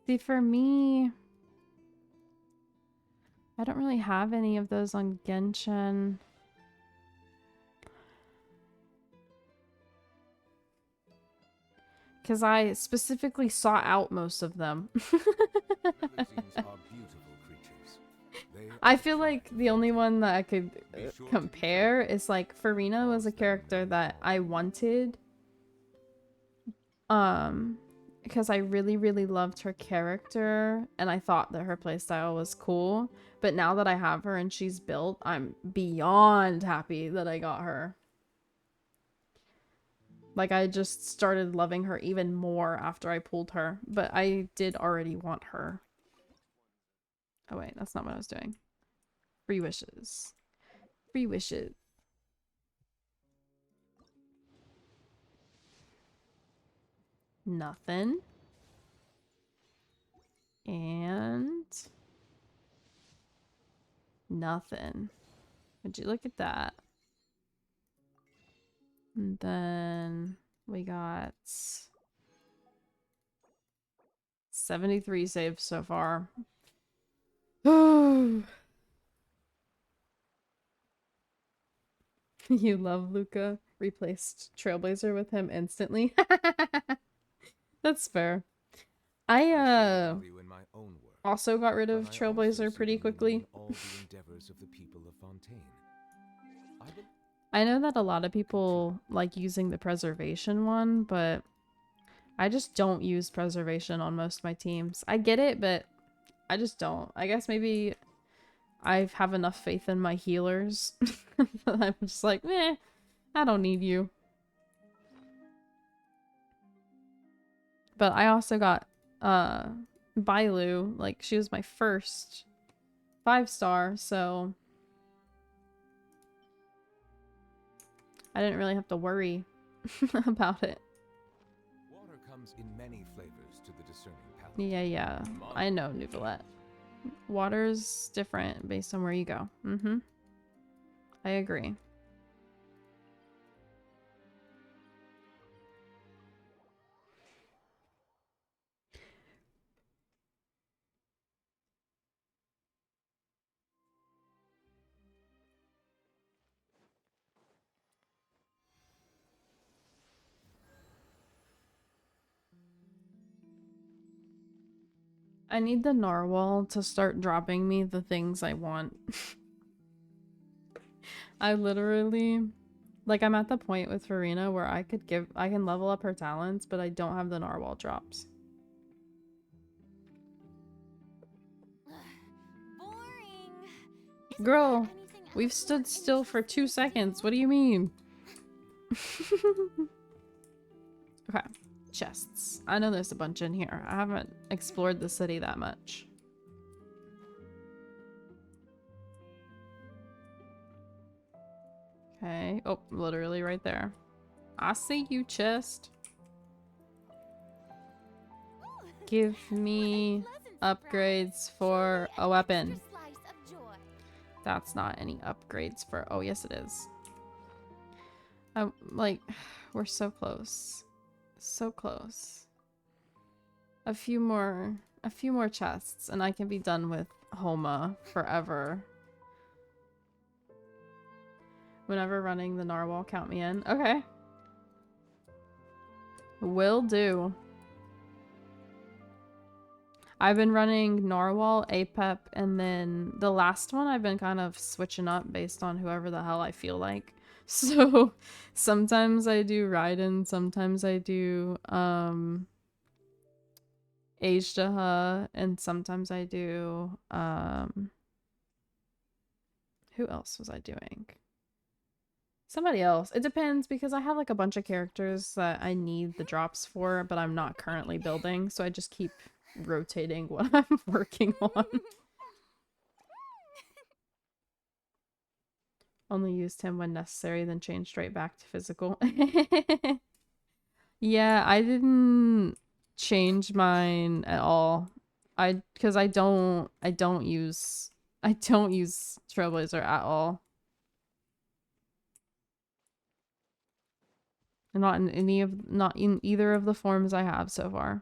See, for me, I don't really have any of those on Genshin. Because I specifically sought out most of them. Melusines are beautiful creatures. They I are feel like the only one that I could compare is like Farina was a character that I wanted. Because I really, really loved her character and I thought that her playstyle was cool. But now that I have her and she's built, I'm beyond happy that I got her. Like, I just started loving her even more after I pulled her. But I did already want her. Oh wait, that's not what I was doing. Free wishes. Free wishes. Nothing. And nothing. Would you look at that? And then we got 73 saves so far. You love Luca. Replaced Trailblazer with him instantly. That's fair. I also got rid of Trailblazer pretty quickly. all the endeavors of the people of Fontaine. I know that a lot of people like using the preservation one, but I just don't use preservation on most of my teams. I get it, but I just don't. I guess maybe I have enough faith in my healers that I'm just like, meh, I don't need you. But I also got Bailu, like she was my first 5-star, so I didn't really have to worry about it. Water comes in many flavors to the discerning palate. Yeah, I know, Nuvolette. Water's different based on where you go. I agree. I need the narwhal to start dropping me the things I want. I literally, like, I'm at the point with Farina where I can level up her talents, but I don't have the narwhal drops. Girl, we've stood still for 2 seconds. What do you mean? Okay. Chests. I know there's a bunch in here. I haven't explored the city that much. Okay. Oh, literally right there. I see you, chest. Give me upgrades for a weapon. That's not any upgrades for... Oh, yes it is. Like, we're so close. So close. A few more chests and I can be done with Homa forever. Whenever running the narwhal, count me in. Okay. Will do. I've been running narwhal, Apep, and then the last one I've been kind of switching up based on whoever the hell I feel like. So sometimes I do Raiden, sometimes I do Azhdaha, and sometimes I do who else was I doing? Somebody else. It depends because I have like a bunch of characters that I need the drops for, but I'm not currently building, so I just keep rotating what I'm working on. Only used him when necessary, then changed right back to physical. Yeah, I didn't change mine at all. Because I don't use Trailblazer at all. And not in either of the forms I have so far.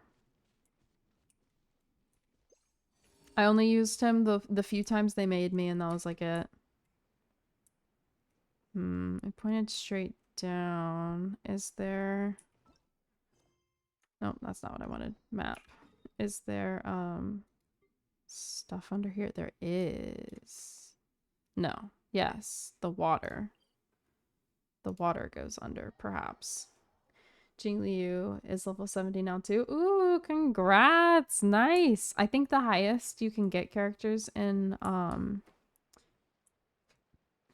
I only used him the few times they made me, and that was like it. I pointed straight down. Is there... Nope, that's not what I wanted. Map. Is there, Stuff under here? There is. No. Yes. The water. The water goes under, perhaps. Jing Liu is level 70 now too. Ooh, congrats. Nice. I think the highest you can get characters in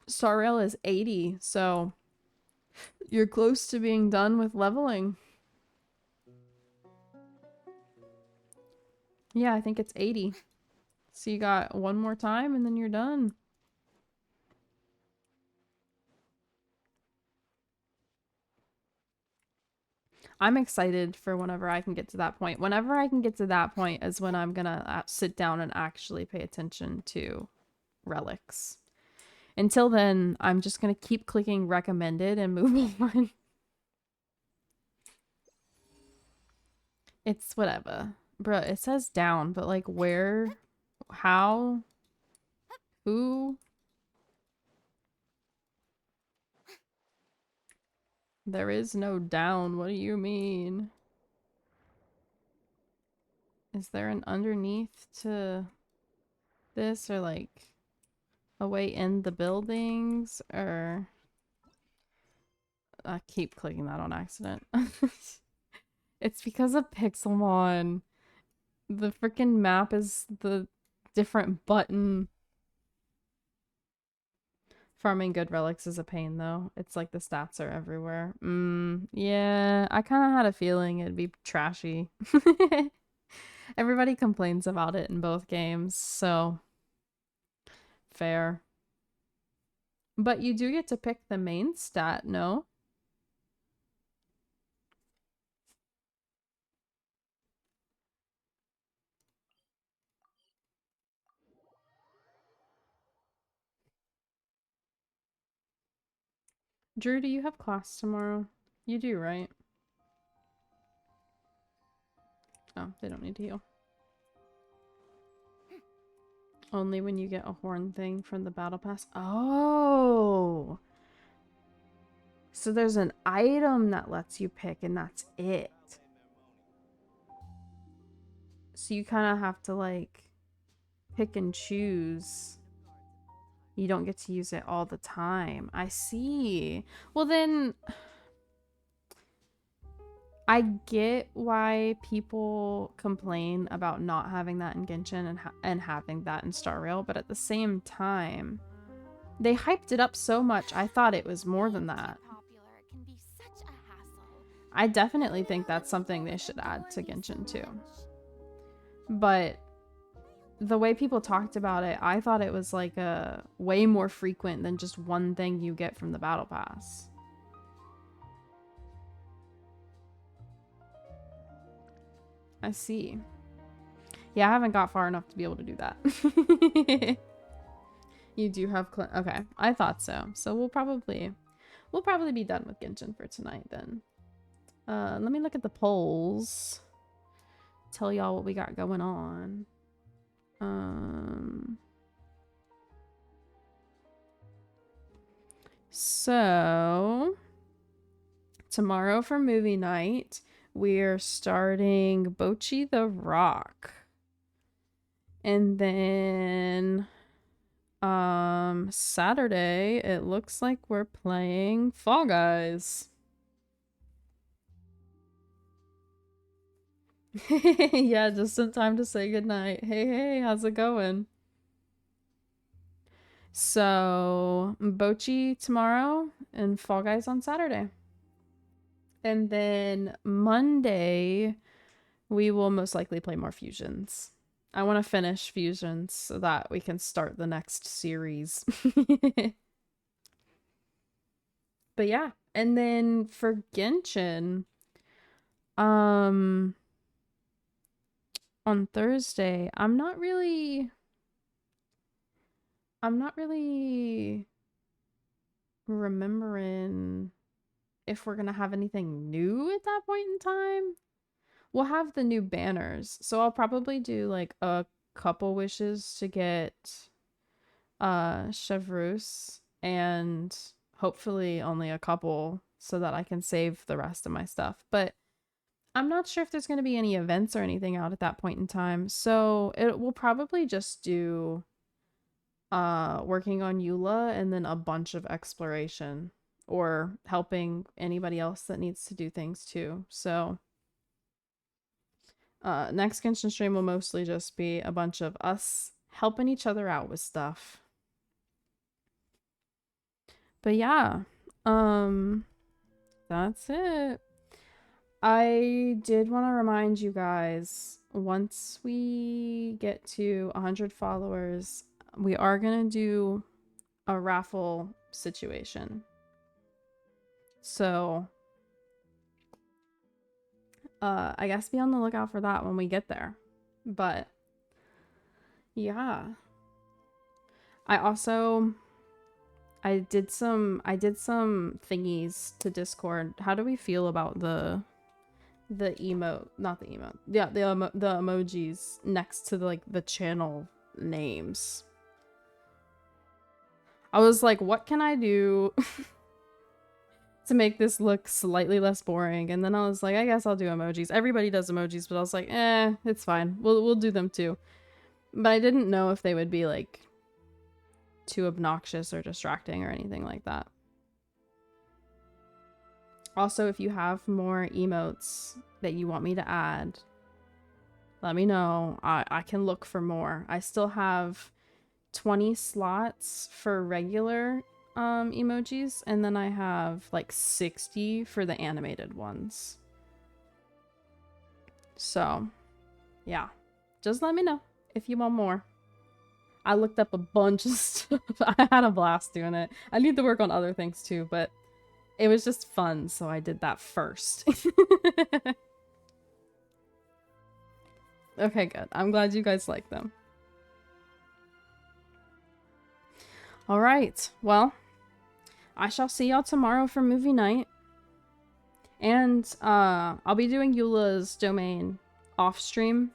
Star Rail is 80. So you're close to being done with leveling. Yeah, I think it's 80. So you got one more time and then you're done. I'm excited for whenever I can get to that point. Whenever I can get to that point is when I'm gonna sit down and actually pay attention to relics. Until then, I'm just gonna keep clicking recommended and move on. It's whatever. Bruh, it says down, but like where? How? Who? There is no down. What do you mean? Is there an underneath to this, or like a way in the buildings, or I keep clicking that on accident. It's because of Pixelmon. The freaking map is the different button. Farming good relics is a pain though. It's like the stats are everywhere. Yeah, I kind of had a feeling it'd be trashy. Everybody complains about it in both games, so fair. But you do get to pick the main stat, no? Drew, do you have class tomorrow? You do, right? Oh, they don't need to heal. Only when you get a horn thing from the battle pass. Oh! So there's an item that lets you pick and that's it. So you kind of have to like pick and choose. You don't get to use it all the time. I see. Well then, I get why people complain about not having that in Genshin and having that in Star Rail, but at the same time, they hyped it up so much. I thought it was more than that. I definitely think that's something they should add to Genshin too. But the way people talked about it, I thought it was like a way more frequent than just one thing you get from the battle pass. I see. Yeah, I haven't got far enough to be able to do that. You do have okay, I thought so. So we'll probably be done with Genshin for tonight then. Let me look at the polls. Tell y'all what we got going on. So tomorrow for movie night, we're starting Bocchi the Rock. And then Saturday, it looks like we're playing Fall Guys. Yeah, just in time to say goodnight. Hey, how's it going? So, Bocchi tomorrow and Fall Guys on Saturday. And then Monday, we will most likely play more Fusions. I want to finish Fusions so that we can start the next series. But yeah, and then for Genshin, on Thursday, I'm not really remembering if we're gonna have anything new at that point in time. We'll have the new banners, so I'll probably do like a couple wishes to get Chevreuse, and hopefully only a couple so that I can save the rest of my stuff. But I'm not sure if there's going to be any events or anything out at that point in time. So it will probably just do working on Eula and then a bunch of exploration or helping anybody else that needs to do things too. So next Genshin stream will mostly just be a bunch of us helping each other out with stuff. But yeah, that's it. I did want to remind you guys, once we get to 100 followers, we are going to do a raffle situation. So, I guess be on the lookout for that when we get there. But, yeah. I did some thingies to Discord. How do we feel about the emote, not the emote. Yeah, the emojis next to the channel names. I was like, what can I do to make this look slightly less boring? And then I was like, I guess I'll do emojis. Everybody does emojis, but I was like, it's fine. We'll do them too. But I didn't know if they would be like too obnoxious or distracting or anything like that. Also, if you have more emotes that you want me to add, let me know. I can look for more. I still have 20 slots for regular emojis, and then I have like 60 for the animated ones. So, yeah. Just let me know if you want more. I looked up a bunch of stuff. I had a blast doing it. I need to work on other things too, but it was just fun, so I did that first. Okay, good. I'm glad you guys like them. Alright, well, I shall see y'all tomorrow for movie night. And I'll be doing Eula's domain off stream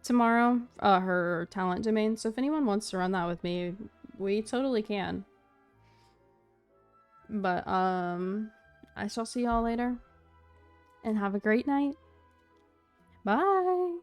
tomorrow, her talent domain. So if anyone wants to run that with me, we totally can. But I shall see y'all later. And have a great night. Bye.